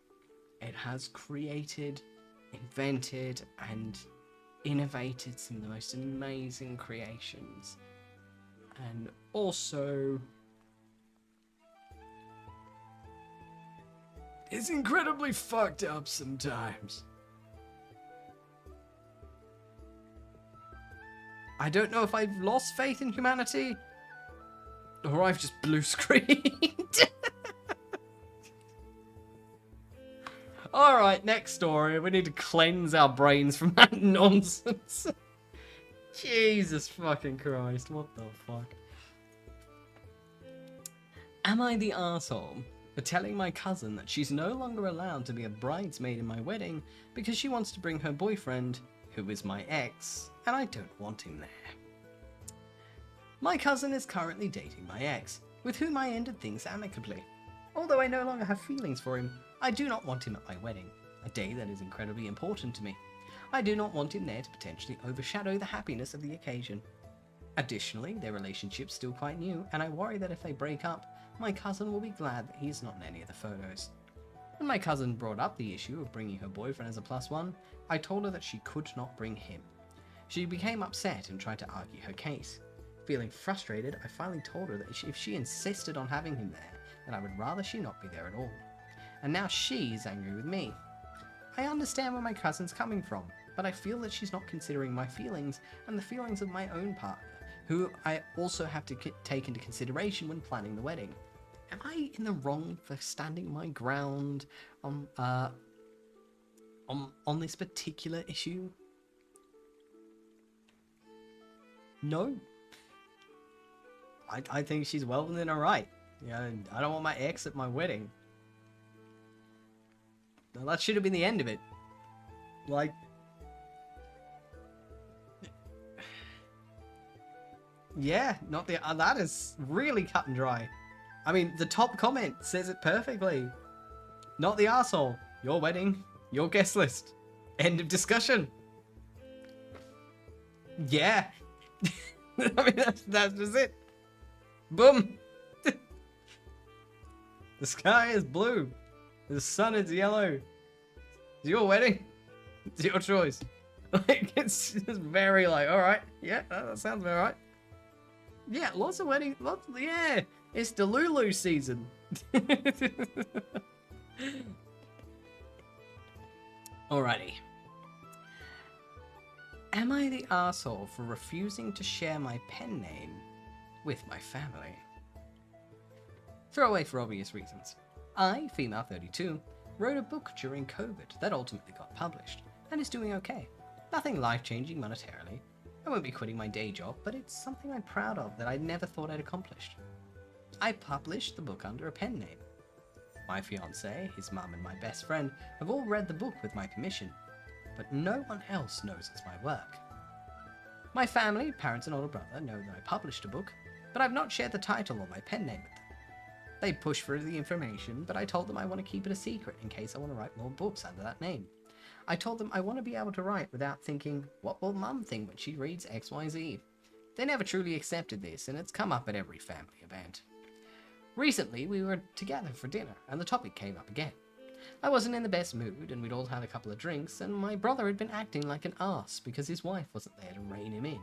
It has created, invented, and innovated some of the most amazing creations. And also, it's incredibly fucked up sometimes. I don't know if I've lost faith in humanity, or I've just blue screened. Alright, next story. We need to cleanse our brains from that nonsense. Jesus fucking Christ, what the fuck? Am I the arsehole for telling my cousin that she's no longer allowed to be a bridesmaid in my wedding because she wants to bring her boyfriend, who is my ex, and I don't want him there? My cousin is currently dating my ex, with whom I ended things amicably. Although I no longer have feelings for him, I do not want him at my wedding, a day that is incredibly important to me. I do not want him there to potentially overshadow the happiness of the occasion. Additionally, their relationship's still quite new, and I worry that if they break up, my cousin will be glad that he is not in any of the photos. When my cousin brought up the issue of bringing her boyfriend as a +1, I told her that she could not bring him. She became upset and tried to argue her case. Feeling frustrated, I finally told her that if she insisted on having him there, then I would rather she not be there at all. And now she's angry with me. I understand where my cousin's coming from, but I feel that she's not considering my feelings and the feelings of my own partner, who I also have to take into consideration when planning the wedding. Am I in the wrong for standing my ground on this particular issue? No. I think she's well within her right. Yeah, I don't want my ex at my wedding. That should have been the end of it. Like, yeah, not the. That is really cut and dry. I mean, the top comment says it perfectly. Not the arsehole. Your wedding, your guest list. End of discussion. Yeah. I mean, that's just it. Boom. The sky is blue. The sun is yellow. It's your wedding. It's your choice. Like, it's just very like, all right, yeah, that sounds about right. Yeah, lots of weddings. Yeah, it's the Lulu season. Alrighty. Am I the arsehole for refusing to share my pen name with my family? Throwaway for obvious reasons. I, female 32, wrote a book during COVID that ultimately got published, and is doing okay. Nothing life-changing monetarily. I won't be quitting my day job, but it's something I'm proud of that I never thought I'd accomplished. I published the book under a pen name. My fiancé, his mum, and my best friend have all read the book with my permission, but no one else knows it's my work. My family, parents and older brother know that I published a book, but I've not shared the title or my pen name with them. They pushed for the information, but I told them I want to keep it a secret in case I want to write more books under that name. I told them I want to be able to write without thinking, what will mum think when she reads XYZ? They never truly accepted this, and it's come up at every family event. Recently, we were together for dinner, and the topic came up again. I wasn't in the best mood, and we'd all had a couple of drinks, and my brother had been acting like an arse because his wife wasn't there to rein him in.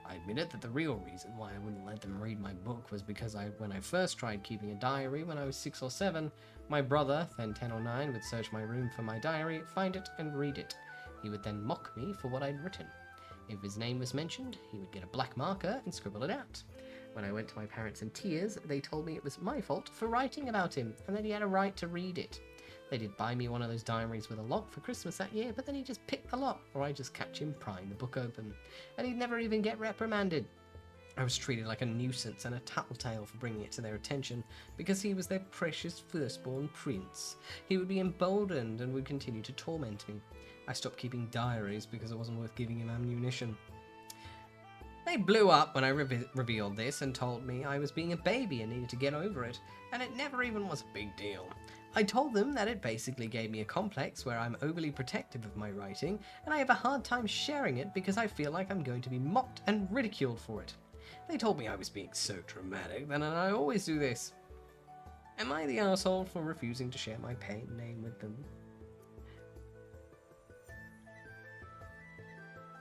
I admitted that the real reason why I wouldn't let them read my book was because when I first tried keeping a diary when I was 6 or 7, my brother, then 10 or 9, would search my room for my diary, find it, and read it. He would then mock me for what I'd written. If his name was mentioned, he would get a black marker and scribble it out. When I went to my parents in tears, they told me it was my fault for writing about him, and that he had a right to read it. They did buy me one of those diaries with a lock for Christmas that year, but then he'd just pick the lock, or I'd just catch him prying the book open, and he'd never even get reprimanded. I was treated like a nuisance and a tattletale for bringing it to their attention, because he was their precious firstborn prince. He would be emboldened and would continue to torment me. I stopped keeping diaries because it wasn't worth giving him ammunition. They blew up when I revealed this and told me I was being a baby and needed to get over it, and it never even was a big deal. I told them that it basically gave me a complex where I'm overly protective of my writing, and I have a hard time sharing it because I feel like I'm going to be mocked and ridiculed for it. They told me I was being so dramatic, and I always do this. Am I the arsehole for refusing to share my pen name with them?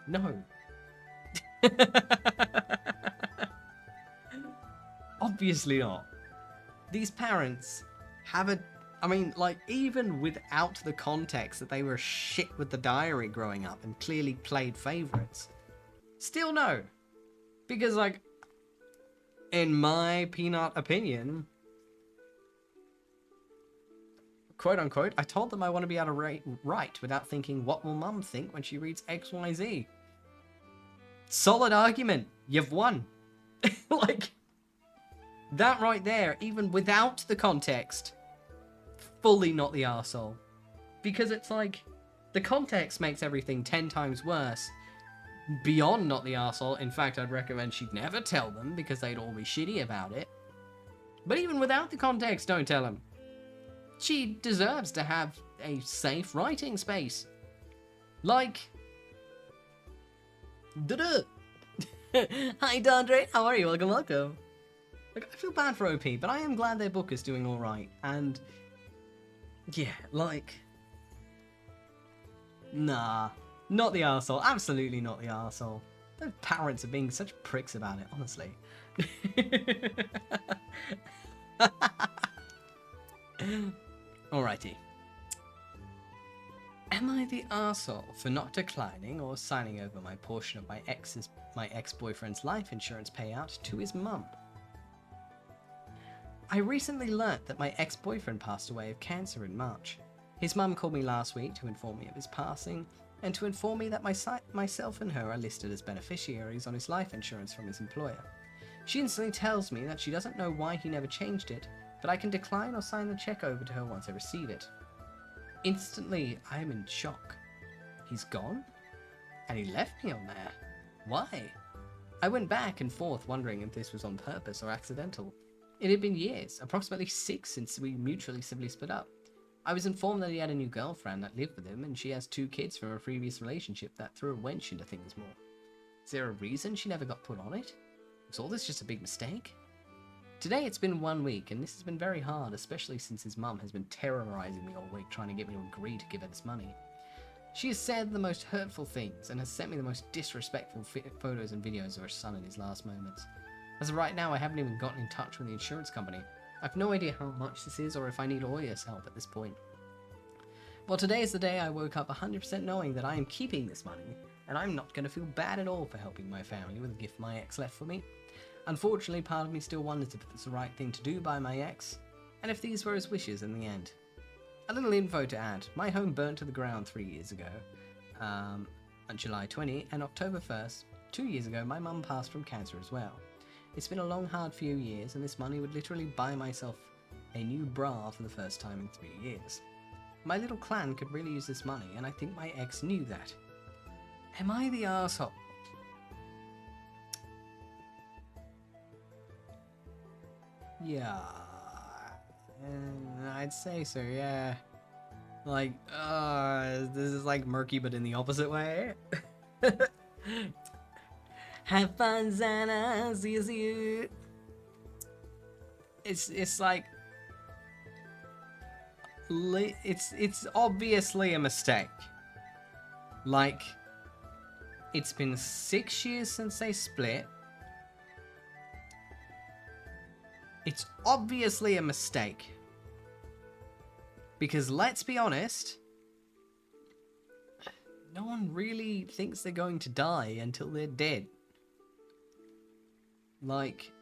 No. Obviously not. These parents have even without the context that they were shit with the diary growing up and clearly played favourites, still no. Because, in my peanut opinion, quote unquote, I told them I want to be able to write without thinking, what will mum think when she reads XYZ? Solid argument. You've won. That right there, even without the context, fully not the arsehole. Because it's the context makes everything 10 times worse. Beyond not the arsehole. In fact, I'd recommend she'd never tell them because they'd all be shitty about it. But even without the context, don't tell them. She deserves to have a safe writing space. Duh-duh. Hi, Dondre. How are you? Welcome. I feel bad for OP, but I am glad their book is doing alright. And, yeah, nah. Not the arsehole. Absolutely not the arsehole. Those parents are being such pricks about it, honestly. Alrighty. Am I the arsehole for not declining or signing over my portion of my ex-boyfriend's life insurance payout to his mum? I recently learnt that my ex-boyfriend passed away of cancer in March. His mum called me last week to inform me of his passing, and to inform me that myself and her are listed as beneficiaries on his life insurance from his employer. She instantly tells me that she doesn't know why he never changed it, but I can decline or sign the check over to her once I receive it. Instantly, I am in shock. He's gone? And he left me on there. Why? I went back and forth wondering if this was on purpose or accidental. It had been years, approximately 6 since we mutually civilly split up. I was informed that he had a new girlfriend that lived with him, and she has 2 kids from a previous relationship that threw a wench into things more. Is there a reason she never got put on it? Was all this just a big mistake? Today it's been 1 week, and this has been very hard, especially since his mum has been terrorizing me all week trying to get me to agree to give her this money. She has said the most hurtful things, and has sent me the most disrespectful photos and videos of her son in his last moments. As of right now, I haven't even gotten in touch with the insurance company. I have no idea how much this is or if I need lawyer's help at this point. Well, today is the day I woke up 100% knowing that I am keeping this money, and I'm not going to feel bad at all for helping my family with a gift my ex left for me. Unfortunately, part of me still wonders if it's the right thing to do by my ex, and if these were his wishes in the end. A little info to add. My home burnt to the ground 3 years ago, on July 20, and October 1st, 2 years ago, my mum passed from cancer as well. It's been a long, hard few years, and this money would literally buy myself a new bra for the first time in 3 years. My little clan could really use this money, and I think my ex knew that. Am I the arsehole? Yeah. I'd say so, yeah. This is murky, but in the opposite way. Have fun, Zana. See you. It's it's obviously a mistake. Like, it's been 6 years since they split. It's obviously a mistake. Because let's be honest, no one really thinks they're going to die until they're dead. Like,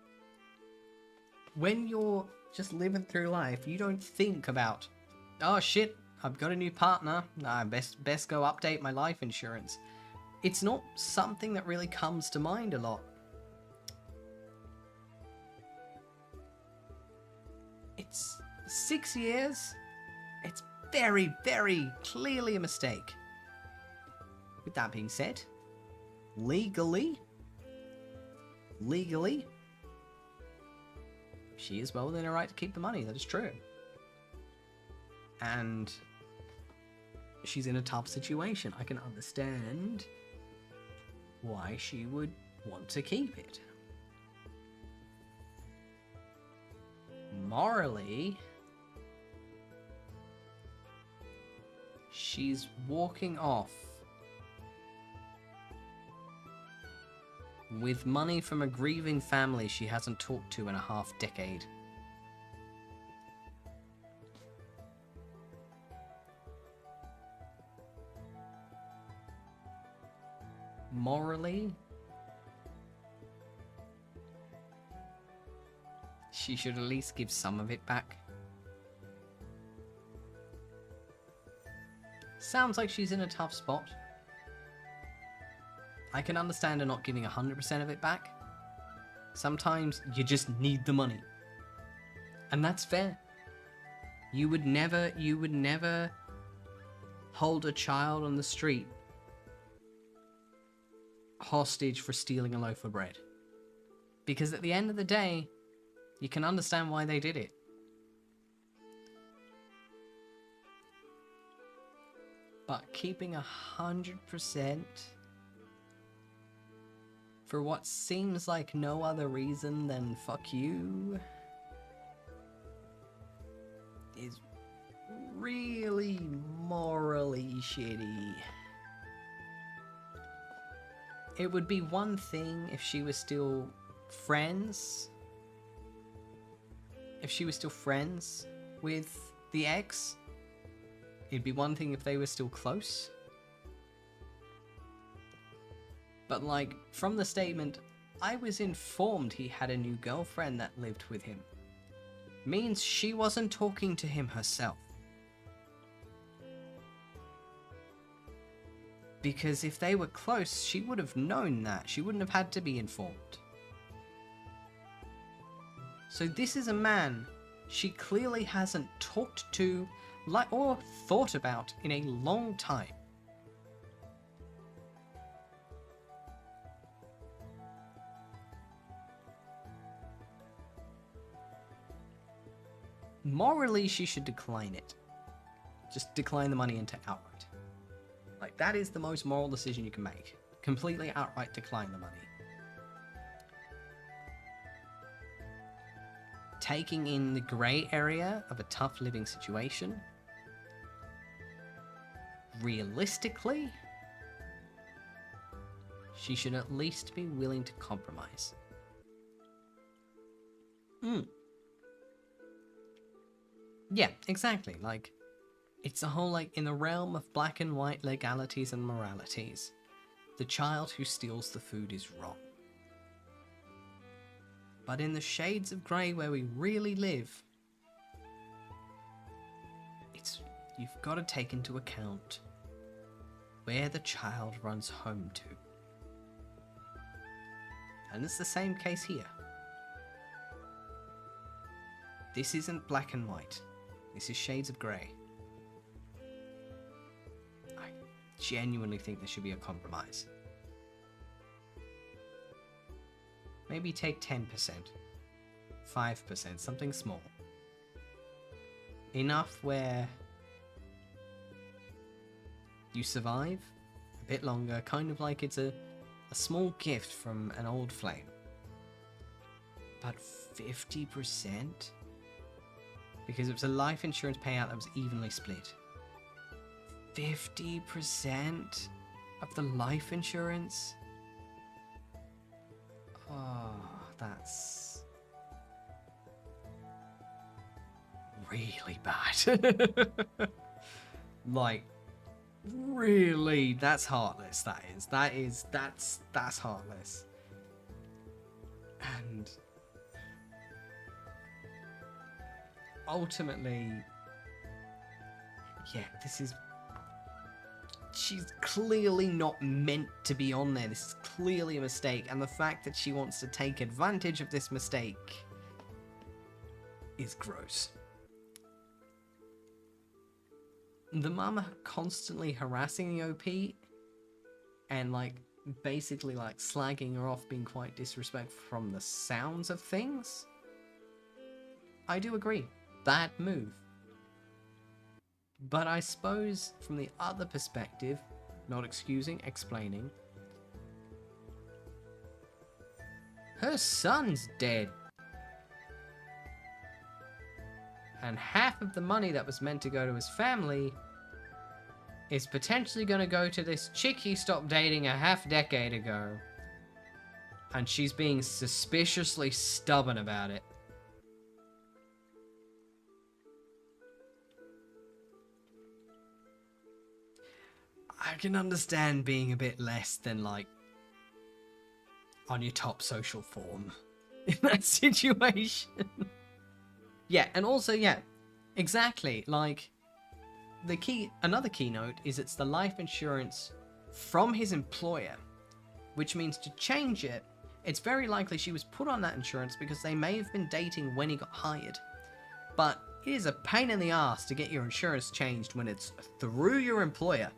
when you're just living through life, you don't think about, oh shit, I've got a new partner, I best go update my life insurance. It's not something that really comes to mind a lot. It's 6 years. It's very, very clearly a mistake. With that being said, legally, she is well within her right to keep the money. That is true. And she's in a tough situation. I can understand why she would want to keep it. Morally, she's walking off with money from a grieving family she hasn't talked to in a half-decade. Morally, she should at least give some of it back. Sounds like she's in a tough spot. I can understand her not giving 100% of it back. Sometimes you just need the money. And that's fair. You would never hold a child on the street hostage for stealing a loaf of bread. Because at the end of the day, you can understand why they did it. But keeping 100% for what seems like no other reason than fuck you is really morally shitty. It would be one thing if she was still friends. If she was still friends with the ex. It'd be one thing if they were still close. But like, from the statement, I was informed he had a new girlfriend that lived with him. Means she wasn't talking to him herself. Because if they were close, she would have known that. She wouldn't have had to be informed. So this is a man she clearly hasn't talked to or thought about in a long time. Morally, she should decline it. Just decline the money into outright. Like, that is the most moral decision you can make. Completely outright decline the money. Taking in the grey area of a tough living situation. Realistically, she should at least be willing to compromise. Yeah, exactly. Like, it's a whole, like, in the realm of black and white legalities and moralities, the child who steals the food is wrong. But in the shades of grey where we really live, you've got to take into account where the child runs home to. And it's the same case here. This isn't black and white. This is shades of grey. I genuinely think there should be a compromise. Maybe take 10%, 5%, something small. Enough where you survive a bit longer, kind of like it's a small gift from an old flame. But 50%? because it was a life insurance payout that was evenly split. 50% of the life insurance? Oh, that's really bad. Like, really, that's heartless. That's heartless. And ultimately, yeah, she's clearly not meant to be on there. This is clearly a mistake, and the fact that she wants to take advantage of this mistake is gross. The mum constantly harassing the OP and like basically like slagging her off, being quite disrespectful from the sounds of things. I do agree. Bad move. But I suppose from the other perspective, not excusing, explaining, her son's dead. And half of the money that was meant to go to his family is potentially going to go to this chick he stopped dating a half-decade ago. And she's being suspiciously stubborn about it. I can understand being a bit less than, like, on your top social form in that situation. Yeah, and also, yeah, exactly, like, another keynote is it's the life insurance from his employer, which means to change it, it's very likely she was put on that insurance because they may have been dating when he got hired. But it is a pain in the ass to get your insurance changed when it's through your employer.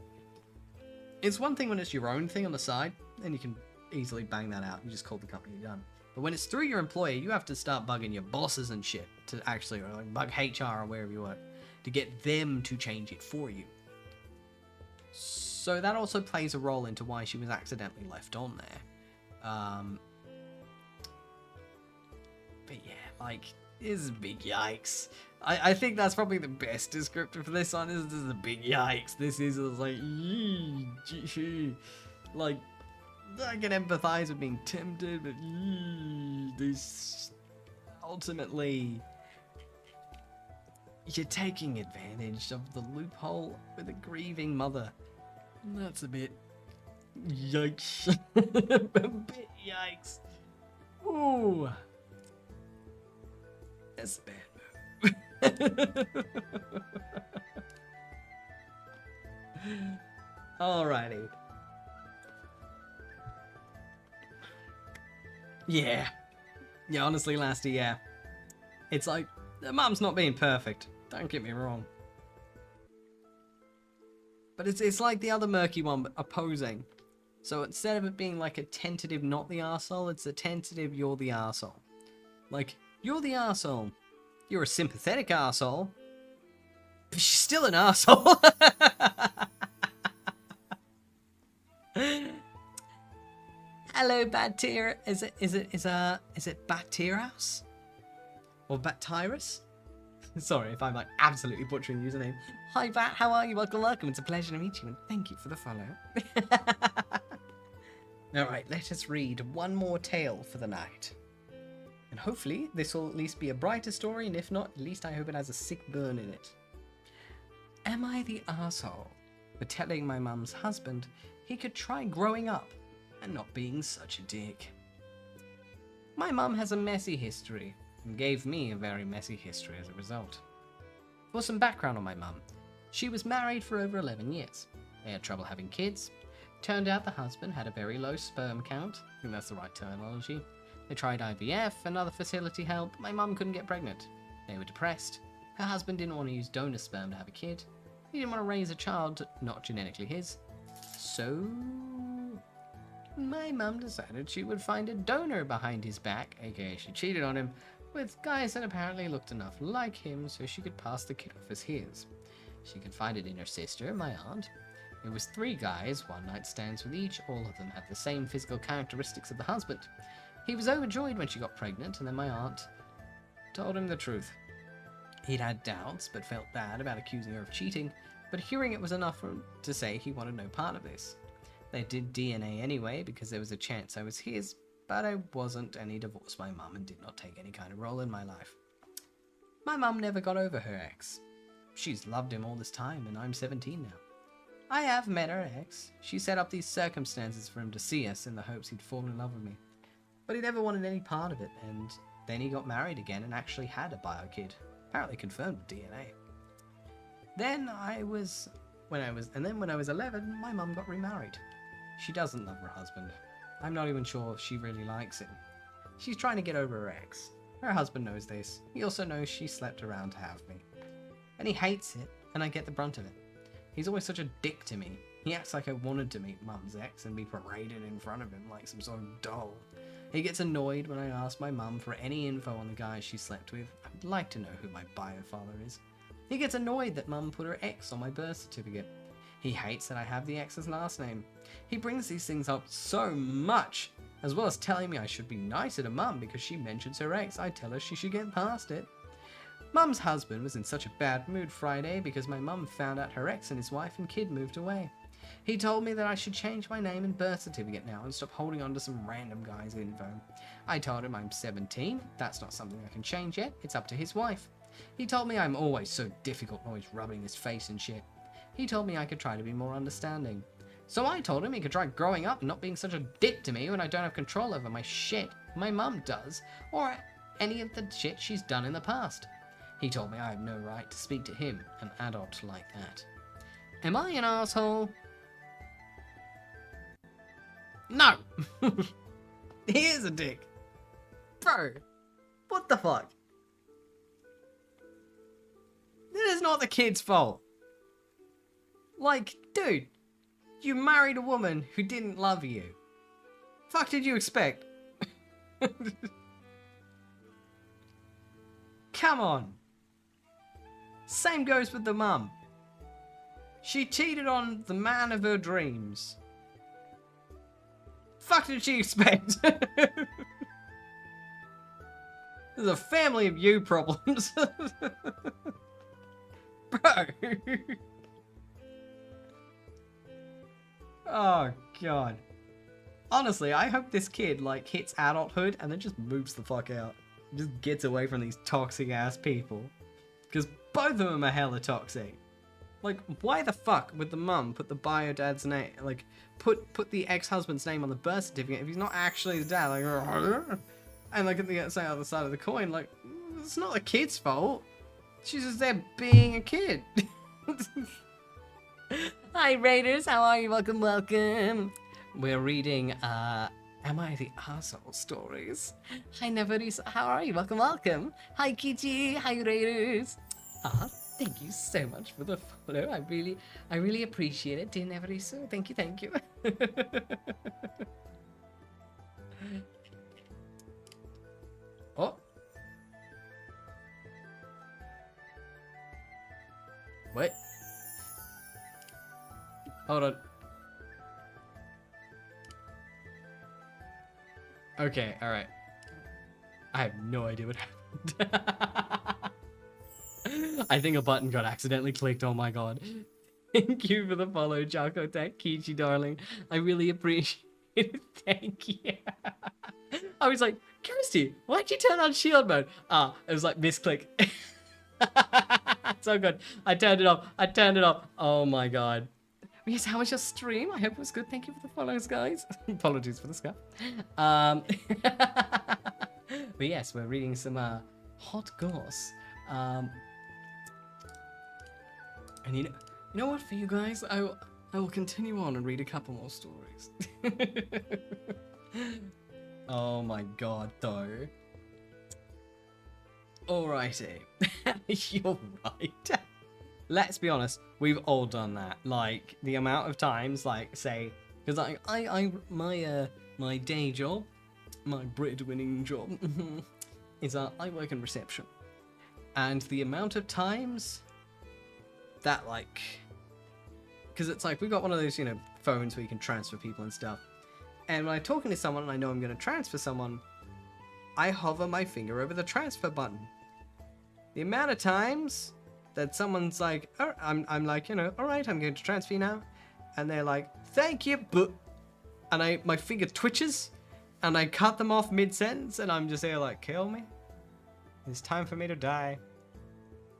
It's one thing when it's your own thing on the side, and you can easily bang that out and just call the company done. But when it's through your employer, you have to start bugging your bosses and shit to actually, or like bug HR or wherever you work, to get them to change it for you. So that also plays a role into why she was accidentally left on there. But yeah, like, this is a big yikes. I think that's probably the best descriptor for this one. This is a big yikes. This is like, like, I can empathize with being tempted, but this ultimately, you're taking advantage of the loophole with a grieving mother. And that's a bit yikes. A bit yikes. Ooh. That's a bad move. Alrighty. Yeah. Yeah, honestly, Lasty, yeah. It's like, the mum's not being perfect. Don't get me wrong. But it's like the other murky one, but opposing. So instead of it being like a tentative not the arsehole, it's a tentative you're the arsehole. Like, you're the arsehole. You're a sympathetic arsehole. But she's still an arsehole. Hello, Bacteria. Is it Bacterias? Or Bactyrus? Sorry if I'm like absolutely butchering the username. Hi Bat, how are you? Welcome. It's a pleasure to meet you and thank you for the follow. Alright, let us read one more tale for the night. And hopefully this will at least be a brighter story, and if not, at least I hope it has a sick burn in it. Am I the arsehole for telling my mum's husband he could try growing up and not being such a dick? My mum has a messy history, and gave me a very messy history as a result. For some background on my mum, she was married for over 11 years. They had trouble having kids. Turned out the husband had a very low sperm count. I think that's the right terminology. They tried IVF and other fertility help. My mum couldn't get pregnant. They were depressed. Her husband didn't want to use donor sperm to have a kid. He didn't want to raise a child not genetically his. So my mum decided she would find a donor behind his back, aka she cheated on him, with guys that apparently looked enough like him so she could pass the kid off as his. She confided in her sister, my aunt. It was 3 guys, one night stands with each, all of them had the same physical characteristics of the husband. He was overjoyed when she got pregnant, and then my aunt told him the truth. He'd had doubts, but felt bad about accusing her of cheating, but hearing it was enough for him to say he wanted no part of this. They did DNA anyway, because there was a chance I was his, but I wasn't, and he divorced my mum and did not take any kind of role in my life. My mum never got over her ex. She's loved him all this time, and I'm 17 now. I have met her ex. She set up these circumstances for him to see us in the hopes he'd fall in love with me. But he never wanted any part of it, and then he got married again and actually had a bio kid. Apparently confirmed with DNA. When I was 11, my mum got remarried. She doesn't love her husband. I'm not even sure if she really likes him. She's trying to get over her ex. Her husband knows this. He also knows she slept around to have me. And he hates it, and I get the brunt of it. He's always such a dick to me. He acts like I wanted to meet Mum's ex and be paraded in front of him like some sort of doll. He gets annoyed when I ask my mum for any info on the guy she slept with. I'd like to know who my bio father is. He gets annoyed that Mum put her ex on my birth certificate. He hates that I have the ex's last name. He brings these things up so much, as well as telling me I should be nicer to Mum because she mentions her ex. I tell her she should get past it. Mum's husband was in such a bad mood Friday because my mum found out her ex and his wife and kid moved away. He told me that I should change my name and birth certificate now and stop holding on to some random guy's info. I told him I'm 17, that's not something I can change yet, it's up to his wife. He told me I'm always so difficult, always rubbing his face and shit. He told me I could try to be more understanding. So I told him he could try growing up and not being such a dick to me when I don't have control over my shit. My mum does, or any of the shit she's done in the past. He told me I have no right to speak to him, an adult like that. Am I an asshole? No! He is a dick. Bro, what the fuck? It is not the kid's fault. Like, dude, you married a woman who didn't love you. Fuck did you expect? Come on. Same goes with the mum. She cheated on the man of her dreams. Fuck did she expect? There's a family of you problems. Bro. Oh, God. Honestly, I hope this kid, like, hits adulthood and then just moves the fuck out. Just gets away from these toxic-ass people. Because both of them are hella toxic. Like, why the fuck would the mum put the bio dad's name, like, put the ex-husband's name on the birth certificate if he's not actually the dad? Like, and like at the other side of the coin, like, it's not the kid's fault. She's just there being a kid. Hi Raiders, how are you? Welcome, welcome. We're reading Am I the Arsehole stories. Hi Neveris, how are you? Welcome, welcome. Hi Kitty, hi Raiders. Thank you so much for the follow. I really appreciate it, dear Neveriso. Thank you, thank you. Oh. What? Hold on. Okay, alright. I have no idea what happened. I think a button got accidentally clicked, oh my god. Thank you for the follow, Jaco Tech, Kichi darling. I really appreciate it, thank you. I was like, Kirsty, why'd you turn on shield mode? It was like misclick. So good. I turned it off. Oh my god. Yes, how was your stream? I hope it was good. Thank you for the follows, guys. Apologies for the scuff. But yes, we're reading some hot goss. And you know what? For you guys, I will continue on and read a couple more stories. Oh my god, though. Alrighty. You're right. Let's be honest, we've all done that. Like, the amount of times, like, say, because my day job, my breadwinning job, is I work in reception. And the amount of times that, like, because it's like, we've got one of those, you know, phones where you can transfer people and stuff. And when I'm talking to someone and I know I'm going to transfer someone, I hover my finger over the transfer button. The amount of times that someone's like, oh, I'm like, all right, I'm going to transfer you now. And they're like, thank you, but... And my finger twitches, and I cut them off mid-sentence, and I'm just here like, kill me. It's time for me to die.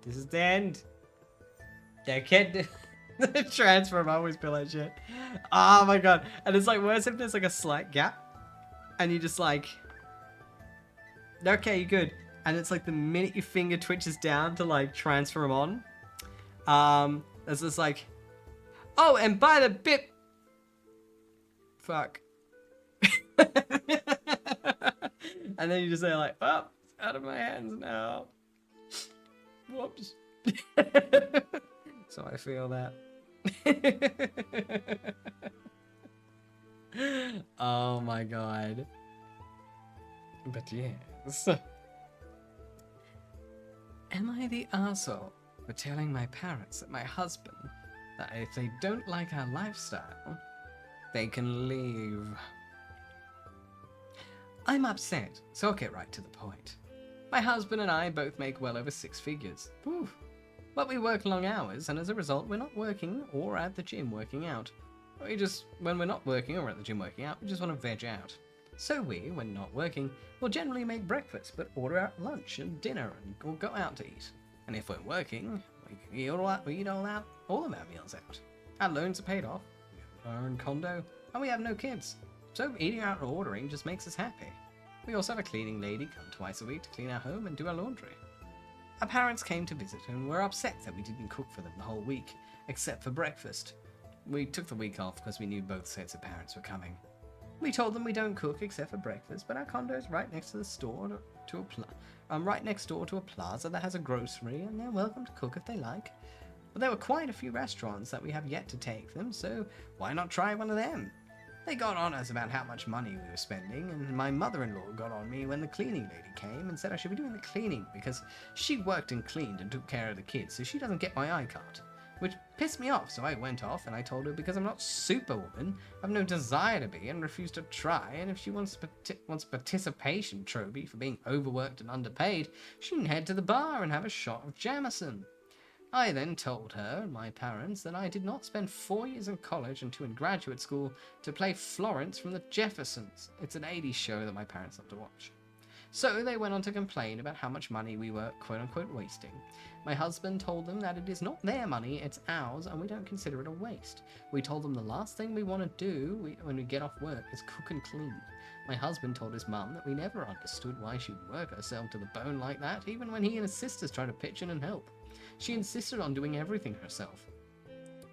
This is the end. They can't the transfer, I always feel like shit. Oh my god. And it's like, worse if there's like a slight gap, and you just like... Okay, you're good. And it's like the minute your finger twitches down to like transfer them on, there's this like, oh, and by the bit, fuck. And then you just say like, oh, it's out of my hands now. Whoops. So I feel that. Oh my god. But yes. Am I the arsehole for telling my parents that my husband, that if they don't like our lifestyle, they can leave? I'm upset, so I'll get right to the point. My husband and I both make well over 6 figures. Whew. But we work long hours, and as a result, we're not working or at the gym working out. When we're not working or at the gym working out, we just want to veg out. So we, when not working, will generally make breakfast, but order out lunch and dinner or go out to eat. And if we're working, we eat all of our meals out. Our loans are paid off, we have our own condo, and we have no kids. So eating out and ordering just makes us happy. We also have a cleaning lady come twice a week to clean our home and do our laundry. Our parents came to visit and were upset that we didn't cook for them the whole week, except for breakfast. We took the week off because we knew both sets of parents were coming. We told them we don't cook except for breakfast, but our condo is right next to the store right next door to a plaza that has a grocery, and they're welcome to cook if they like. But there were quite a few restaurants that we have yet to take them, so why not try one of them? They got on us about how much money we were spending, and my mother-in-law got on me when the cleaning lady came and said I should be doing the cleaning because she worked and cleaned and took care of the kids, so she doesn't get my iCard. Which pissed me off, so I went off and I told her because I'm not Superwoman, I've no desire to be and refuse to try, and if she wants a participation trophy for being overworked and underpaid, she can head to the bar and have a shot of Jameson. I then told her and my parents that I did not spend 4 years in college and 2 in graduate school to play Florence from the Jeffersons. It's an 80s show that my parents love to watch. So they went on to complain about how much money we were quote-unquote wasting. My husband told them that it is not their money, it's ours, and we don't consider it a waste. We told them the last thing we want to do when we get off work is cook and clean. My husband told his mum that we never understood why she would work herself to the bone like that, even when he and his sisters tried to pitch in and help. She insisted on doing everything herself.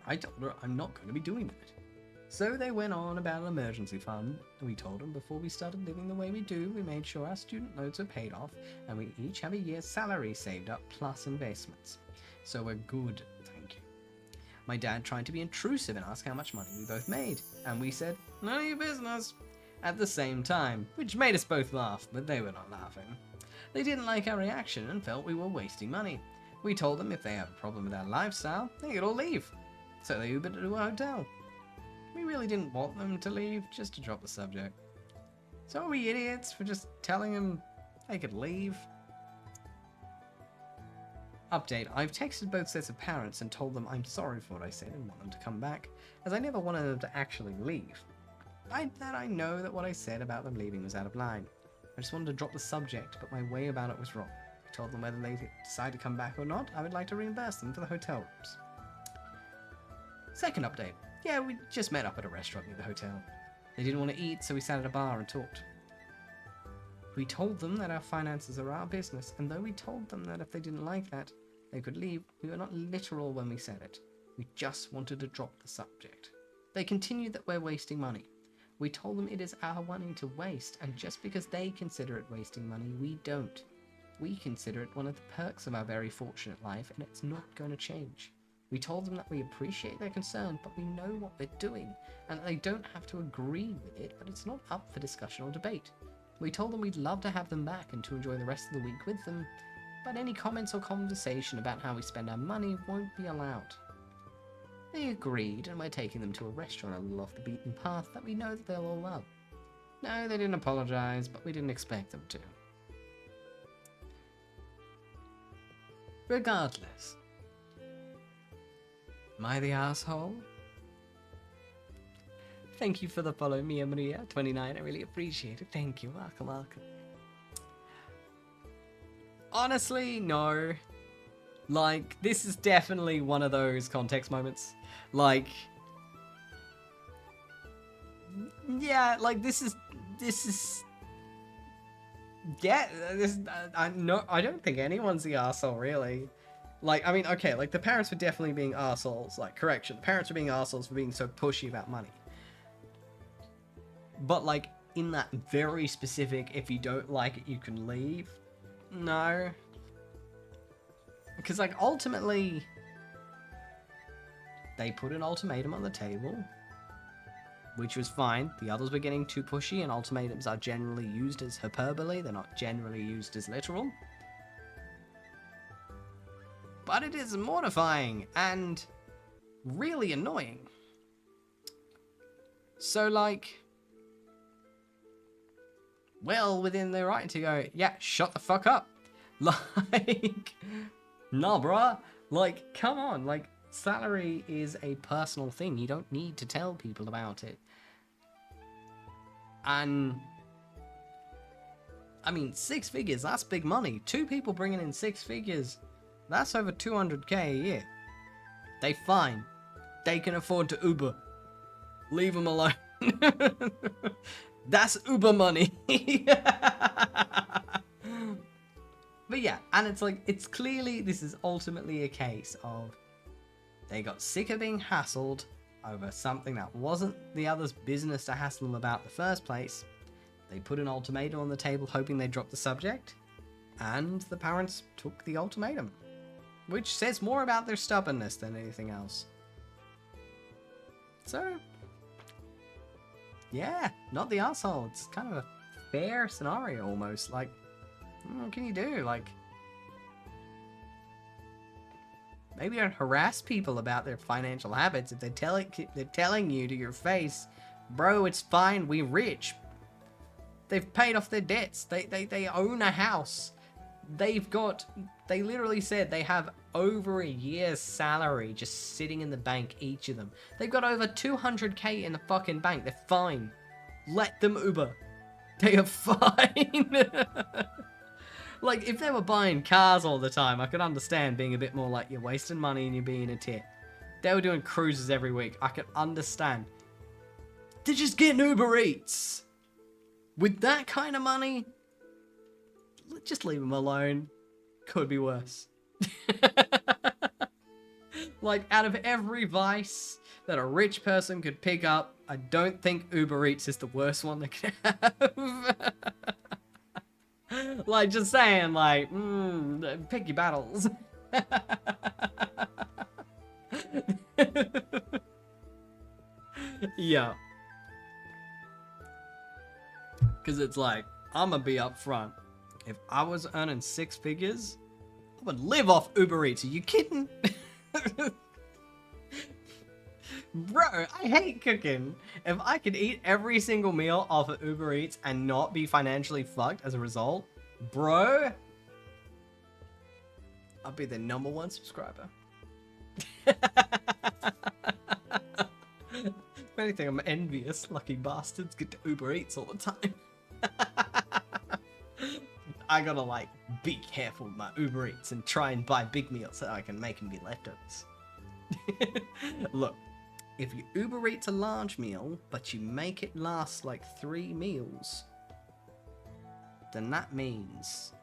I told her I'm not going to be doing that. So they went on about an emergency fund. We told them before we started living the way we do, we made sure our student loans are paid off, and we each have a year's salary saved up plus investments. So we're good, thank you. My dad tried to be intrusive and ask how much money we both made, and we said, none of your business, at the same time, which made us both laugh, but they were not laughing. They didn't like our reaction and felt we were wasting money. We told them if they have a problem with our lifestyle, they could all leave. So they Ubered to a hotel. We really didn't want them to leave, just to drop the subject. So are we idiots for just telling them they could leave? Update, I've texted both sets of parents and told them I'm sorry for what I said and want them to come back, as I never wanted them to actually leave. I know that what I said about them leaving was out of line. I just wanted to drop the subject, but my way about it was wrong. I told them whether they decide to come back or not, I would like to reimburse them for the hotel rooms. Second update. Yeah, we just met up at a restaurant near the hotel. They didn't want to eat, so we sat at a bar and talked. We told them that our finances are our business, and though we told them that if they didn't like that, they could leave, we were not literal when we said it. We just wanted to drop the subject. They continued that we're wasting money. We told them it is our money to waste, and just because they consider it wasting money, we don't. We consider it one of the perks of our very fortunate life, and it's not going to change. We told them that we appreciate their concern, but we know what we're doing, and that they don't have to agree with it, but it's not up for discussion or debate. We told them we'd love to have them back and to enjoy the rest of the week with them, but any comments or conversation about how we spend our money won't be allowed. They agreed, and we're taking them to a restaurant a little off the beaten path that we know that they'll all love. No, they didn't apologise, but we didn't expect them to. Regardless. Am I the asshole? Thank you for the follow, Mia Maria 29. I really appreciate it. Thank you. Welcome, welcome. Honestly, no. Like, this is definitely one of those context moments. Like, yeah, like this is yeah, I don't think anyone's the arsehole, really. Like, I mean, okay, like the parents were definitely being arseholes. Like, correction, the parents were being arseholes for being so pushy about money. But like, in that very specific, if you don't like it, you can leave. No. Because, like, ultimately, they put an ultimatum on the table, which was fine. The others were getting too pushy, and ultimatums are generally used as hyperbole. They're not generally used as literal. But it is mortifying and really annoying. So, like, well within their right to go, yeah, shut the fuck up. Like, nah, bruh. Like, come on. Like, salary is a personal thing. You don't need to tell people about it. And, I mean, 6 figures, that's big money. 2 people bringing in 6 figures, that's over 200k a year. They fine. They can afford to Uber. Leave them alone. That's Uber money. But yeah, and it's like, it's clearly, this is ultimately a case of they got sick of being hassled over something that wasn't the other's business to hassle them about in the first place. They put an ultimatum on the table hoping they'd drop the subject, and the parents took the ultimatum, which says more about their stubbornness than anything else. So, yeah, not the asshole. It's kind of a fair scenario almost. Like, what can you do? Like, maybe don't harass people about their financial habits if they're telling you to your face, bro, it's fine, we're rich. They've paid off their debts. They own a house. They literally said they have over a year's salary just sitting in the bank, each of them. They've got over 200k in the fucking bank. They're fine. Let them Uber. They are fine. Like, if they were buying cars all the time, I could understand being a bit more like, you're wasting money and you're being a tit. They were doing cruises every week. I could understand. They're just getting Uber Eats. With that kind of money, just leave them alone. Could be worse. Like, out of every vice that a rich person could pick up, I don't think Uber Eats is the worst one they could have. Like, just saying, like, pick your battles. Yeah. Because it's like, I'm gonna be up front. If I was earning 6 figures, I would live off Uber Eats. Are you kidding? Bro, I hate cooking. If I could eat every single meal off of Uber Eats and not be financially fucked as a result, bro, I'll be the #1 subscriber. If anything, I'm envious. Lucky bastards get to Uber Eats all the time. I gotta, like, be careful with my Uber Eats and try and buy big meals so I can make them be leftovers. Look, if you Uber Eats a large meal, but you make it last like 3 meals, then that means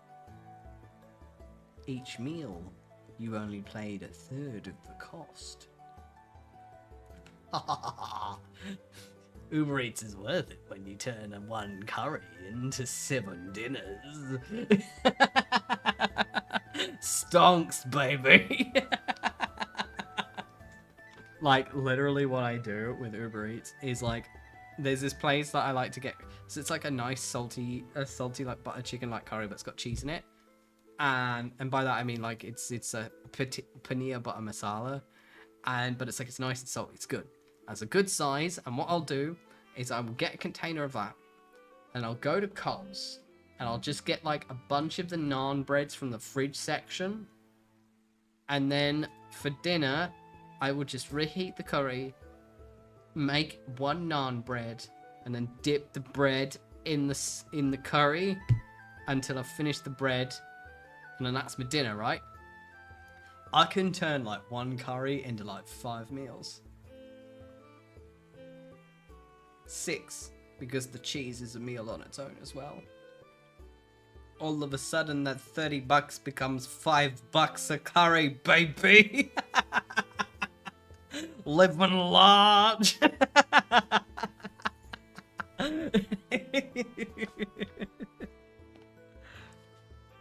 each meal you only paid 1/3 of the cost. Uber Eats is worth it when you turn a 1 curry into 7 dinners. Stonks, baby. Like, literally what I do with Uber Eats is, like, there's this place that I like to get, so it's like a nice salty like butter chicken like curry, but it's got cheese in it, and by that I mean, like, it's a paneer butter masala, but it's like, it's nice and salty, it's good, that's a good size. And what I'll do is I will get a container of that, and I'll go to Coles, and I'll just get like a bunch of the naan breads from the fridge section, And then for dinner, I will just reheat the curry, make one naan bread, and then dip the bread in the curry until I've finished the bread, and then that's my dinner, right? I can turn like one curry into like 5 meals. 6, because the cheese is a meal on its own as well. All of a sudden, that $30 becomes $5 a curry, baby. Living large.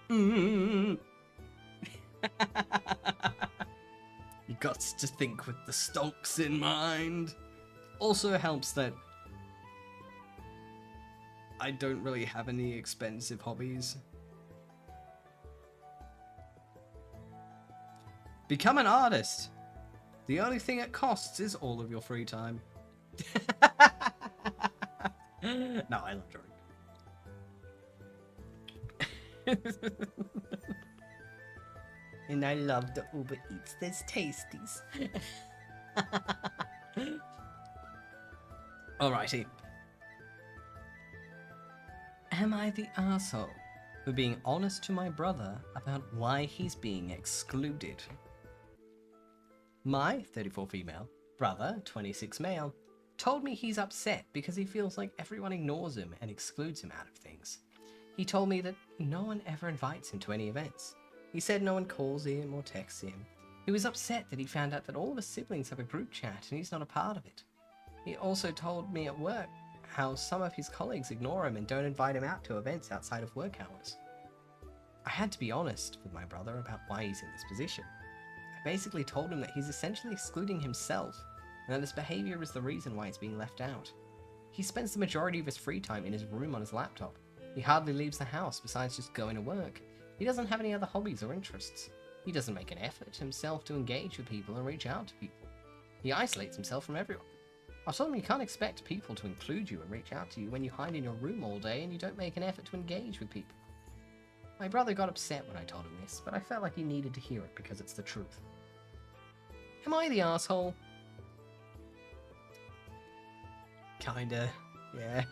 You got to think with the Stokes in mind. Also helps that I don't really have any expensive hobbies. Become an artist. The only thing it costs is all of your free time. No, I love drawing. And I love the Uber Eats. There's tasties. Alrighty. Am I the asshole for being honest to my brother about why he's being excluded? My 34 female brother, 26 male, told me he's upset because he feels like everyone ignores him and excludes him out of things. He told me that no one ever invites him to any events. He said no one calls him or texts him. He was upset that he found out that all of his siblings have a group chat and he's not a part of it. He also told me at work how some of his colleagues ignore him and don't invite him out to events outside of work hours. I had to be honest with my brother about why he's in this position. I basically told him that he's essentially excluding himself and that his behavior is the reason why he's being left out. He spends the majority of his free time in his room on his laptop. He hardly leaves the house besides just going to work. He doesn't have any other hobbies or interests. He doesn't make an effort himself to engage with people and reach out to people. He isolates himself from everyone. I told him you can't expect people to include you and reach out to you when you hide in your room all day and you don't make an effort to engage with people. My brother got upset when I told him this, but I felt like he needed to hear it because it's the truth. Am I the asshole? Kinda, yeah.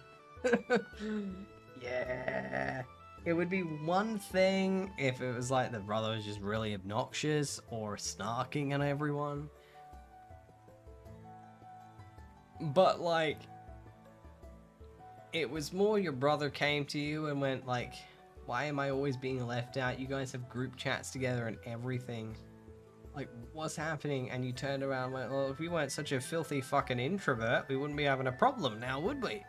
Yeah. It would be one thing if it was like the brother was just really obnoxious or snarking at everyone. But like, it was more your brother came to you and went like, why am I always being left out? You guys have group chats together and everything. Like, what's happening? And you turned around and went, well, if we weren't such a filthy fucking introvert, we wouldn't be having a problem now, would we?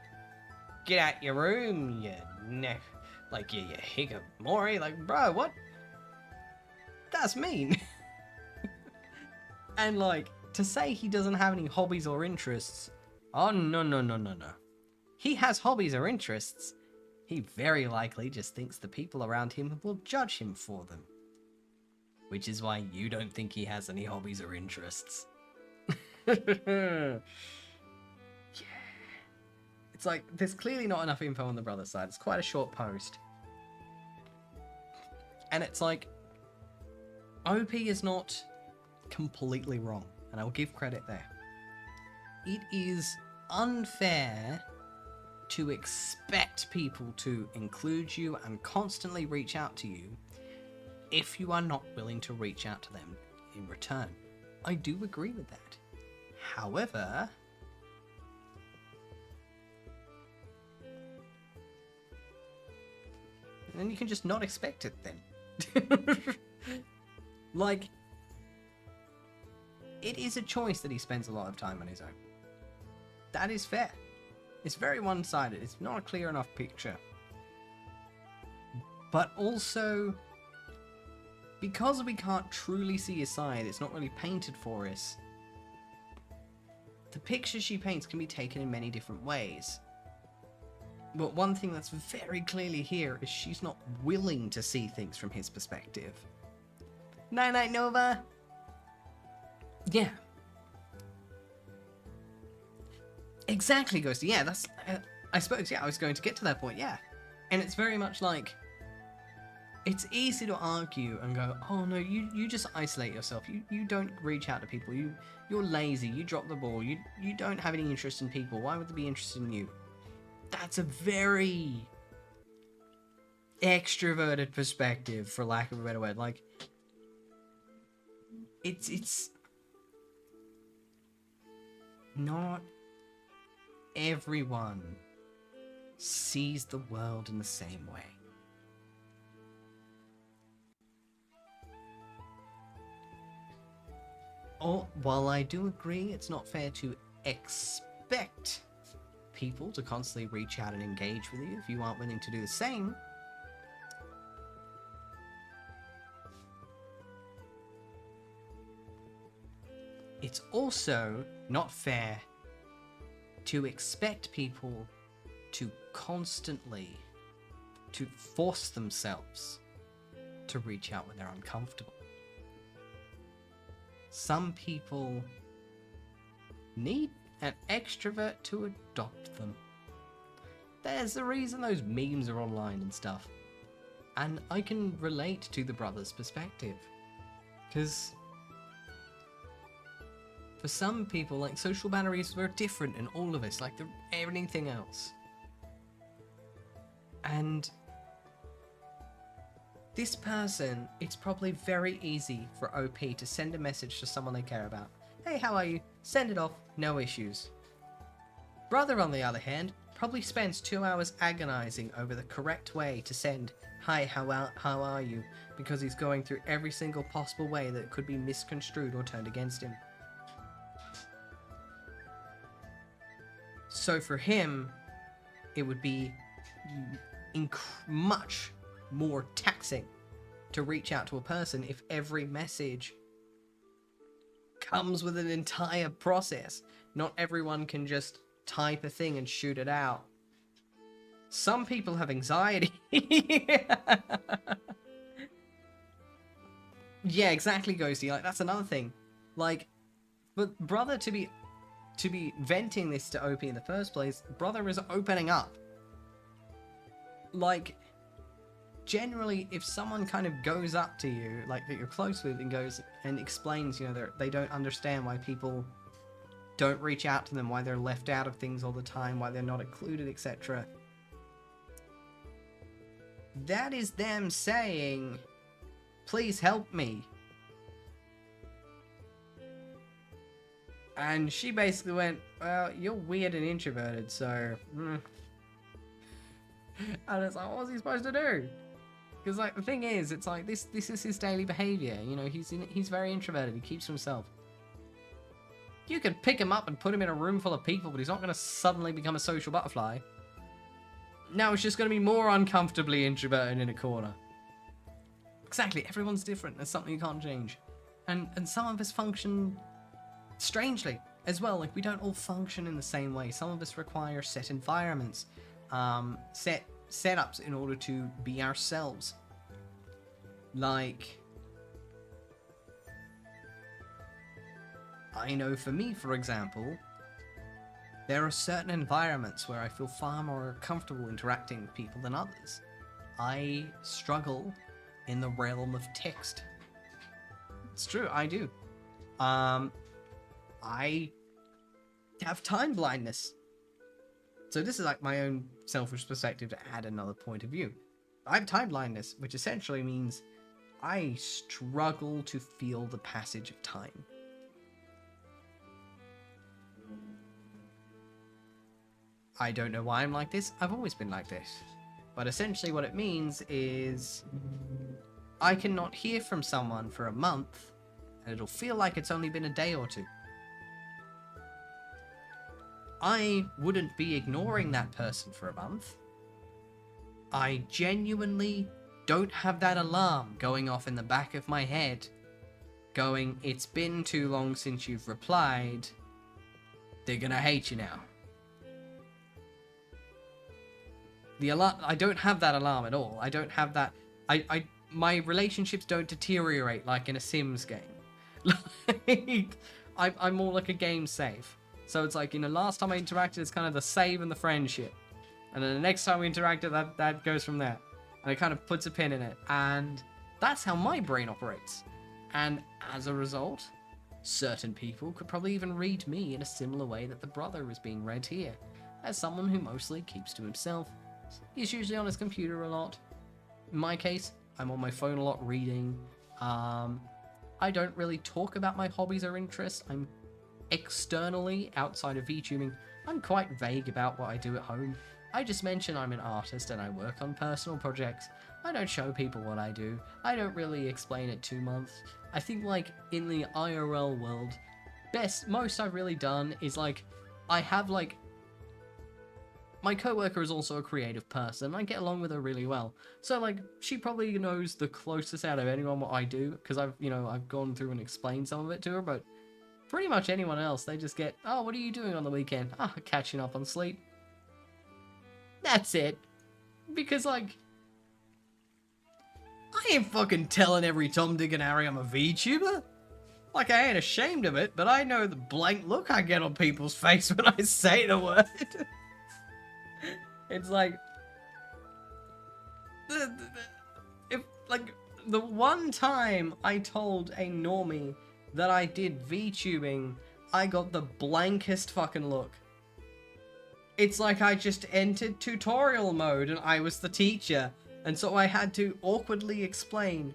Get out your room, you neck. Like, you hikikomori. Like, bro, what? That's mean. And, like, to say he doesn't have any hobbies or interests. Oh, no. He has hobbies or interests. He very likely just thinks the people around him will judge him for them. Which is why you don't think he has any hobbies or interests. Yeah. It's like, there's clearly not enough info on the brother's side. It's quite a short post. And it's like, OP is not completely wrong. And I'll give credit there. It is unfair to expect people to include you and constantly reach out to you if you are not willing to reach out to them in return. I do agree with that. However, then you can just not expect it then. Like, it is a choice that he spends a lot of time on his own. That is fair. It's very one-sided. It's not a clear enough picture. But also, because we can't truly see his side, it's not really painted for us. The picture she paints can be taken in many different ways. But one thing that's very clearly here is she's not willing to see things from his perspective. Night-night, Nova! Yeah. Exactly, Ghosty. Yeah, that's... I suppose, yeah, I was going to get to that point, yeah. And it's very much like, it's easy to argue and go, oh no, you just isolate yourself. You don't reach out to people. You're lazy. You drop the ball. You don't have any interest in people. Why would they be interested in you? That's a very extroverted perspective, for lack of a better word. Like, it's not everyone sees the world in the same way. While I do agree it's not fair to expect people to constantly reach out and engage with you if you aren't willing to do the same, it's also not fair to expect people to constantly to force themselves to reach out when they're uncomfortable. Some people need an extrovert to adopt them. There's a reason those memes are online and stuff. And I can relate to the brother's perspective. Because for some people, like, social batteries were different in all of us, like everything else. And this person, it's probably very easy for OP to send a message to someone they care about. Hey, how are you? Send it off, no issues. Brother, on the other hand, probably spends 2 hours agonizing over the correct way to send, hi, how are you? Because he's going through every single possible way that could be misconstrued or turned against him. So for him, it would be much more taxing to reach out to a person if every message comes with an entire process. Not everyone can just type a thing and shoot it out. Some people have anxiety. Yeah, exactly, Ghosty. Like, that's another thing. Like, but brother, to be venting this to OP in the first place, brother is opening up. Like, generally, if someone kind of goes up to you, like, that you're close with, and goes and explains, you know, they don't understand why people don't reach out to them, why they're left out of things all the time, why they're not included, etc. That is them saying, please help me. And she basically went, well, you're weird and introverted, so... And it's like, what was he supposed to do? Because, like, the thing is, it's like, this is his daily behavior. You know, he's very introverted. He keeps to himself. You could pick him up and put him in a room full of people, but he's not going to suddenly become a social butterfly. Now it's just going to be more uncomfortably introverted in a corner. Exactly, everyone's different. There's something you can't change. And some of us function strangely as well. Like, we don't all function in the same way. Some of us require set environments, set setups in order to be ourselves. Like, I know for me, for example, there are certain environments where I feel far more comfortable interacting with people than others. I struggle in the realm of text. It's true, I do. I have time blindness. So this is like my own selfish perspective to add another point of view. I have time blindness, which essentially means I struggle to feel the passage of time. I don't know why I'm like this. I've always been like this. But essentially what it means is I cannot hear from someone for a month, and it'll feel like it's only been a day or two. I wouldn't be ignoring that person for a month. I genuinely don't have that alarm going off in the back of my head, going, it's been too long since you've replied, they're gonna hate you now. The alarm, I don't have that alarm at all. I don't have that. My relationships don't deteriorate like in a Sims game. Like, I'm more like a game save. So it's like, you know, last time I interacted, it's kind of the save and the friendship. And then the next time we interacted, that goes from there. And it kind of puts a pin in it. And that's how my brain operates. And as a result, certain people could probably even read me in a similar way that the brother is being read here. As someone who mostly keeps to himself. He's usually on his computer a lot. In my case, I'm on my phone a lot reading. I don't really talk about my hobbies or interests. I'm externally, outside of VTubing, I'm quite vague about what I do at home. I just mention I'm an artist and I work on personal projects. I don't show people what I do. I don't really explain it too much. I think, like, in the IRL world, most I've really done is, like, I have, like, my coworker is also a creative person. I get along with her really well. So, like, she probably knows the closest out of anyone what I do, because I've gone through and explained some of it to her, but pretty much anyone else, they just get, oh, what are you doing on the weekend? Ah, catching up on sleep. That's it. Because, like, I ain't fucking telling every Tom, Dick, and Harry I'm a VTuber. Like, I ain't ashamed of it, but I know the blank look I get on people's face when I say the word. It's like, if, like, the one time I told a normie that I did VTubing, I got the blankest fucking look. It's like I just entered tutorial mode and I was the teacher, and so I had to awkwardly explain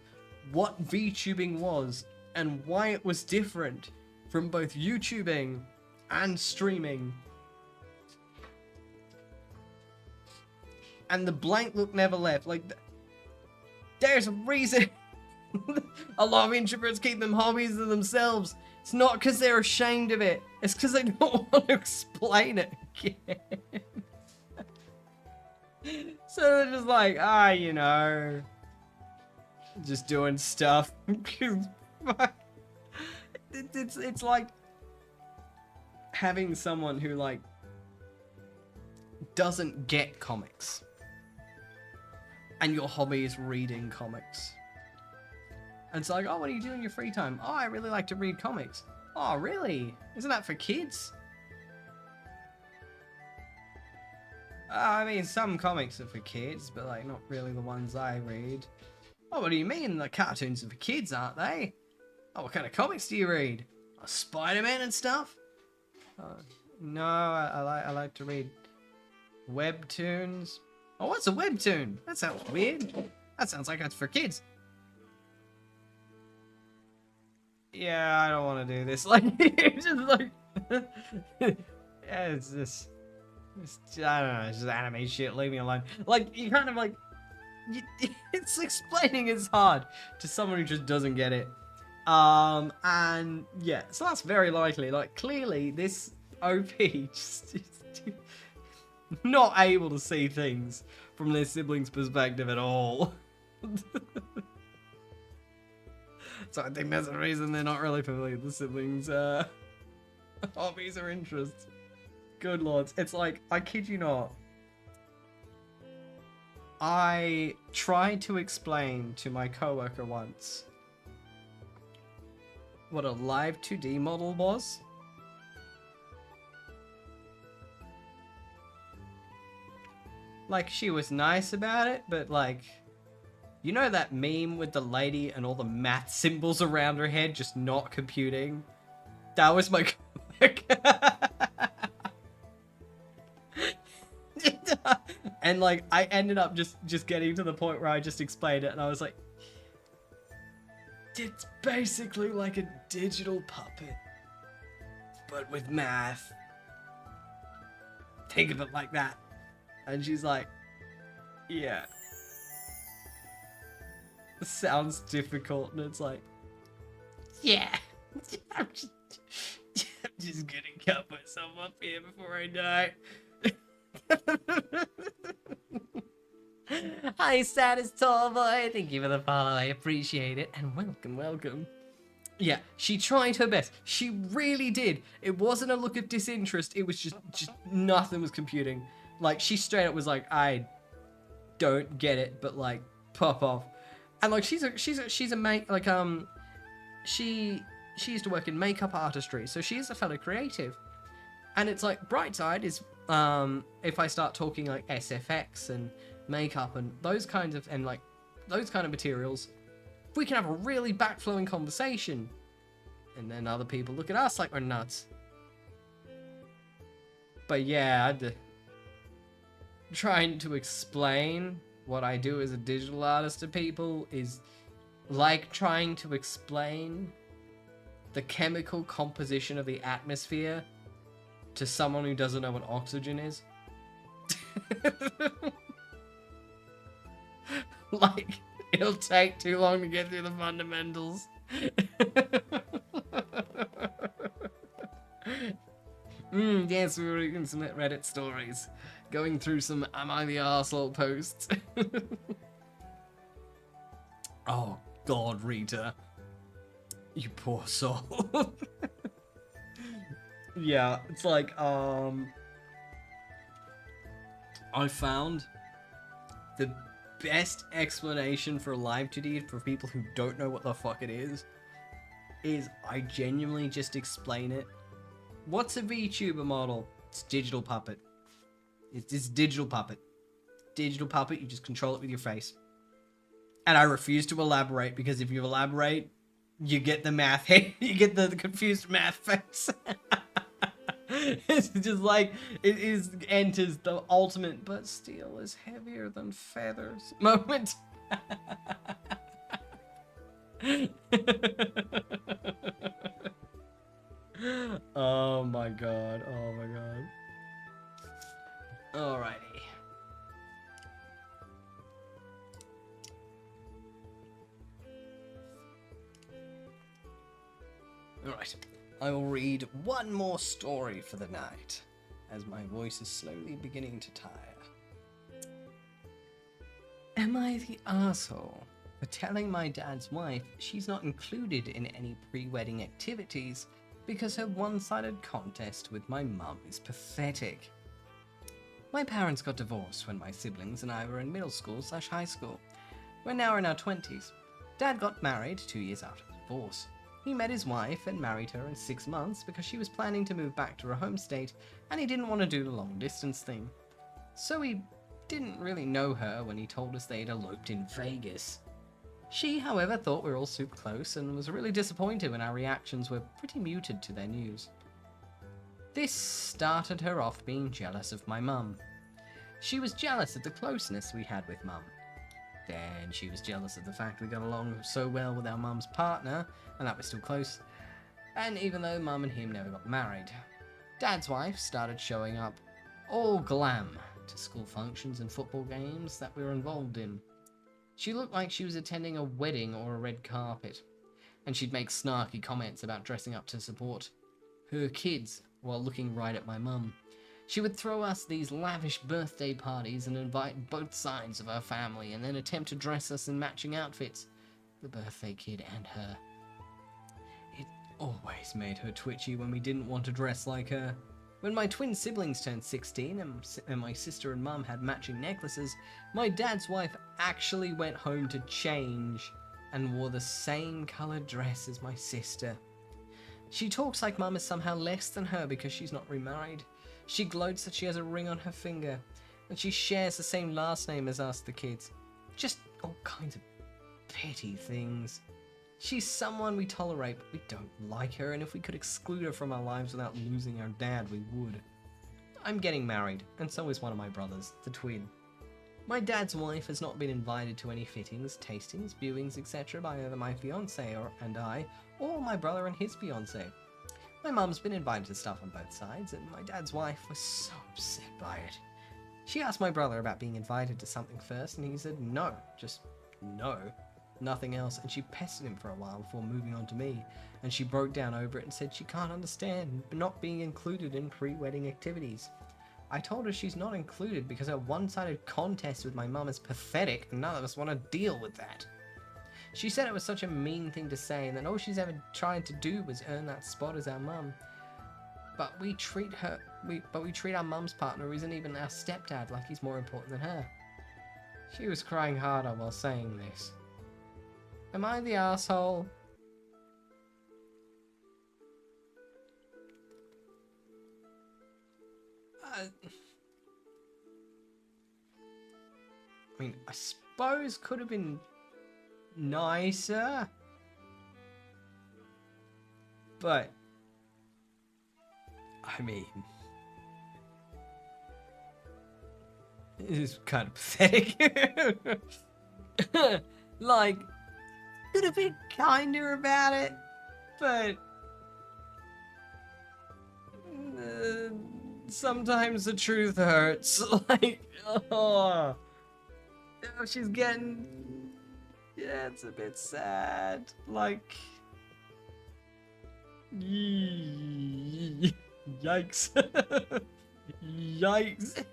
what VTubing was and why it was different from both YouTubing and streaming. And the blank look never left. Like, there's a reason a lot of introverts keep them hobbies to themselves. It's not because they're ashamed of it. It's because they don't want to explain it again. So they're just like, you know, just doing stuff. It's like having someone who, like, doesn't get comics. And your hobby is reading comics. And it's like, oh, what do you do in your free time? Oh, I really like to read comics. Oh, really? Isn't that for kids? I mean, some comics are for kids, but, like, not really the ones I read. Oh, what do you mean? The cartoons are for kids, aren't they? Oh, what kind of comics do you read? Oh, Spider-Man and stuff? No, I like to read webtoons. Oh, what's a webtoon? That sounds weird. That sounds like it's for kids. Yeah, I don't want to do this. Like, it's just like, yeah, it's just, I don't know, it's just anime shit. Leave me alone. Like, you kind of like, it's explaining is hard to someone who just doesn't get it. And yeah, so that's very likely. Like, clearly, this OP just not able to see things from their siblings' perspective at all. So I think that's the reason they're not really familiar with the siblings' hobbies or interests. Good lords. It's like, I kid you not, I tried to explain to my coworker once what a live 2D model was. Like, she was nice about it, but, like, you know that meme with the lady and all the math symbols around her head just not computing? That was my coworker. And, like, I ended up just getting to the point where I just explained it, and I was like, it's basically like a digital puppet, but with math. Think of it like that. And she's like, yeah. It sounds difficult, and it's like, yeah. I'm just gonna cut myself up here before I die. Hi, saddest tall boy. Thank you for the follow. I appreciate it. And welcome. Yeah, she tried her best. She really did. It wasn't a look of disinterest. It was just nothing was computing. Like, she straight up was like, I don't get it, but, like, pop off. And, like, she's a mate, like, she used to work in makeup artistry, so she's a fellow creative. And it's like, bright side is if I start talking like SFX and makeup and those kinds of materials, we can have a really backflowing conversation, and then other people look at us like we're nuts. But yeah, trying to explain what I do as a digital artist to people is like trying to explain the chemical composition of the atmosphere to someone who doesn't know what oxygen is. Like, it'll take too long to get through the fundamentals. Yes, we were reading some Reddit stories. Going through some Am I the Arsehole posts. Oh, God, Rita. You poor soul. Yeah, it's like, I found the best explanation for Live2D for people who don't know what the fuck it is I genuinely just explain it. What's a VTuber model? It's digital puppet. It's digital puppet. Digital puppet, you just control it with your face. And I refuse to elaborate, because if you elaborate, you get the math you get the confused math face. It's just like, enters the ultimate, but steel is heavier than feathers moment. Oh my god, oh my god. Alrighty. Alright, I will read one more story for the night, as my voice is slowly beginning to tire. Am I the arsehole for telling my dad's wife she's not included in any pre-wedding activities because her one-sided contest with my mum is pathetic? My parents got divorced when my siblings and I were in middle school/high school. We're now in our 20s. Dad got married 2 years after the divorce. He met his wife and married her in 6 months because she was planning to move back to her home state and he didn't want to do the long distance thing. So he didn't really know her when he told us they'd eloped in Vegas. She, however, thought we were all super close and was really disappointed when our reactions were pretty muted to their news. This started her off being jealous of my mum. She was jealous of the closeness we had with mum. Then she was jealous of the fact we got along so well with our mum's partner, and that we're still close, and even though mum and him never got married. Dad's wife started showing up all glam to school functions and football games that we were involved in. She looked like she was attending a wedding or a red carpet, and she'd make snarky comments about dressing up to support her kids while looking right at my mum. She would throw us these lavish birthday parties and invite both sides of our family and then attempt to dress us in matching outfits, the birthday kid and her. It always made her twitchy when we didn't want to dress like her. When my twin siblings turned 16 and my sister and mum had matching necklaces, my dad's wife actually went home to change and wore the same coloured dress as my sister. She talks like mum is somehow less than her because she's not remarried. She gloats that she has a ring on her finger, and she shares the same last name as us, the kids. Just all kinds of petty things. She's someone we tolerate, but we don't like her, and if we could exclude her from our lives without losing our dad, we would. I'm getting married, and so is one of my brothers, the twin. My dad's wife has not been invited to any fittings, tastings, viewings, etc. by either my fiancé and I, or my brother and his fiancé. My mum's been invited to stuff on both sides, and my dad's wife was so upset by it. She asked my brother about being invited to something first, and he said no, just no, nothing else, and she pestered him for a while before moving on to me, and she broke down over it and said she can't understand not being included in pre-wedding activities. I told her she's not included because her one-sided contest with my mum is pathetic, and none of us want to deal with that. She said it was such a mean thing to say, and that all she's ever tried to do was earn that spot as our mum. But we treat our mum's partner, who isn't even our stepdad, like he's more important than her. She was crying harder while saying this. Am I the arsehole? I mean, I suppose could have been nicer, but I mean, it is kind of pathetic. Like, could have been kinder about it, but sometimes the truth hurts. Like, oh, she's getting, yeah, it's a bit sad. Like, yikes. Yikes.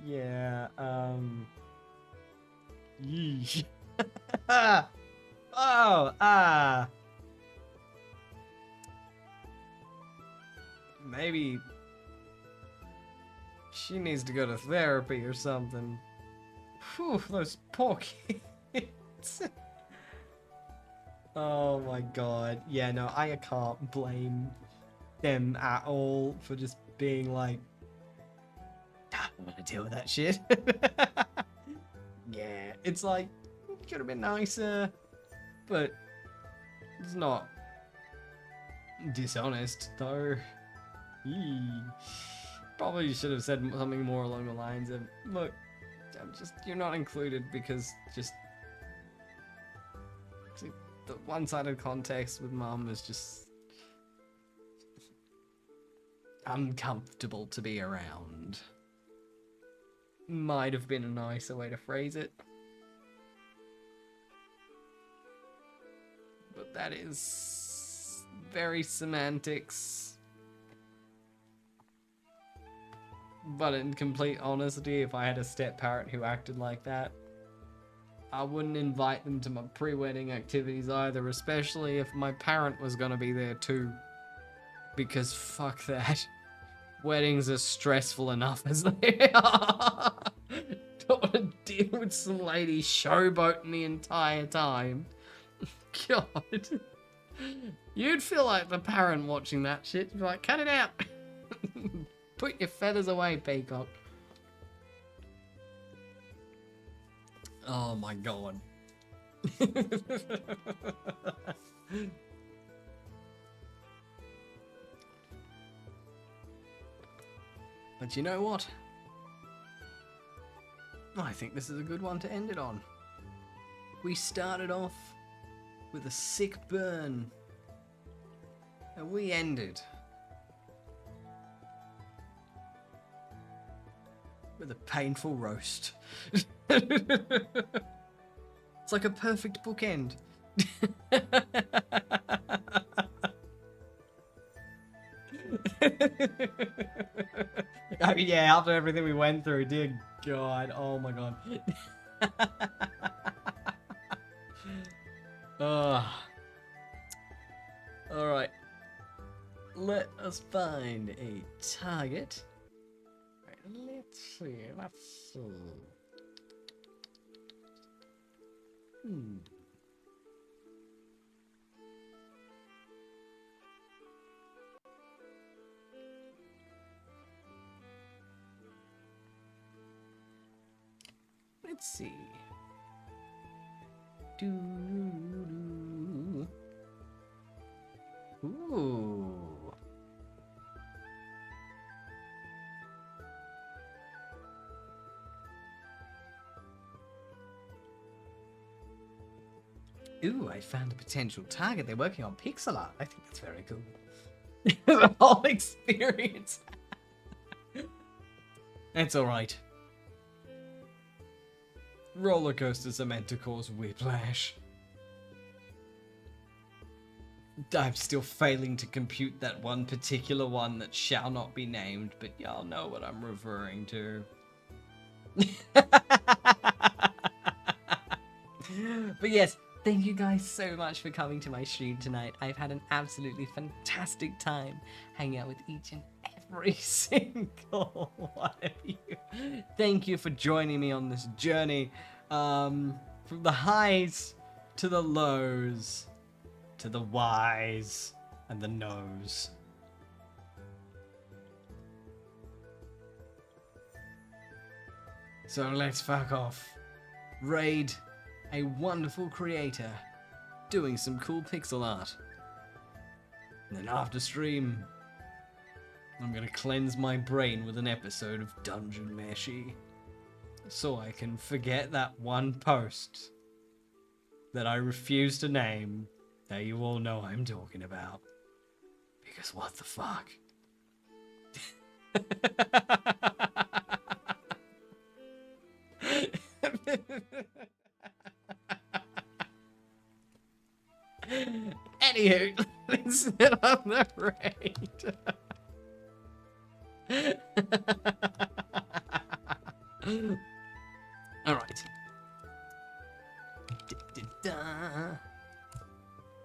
Yeah, yeesh. Oh, maybe she needs to go to therapy or something. Whew, those poor kids. Oh my god. Yeah, no, I can't blame them at all for just being like, I'm gonna deal with that shit. Yeah, it's like, could have been nicer, but it's not dishonest though. Probably should have said something more along the lines of, look, you're not included because just the one-sided context with mom is just uncomfortable to be around. Might have been a nicer way to phrase it. But that is very semantics. But in complete honesty, if I had a step-parent who acted like that, I wouldn't invite them to my pre-wedding activities either, especially if my parent was gonna be there too. Because fuck that. Weddings are stressful enough as they are. Don't want to deal with some lady showboating the entire time. God. You'd feel like the parent watching that shit. You'd be like, cut it out. Put your feathers away, peacock. Oh my god. But you know what? I think this is a good one to end it on. We started off with a sick burn, and we ended with a painful roast. It's like a perfect bookend. I mean, yeah, after everything we went through, dear God, oh my God. Alright. Let us find a target. Right, let's see. Let's see. Ooh. Ooh, I found a potential target. They're working on pixel art. I think that's very cool. The whole experience. It's alright. Roller coasters are meant to cause whiplash. I'm still failing to compute that one particular one that shall not be named, but y'all know what I'm referring to. But yes, thank you guys so much for coming to my stream tonight. I've had an absolutely fantastic time hanging out with each and every single one of you. Thank you for joining me on this journey, from the highs to the lows to the whys and the no's. So let's fuck off. Raid a wonderful creator doing some cool pixel art. And then after stream, I'm gonna cleanse my brain with an episode of Dungeon Meshi. So I can forget that one post that I refuse to name that you all know I'm talking about. Because what the fuck? Anywho, let's sit on the raid. Alright.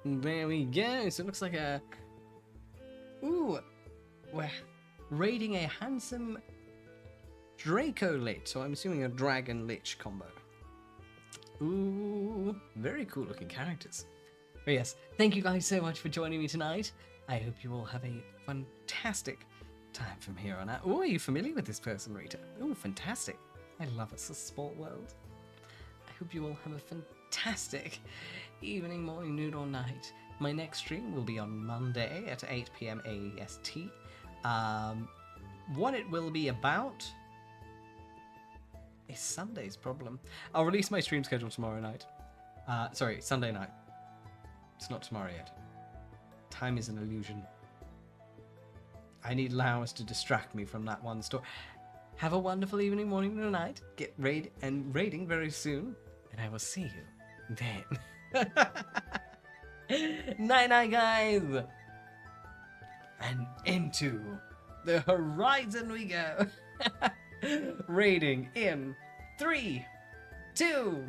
There we go. So it looks like a... Ooh. We're raiding a handsome Draco Lich. So I'm assuming a Dragon Lich combo. Ooh. Very cool looking characters. But yes, thank you guys so much for joining me tonight. I hope you all have a fantastic time from here on out. Oh, are you familiar with this person, Rita? Oh, fantastic. I love us, a small world. I hope you all have a fantastic evening, morning, noon, or night. My next stream will be on Monday at 8 p.m. AEST. What it will be about is Sunday's problem. I'll release my stream schedule tomorrow night. Sorry, Sunday night. It's not tomorrow yet. Time is an illusion. I need allowance to distract me from that one story. Have a wonderful evening, morning, or night. Get raiding very soon, and I will see you then. Night night, guys. And into the horizon we go. Raiding in 3, 2,